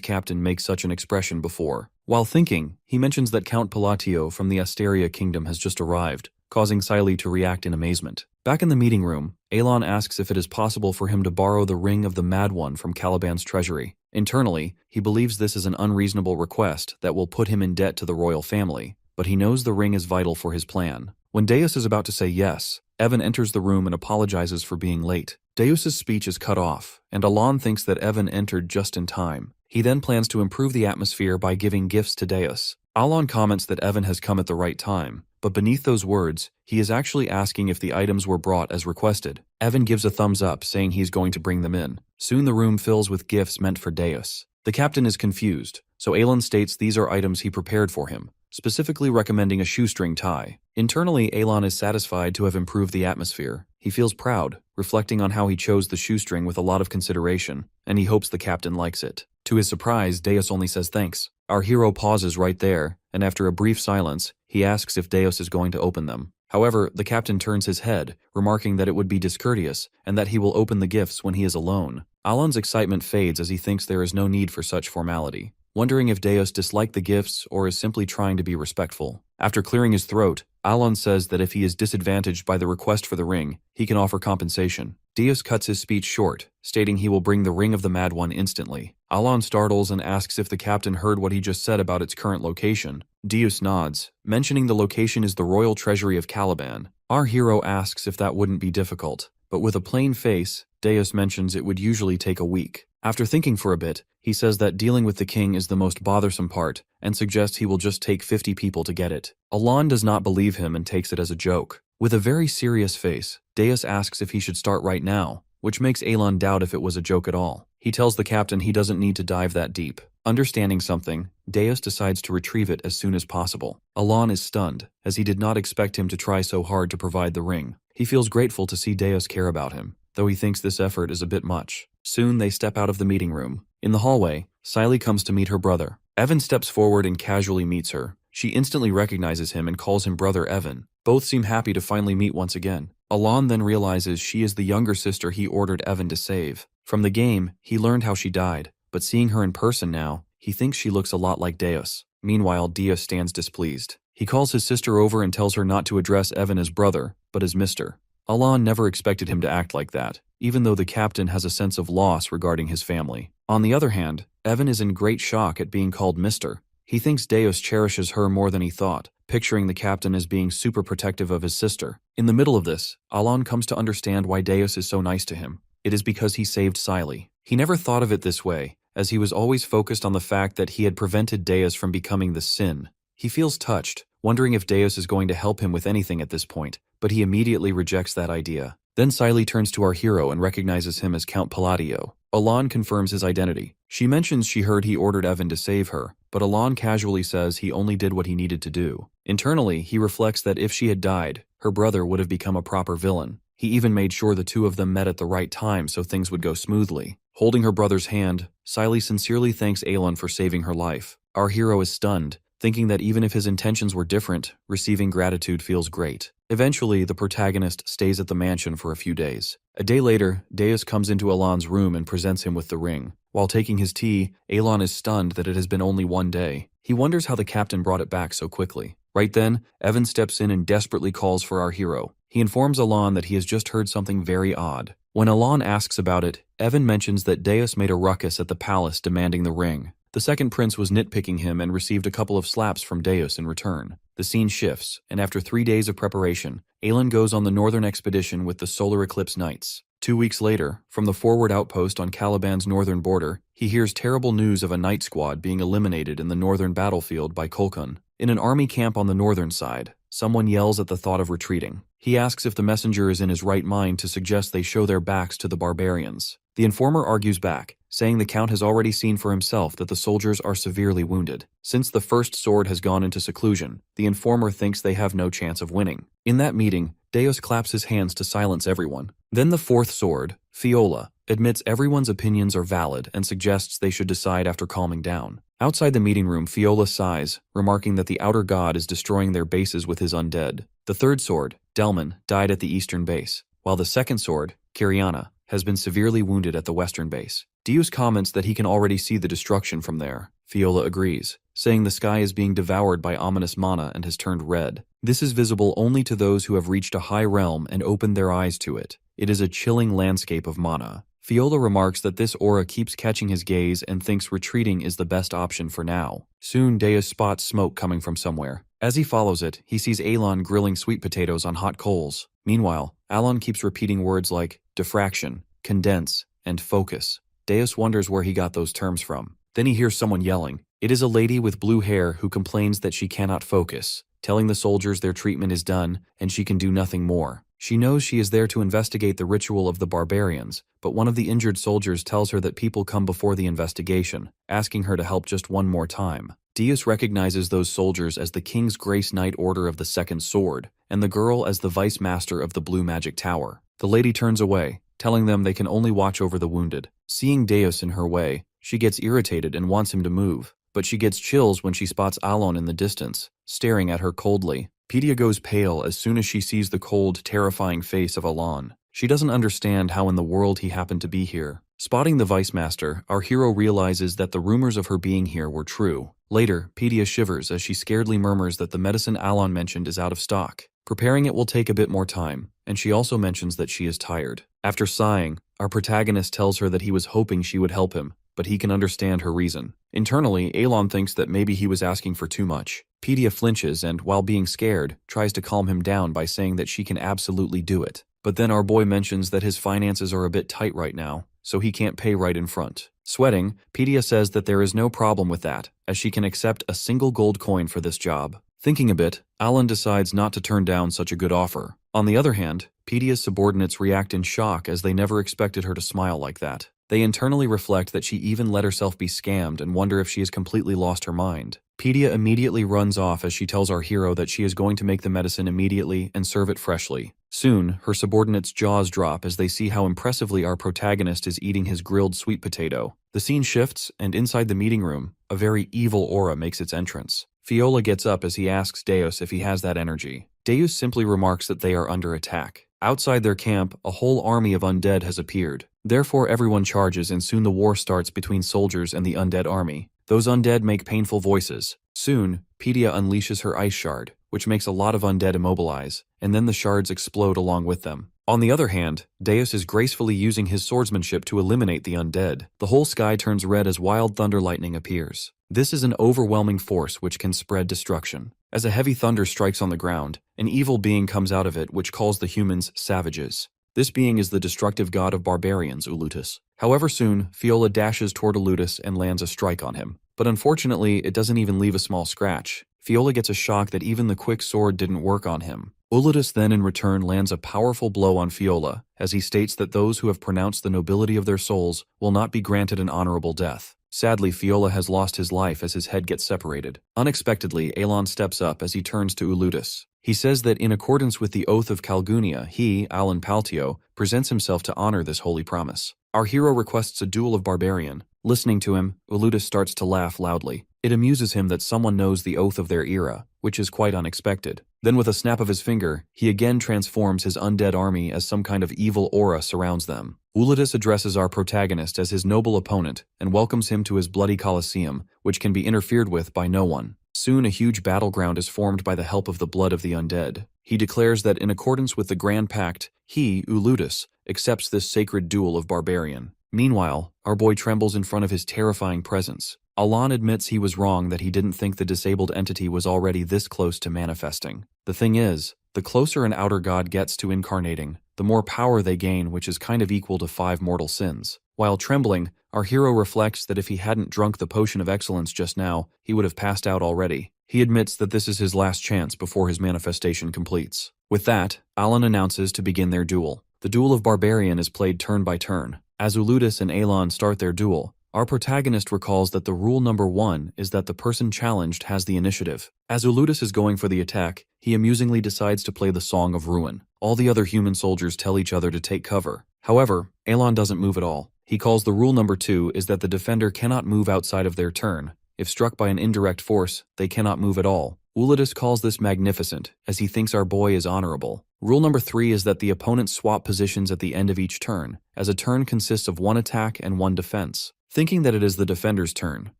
captain make such an expression before. While thinking, he mentions that Count Palatio from the Asteria kingdom has just arrived, causing Siley to react in amazement. Back in the meeting room, Avalon asks if it is possible for him to borrow the Ring of the Mad One from Caliban's treasury. Internally, he believes this is an unreasonable request that will put him in debt to the royal family, but he knows the ring is vital for his plan. When Deos is about to say yes, Evan enters the room and apologizes for being late. Deos' speech is cut off, and Alan thinks that Evan entered just in time. He then plans to improve the atmosphere by giving gifts to Deos. Alan comments that Evan has come at the right time, but beneath those words, he is actually asking if the items were brought as requested. Evan gives a thumbs up, saying he's going to bring them in. Soon the room fills with gifts meant for Deos. The captain is confused, so Alan states these are items he prepared for him, specifically recommending a shoestring tie. Internally, Alan is satisfied to have improved the atmosphere. He feels proud, reflecting on how he chose the shoestring with a lot of consideration, and he hopes the captain likes it. To his surprise, Deos only says thanks. Our hero pauses right there, and after a brief silence, he asks if Deos is going to open them. However, the captain turns his head, remarking that it would be discourteous, and that he will open the gifts when he is alone. Alan's excitement fades as he thinks there is no need for such formality, wondering if Deos disliked the gifts or is simply trying to be respectful. After clearing his throat, Alan says that if he is disadvantaged by the request for the ring, he can offer compensation. Deos cuts his speech short, stating he will bring the Ring of the Mad One instantly. Alan startles and asks if the captain heard what he just said about its current location. Deos nods, mentioning the location is the royal treasury of Caliban. Our hero asks if that wouldn't be difficult, but with a plain face, Deos mentions it would usually take a week. After thinking for a bit, he says that dealing with the king is the most bothersome part, and suggests he will just take 50 people to get it. Alan does not believe him and takes it as a joke. With a very serious face, Deos asks if he should start right now, which makes Alan doubt if it was a joke at all. He tells the captain he doesn't need to dive that deep. Understanding something, Deos decides to retrieve it as soon as possible. Alan is stunned, as he did not expect him to try so hard to provide the ring. He feels grateful to see Deos care about him, though he thinks this effort is a bit much. Soon they step out of the meeting room. In the hallway, Siley comes to meet her brother. Evan steps forward and casually meets her. She instantly recognizes him and calls him Brother Evan. Both seem happy to finally meet once again. Alan then realizes she is the younger sister he ordered Evan to save. From the game, he learned how she died, but seeing her in person now, he thinks she looks a lot like Deos. Meanwhile, Deos stands displeased. He calls his sister over and tells her not to address Evan as brother, but as Mr. Alan never expected him to act like that, even though the captain has a sense of loss regarding his family. On the other hand, Evan is in great shock at being called Mr. He thinks Deos cherishes her more than he thought, picturing the captain as being super protective of his sister. In the middle of this, Alan comes to understand why Deos is so nice to him. It is because he saved Siley. He never thought of it this way, as he was always focused on the fact that he had prevented Deos from becoming the sin. He feels touched, wondering if Deos is going to help him with anything at this point, but he immediately rejects that idea. Then Siley turns to our hero and recognizes him as Count Palladio. Alan confirms his identity. She mentions she heard he ordered Evan to save her, but Avalon casually says he only did what he needed to do. Internally, he reflects that if she had died, her brother would have become a proper villain. He even made sure the two of them met at the right time so things would go smoothly. Holding her brother's hand, Siley sincerely thanks Avalon for saving her life. Our hero is stunned, thinking that even if his intentions were different, receiving gratitude feels great. Eventually, the protagonist stays at the mansion for a few days. A day later, Deos comes into Alon's room and presents him with the ring. While taking his tea, Alon is stunned that it has been only one day. He wonders how the captain brought it back so quickly. Right then, Evan steps in and desperately calls for our hero. He informs Alon that he has just heard something very odd. When Alon asks about it, Evan mentions that Deos made a ruckus at the palace demanding the ring. The second prince was nitpicking him and received a couple of slaps from Deos in return. The scene shifts, and after 3 days of preparation, Aelin goes on the northern expedition with the Solar Eclipse Knights. 2 weeks later, from the forward outpost on Caliban's northern border, he hears terrible news of a night squad being eliminated in the northern battlefield by Kolkun. In an army camp on the northern side, someone yells at the thought of retreating. He asks if the messenger is in his right mind to suggest they show their backs to the barbarians. The informer argues back, saying the Count has already seen for himself that the soldiers are severely wounded. Since the first sword has gone into seclusion, the informer thinks they have no chance of winning. In that meeting, Deos claps his hands to silence everyone. Then the fourth sword, Fiola, admits everyone's opinions are valid and suggests they should decide after calming down. Outside the meeting room, Fiola sighs, remarking that the outer god is destroying their bases with his undead. The third sword, Delman, died at the eastern base, while the second sword, Kiriana, has been severely wounded at the western base. Deus comments that he can already see the destruction from there. Fiola agrees, saying the sky is being devoured by ominous mana and has turned red. This is visible only to those who have reached a high realm and opened their eyes to it. It is a chilling landscape of mana. Fiola remarks that this aura keeps catching his gaze and thinks retreating is the best option for now. Soon, Deus spots smoke coming from somewhere. As he follows it, he sees Alon grilling sweet potatoes on hot coals. Meanwhile, Alon keeps repeating words like diffraction, condense, and focus. Deus wonders where he got those terms from. Then he hears someone yelling. It is a lady with blue hair who complains that she cannot focus, telling the soldiers their treatment is done and she can do nothing more. She knows she is there to investigate the ritual of the barbarians, but one of the injured soldiers tells her that people come before the investigation, asking her to help just one more time. Deus recognizes those soldiers as the King's Grace Knight Order of the Second Sword, and the girl as the Vice Master of the Blue Magic Tower. The lady turns away, telling them they can only watch over the wounded. Seeing Deus in her way, she gets irritated and wants him to move, but she gets chills when she spots Alon in the distance, staring at her coldly. Pedia goes pale as soon as she sees the cold, terrifying face of Alon. She doesn't understand how in the world he happened to be here. Spotting the Vice Master, our hero realizes that the rumors of her being here were true. Later, Pedia shivers as she scaredly murmurs that the medicine Alon mentioned is out of stock. Preparing it will take a bit more time, and she also mentions that she is tired. After sighing, our protagonist tells her that he was hoping she would help him, but he can understand her reason. Internally, Alon thinks that maybe he was asking for too much. Pedia flinches and, while being scared, tries to calm him down by saying that she can absolutely do it. But then our boy mentions that his finances are a bit tight right now, so he can't pay right in front. Sweating, Pedia says that there is no problem with that, as she can accept a single gold coin for this job. Thinking a bit, Alon decides not to turn down such a good offer. On the other hand, Pedia's subordinates react in shock as they never expected her to smile like that. They internally reflect that she even let herself be scammed and wonder if she has completely lost her mind. Pedia immediately runs off as she tells our hero that she is going to make the medicine immediately and serve it freshly. Soon, her subordinates' jaws drop as they see how impressively our protagonist is eating his grilled sweet potato. The scene shifts, and inside the meeting room, a very evil aura makes its entrance. Fiola gets up as he asks Deus if he has that energy. Deus simply remarks that they are under attack. Outside their camp, a whole army of undead has appeared. Therefore, everyone charges and soon the war starts between soldiers and the undead army. Those undead make painful voices. Soon, Pedia unleashes her ice shard, which makes a lot of undead immobilize, and then the shards explode along with them. On the other hand, Deus is gracefully using his swordsmanship to eliminate the undead. The whole sky turns red as wild thunder lightning appears. This is an overwhelming force which can spread destruction. As a heavy thunder strikes on the ground, an evil being comes out of it which calls the humans savages. This being is the destructive god of barbarians, Ulutus. However, soon, Fiola dashes toward Ulutus and lands a strike on him. But unfortunately, it doesn't even leave a small scratch. Fiola gets a shock that even the quick sword didn't work on him. Ulutus then in return lands a powerful blow on Fiola, as he states that those who have pronounced the nobility of their souls will not be granted an honorable death. Sadly, Fiola has lost his life as his head gets separated. Unexpectedly, Avalon steps up as he turns to Uludis. He says that in accordance with the Oath of Calgunia, he, Alan Paltio, presents himself to honor this holy promise. Our hero requests a duel of barbarian. Listening to him, Uludis starts to laugh loudly. It amuses him that someone knows the oath of their era, which is quite unexpected. Then with a snap of his finger, he again transforms his undead army as some kind of evil aura surrounds them. Uludis addresses our protagonist as his noble opponent and welcomes him to his bloody coliseum, which can be interfered with by no one. Soon a huge battleground is formed by the help of the blood of the undead. He declares that in accordance with the Grand Pact, he, Uludis, accepts this sacred duel of barbarian. Meanwhile, our boy trembles in front of his terrifying presence. Alan admits he was wrong that he didn't think the disabled entity was already this close to manifesting. The thing is, the closer an outer god gets to incarnating, the more power they gain, which is kind of equal to 5 mortal sins. While trembling, our hero reflects that if he hadn't drunk the potion of excellence just now, he would have passed out already. He admits that this is his last chance before his manifestation completes. With that, Alan announces to begin their duel. The duel of barbarian is played turn by turn. As Uludis and Alan start their duel, our protagonist recalls that the rule number 1 is that the person challenged has the initiative. As Uludis is going for the attack, he amusingly decides to play the Song of Ruin. All the other human soldiers tell each other to take cover. However, Alan doesn't move at all. He calls the rule number 2 is that the defender cannot move outside of their turn. If struck by an indirect force, they cannot move at all. Uludis calls this magnificent, as he thinks our boy is honorable. Rule number 3 is that the opponents swap positions at the end of each turn, as a turn consists of 1 attack and 1 defense. Thinking that it is the defender's turn,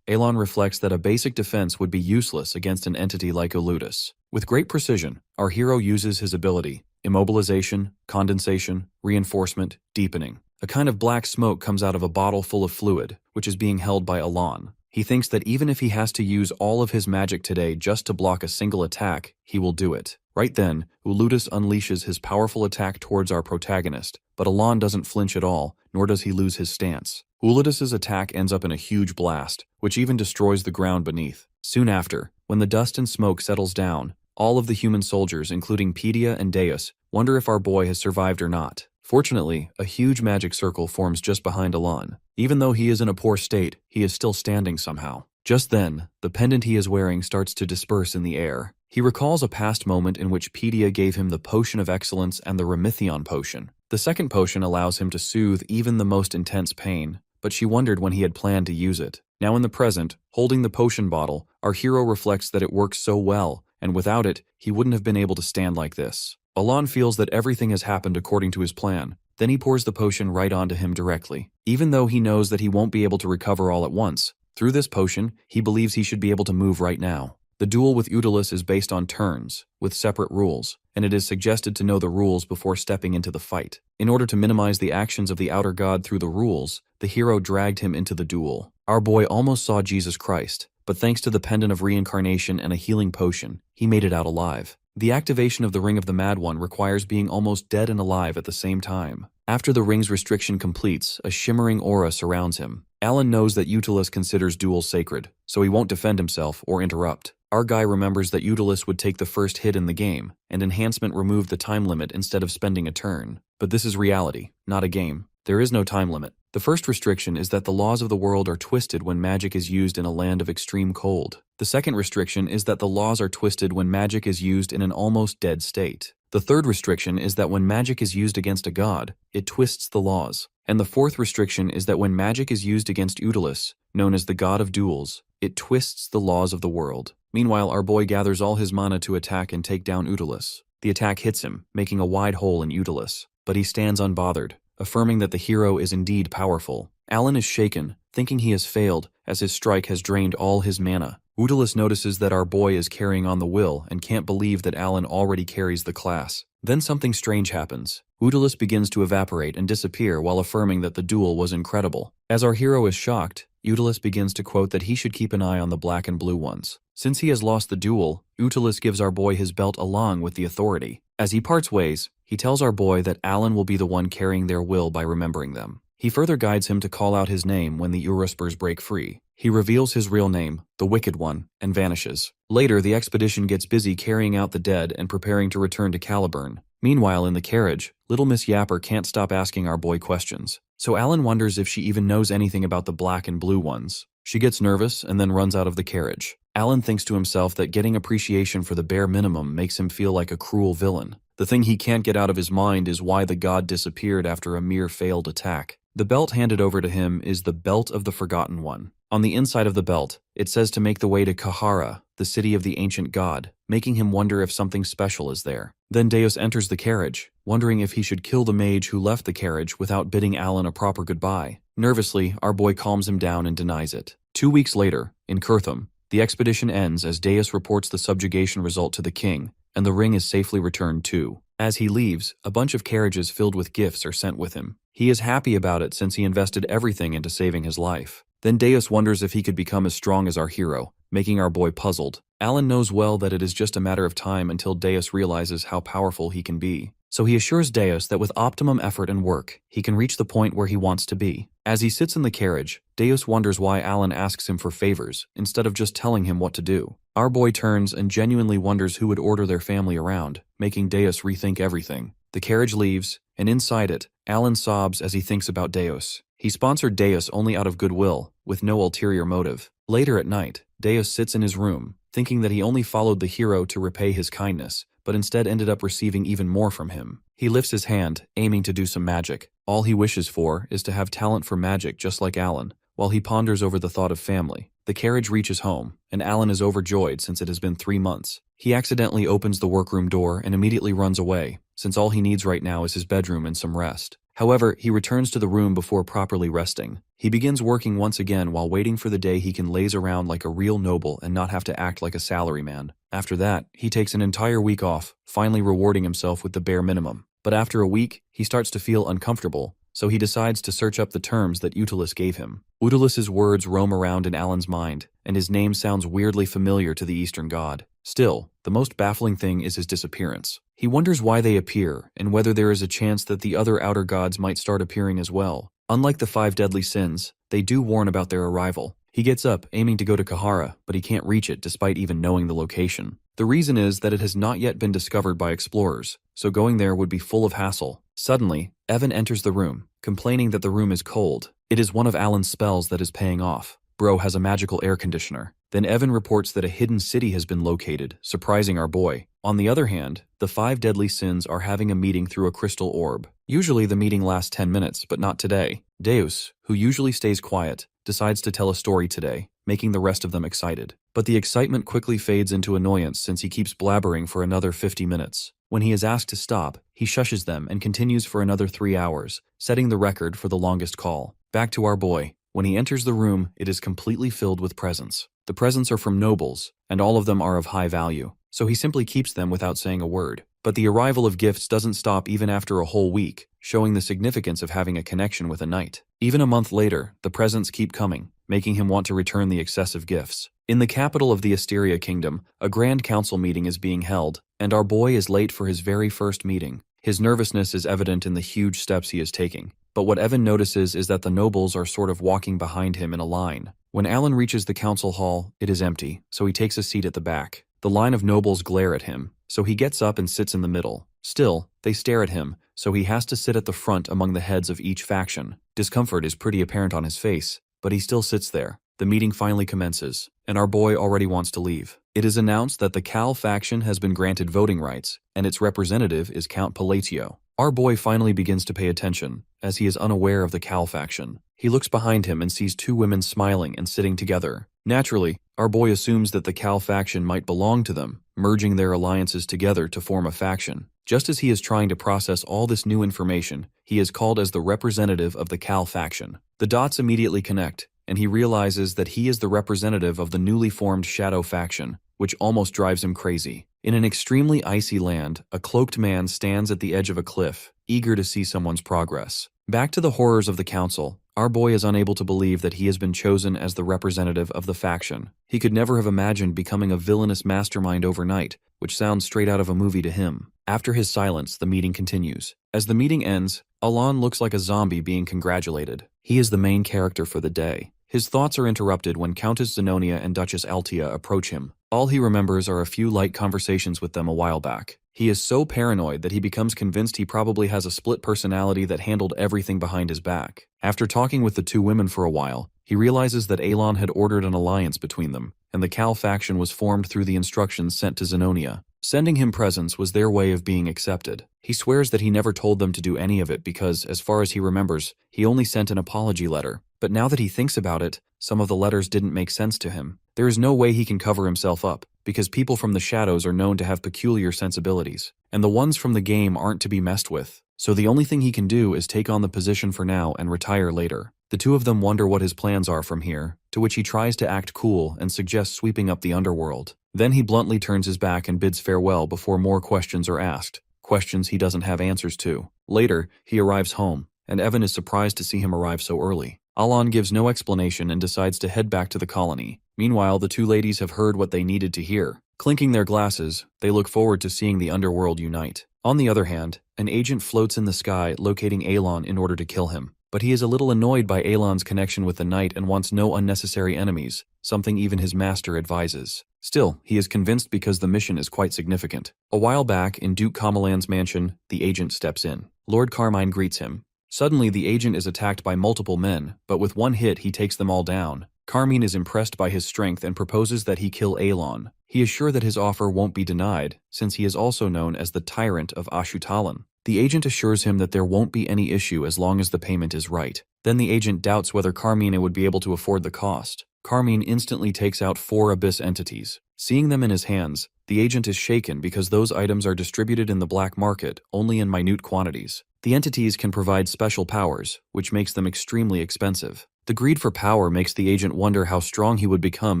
Alan reflects that a basic defense would be useless against an entity like Uludis. With great precision, our hero uses his ability: immobilization, condensation, reinforcement, deepening. A kind of black smoke comes out of a bottle full of fluid, which is being held by Alan. He thinks that even if he has to use all of his magic today just to block a single attack, he will do it. Right then, Uludis unleashes his powerful attack towards our protagonist, but Alan doesn't flinch at all, nor does he lose his stance. Uludis' attack ends up in a huge blast, which even destroys the ground beneath. Soon after, when the dust and smoke settles down, all of the human soldiers, including Pedia and Deos, wonder if our boy has survived or not. Fortunately, a huge magic circle forms just behind Alan. Even though he is in a poor state, he is still standing somehow. Just then, the pendant he is wearing starts to disperse in the air. He recalls a past moment in which Pedia gave him the Potion of Excellence and the Remithion Potion. The second potion allows him to soothe even the most intense pain, but she wondered when he had planned to use it. Now in the present, holding the potion bottle, our hero reflects that it works so well, and without it, he wouldn't have been able to stand like this. Alan feels that everything has happened according to his plan. Then he pours the potion right onto him directly. Even though he knows that he won't be able to recover all at once, through this potion, he believes he should be able to move right now. The duel with Uludis is based on turns, with separate rules, and it is suggested to know the rules before stepping into the fight. In order to minimize the actions of the outer god through the rules, the hero dragged him into the duel. Our boy almost saw Jesus Christ, but thanks to the pendant of reincarnation and a healing potion, he made it out alive. The activation of the Ring of the Mad One requires being almost dead and alive at the same time. After the ring's restriction completes, a shimmering aura surrounds him. Alan knows that Uludis considers duels sacred, so he won't defend himself or interrupt. Our guy remembers that Uludis would take the first hit in the game, and enhancement removed the time limit instead of spending a turn. But this is reality, not a game. There is no time limit. The first restriction is that the laws of the world are twisted when magic is used in a land of extreme cold. The second restriction is that the laws are twisted when magic is used in an almost dead state. The third restriction is that when magic is used against a god, it twists the laws. And the fourth restriction is that when magic is used against Uludis, known as the god of duels, it twists the laws of the world. Meanwhile, our boy gathers all his mana to attack and take down Uludis. The attack hits him, making a wide hole in Uludis, but he stands unbothered, affirming that the hero is indeed powerful. Alan is shaken, thinking he has failed, as his strike has drained all his mana. Uludis notices that our boy is carrying on the will and can't believe that Alan already carries the class. Then something strange happens. Uludis begins to evaporate and disappear while affirming that the duel was incredible. As our hero is shocked, Uludis begins to quote that he should keep an eye on the black and blue ones. Since he has lost the duel, Uludis gives our boy his belt along with the authority. As he parts ways, he tells our boy that Alan will be the one carrying their will by remembering them. He further guides him to call out his name when the Uruspers break free. He reveals his real name, the Wicked One, and vanishes. Later, the expedition gets busy carrying out the dead and preparing to return to Caliburn. Meanwhile, in the carriage, little Miss Yapper can't stop asking our boy questions. So Alan wonders if she even knows anything about the black and blue ones. She gets nervous and then runs out of the carriage. Alan thinks to himself that getting appreciation for the bare minimum makes him feel like a cruel villain. The thing he can't get out of his mind is why the god disappeared after a mere failed attack. The belt handed over to him is the Belt of the Forgotten One. On the inside of the belt, it says to make the way to Kahara, the city of the ancient god, making him wonder if something special is there. Then Deos enters the carriage, wondering if he should kill the mage who left the carriage without bidding Alan a proper goodbye. Nervously, our boy calms him down and denies it. 2 weeks later, in Kurtham, the expedition ends as Deos reports the subjugation result to the king, and the ring is safely returned too. As he leaves, a bunch of carriages filled with gifts are sent with him. He is happy about it since he invested everything into saving his life. Then Deos wonders if he could become as strong as our hero, making our boy puzzled. Alan knows well that it is just a matter of time until Deos realizes how powerful he can be. So he assures Deos that with optimum effort and work, he can reach the point where he wants to be. As he sits in the carriage, Deos wonders why Alan asks him for favors, instead of just telling him what to do. Our boy turns and genuinely wonders who would order their family around, making Deos rethink everything. The carriage leaves, and inside it, Alan sobs as he thinks about Deos. He sponsored Deos only out of goodwill, with no ulterior motive. Later at night, Deos sits in his room, thinking that he only followed the hero to repay his kindness, but instead ended up receiving even more from him. He lifts his hand, aiming to do some magic. All he wishes for is to have talent for magic just like Alan, while he ponders over the thought of family. The carriage reaches home, and Alan is overjoyed since it has been 3 months. He accidentally opens the workroom door and immediately runs away, since all he needs right now is his bedroom and some rest. However, he returns to the room before properly resting. He begins working once again while waiting for the day he can laze around like a real noble and not have to act like a salaryman. After that, he takes an entire week off, finally rewarding himself with the bare minimum. But after a week, he starts to feel uncomfortable, so he decides to search up the terms that Utilus gave him. Utilus's words roam around in Alan's mind, and his name sounds weirdly familiar to the Eastern god. Still, the most baffling thing is his disappearance. He wonders why they appear, and whether there is a chance that the other outer gods might start appearing as well. Unlike the 5 deadly sins, they do warn about their arrival. He gets up, aiming to go to Kahara, but he can't reach it despite even knowing the location. The reason is that it has not yet been discovered by explorers, so going there would be full of hassle. Suddenly, Evan enters the room, complaining that the room is cold. It is one of Alan's spells that is paying off. Bro has a magical air conditioner. Then Evan reports that a hidden city has been located, surprising our boy. On the other hand, the 5 deadly sins are having a meeting through a crystal orb. Usually the meeting lasts 10 minutes, but not today. Deus, who usually stays quiet, decides to tell a story today, making the rest of them excited. But the excitement quickly fades into annoyance since he keeps blabbering for another 50 minutes. When he is asked to stop, he shushes them and continues for another 3 hours, setting the record for the longest call. Back to our boy. When he enters the room, it is completely filled with presents. The presents are from nobles, and all of them are of high value, so he simply keeps them without saying a word. But the arrival of gifts doesn't stop even after a whole week, showing the significance of having a connection with a knight. Even a month later, the presents keep coming, making him want to return the excessive gifts. In the capital of the Asteria Kingdom, a grand council meeting is being held, and our boy is late for his very first meeting. His nervousness is evident in the huge steps he is taking. But what Evan notices is that the nobles are sort of walking behind him in a line. When Alan reaches the council hall, it is empty, so he takes a seat at the back. The line of nobles glare at him, so he gets up and sits in the middle. Still, they stare at him, so he has to sit at the front among the heads of each faction. Discomfort is pretty apparent on his face, but he still sits there. The meeting finally commences, and our boy already wants to leave. It is announced that the Cal faction has been granted voting rights, and its representative is Count Palatio. Our boy finally begins to pay attention, as he is unaware of the Cal faction. He looks behind him and sees 2 women smiling and sitting together. Naturally, our boy assumes that the Cal faction might belong to them, merging their alliances together to form a faction. Just as he is trying to process all this new information, he is called as the representative of the Cal faction. The dots immediately connect, and he realizes that he is the representative of the newly formed Shadow faction, which almost drives him crazy. In an extremely icy land, a cloaked man stands at the edge of a cliff, eager to see someone's progress. Back to the horrors of the council, our boy is unable to believe that he has been chosen as the representative of the faction. He could never have imagined becoming a villainous mastermind overnight, which sounds straight out of a movie to him. After his silence, the meeting continues. As the meeting ends, Alon looks like a zombie being congratulated. He is the main character for the day. His thoughts are interrupted when Countess Zenonia and Duchess Altia approach him. All he remembers are a few light conversations with them a while back. He is so paranoid that he becomes convinced he probably has a split personality that handled everything behind his back. After talking with the 2 women for a while, He realizes that Avalon had ordered an alliance between them, and the Cal faction was formed through the instructions sent to Zenonia. Sending him presents was their way of being accepted. He swears that he never told them to do any of it because, as far as he remembers, he only sent an apology letter. But now that he thinks about it, some of the letters didn't make sense to him. There is no way he can cover himself up, because people from the shadows are known to have peculiar sensibilities, and the ones from the game aren't to be messed with. So the only thing he can do is take on the position for now and retire later. The two of them wonder what his plans are from here, to which he tries to act cool and suggests sweeping up the underworld. Then he bluntly turns his back and bids farewell before more questions are asked, questions he doesn't have answers to. Later, he arrives home, and Evan is surprised to see him arrive so early. Alon gives no explanation and decides to head back to the colony. Meanwhile, the two ladies have heard what they needed to hear. Clinking their glasses, they look forward to seeing the underworld unite. On the other hand, an agent floats in the sky locating Alon in order to kill him. But he is a little annoyed by Alon's connection with the Knight and wants no unnecessary enemies, something even his master advises. Still, he is convinced because the mission is quite significant. A while back, in Duke Kamalan's mansion, the agent steps in. Lord Carmine greets him. Suddenly, the agent is attacked by multiple men, but with one hit he takes them all down. Carmine is impressed by his strength and proposes that he kill Alon. He is sure that his offer won't be denied, since he is also known as the Tyrant of Ashutalan. The agent assures him that there won't be any issue as long as the payment is right. Then the agent doubts whether Carmine would be able to afford the cost. Carmine instantly takes out 4 abyss entities. Seeing them in his hands, the agent is shaken because those items are distributed in the black market only in minute quantities. The entities can provide special powers, which makes them extremely expensive. The greed for power makes the agent wonder how strong he would become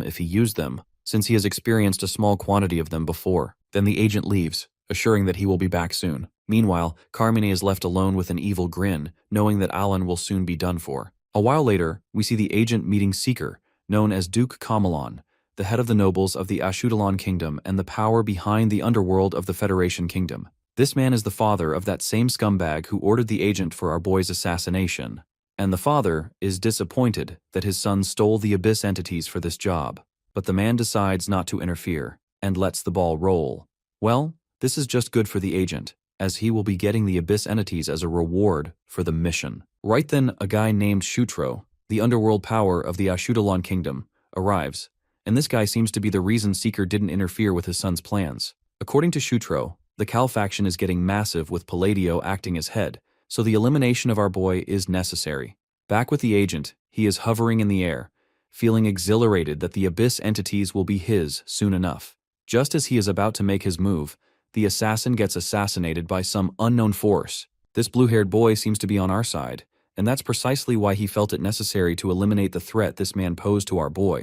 if he used them, since he has experienced a small quantity of them before. Then the agent leaves, assuring that he will be back soon. Meanwhile, Carmine is left alone with an evil grin, knowing that Alan will soon be done for. A while later, we see the agent meeting Seeker, known as Duke Kamalan, the head of the nobles of the Ashutalan kingdom and the power behind the underworld of the Federation kingdom. This man is the father of that same scumbag who ordered the agent for our boy's assassination. And the father is disappointed that his son stole the abyss entities for this job. But the man decides not to interfere, and lets the ball roll. Well, this is just good for the agent, as he will be getting the abyss entities as a reward for the mission. Right then, a guy named Shutro, the underworld power of the Ashutalan kingdom, arrives, and this guy seems to be the reason Seeker didn't interfere with his son's plans. According to Shutro, the Cal faction is getting massive with Palladio acting as head, so the elimination of our boy is necessary. Back with the agent, he is hovering in the air, feeling exhilarated that the abyss entities will be his soon enough. Just as he is about to make his move, the assassin gets assassinated by some unknown force. This blue-haired boy seems to be on our side, and that's precisely why he felt it necessary to eliminate the threat this man posed to our boy.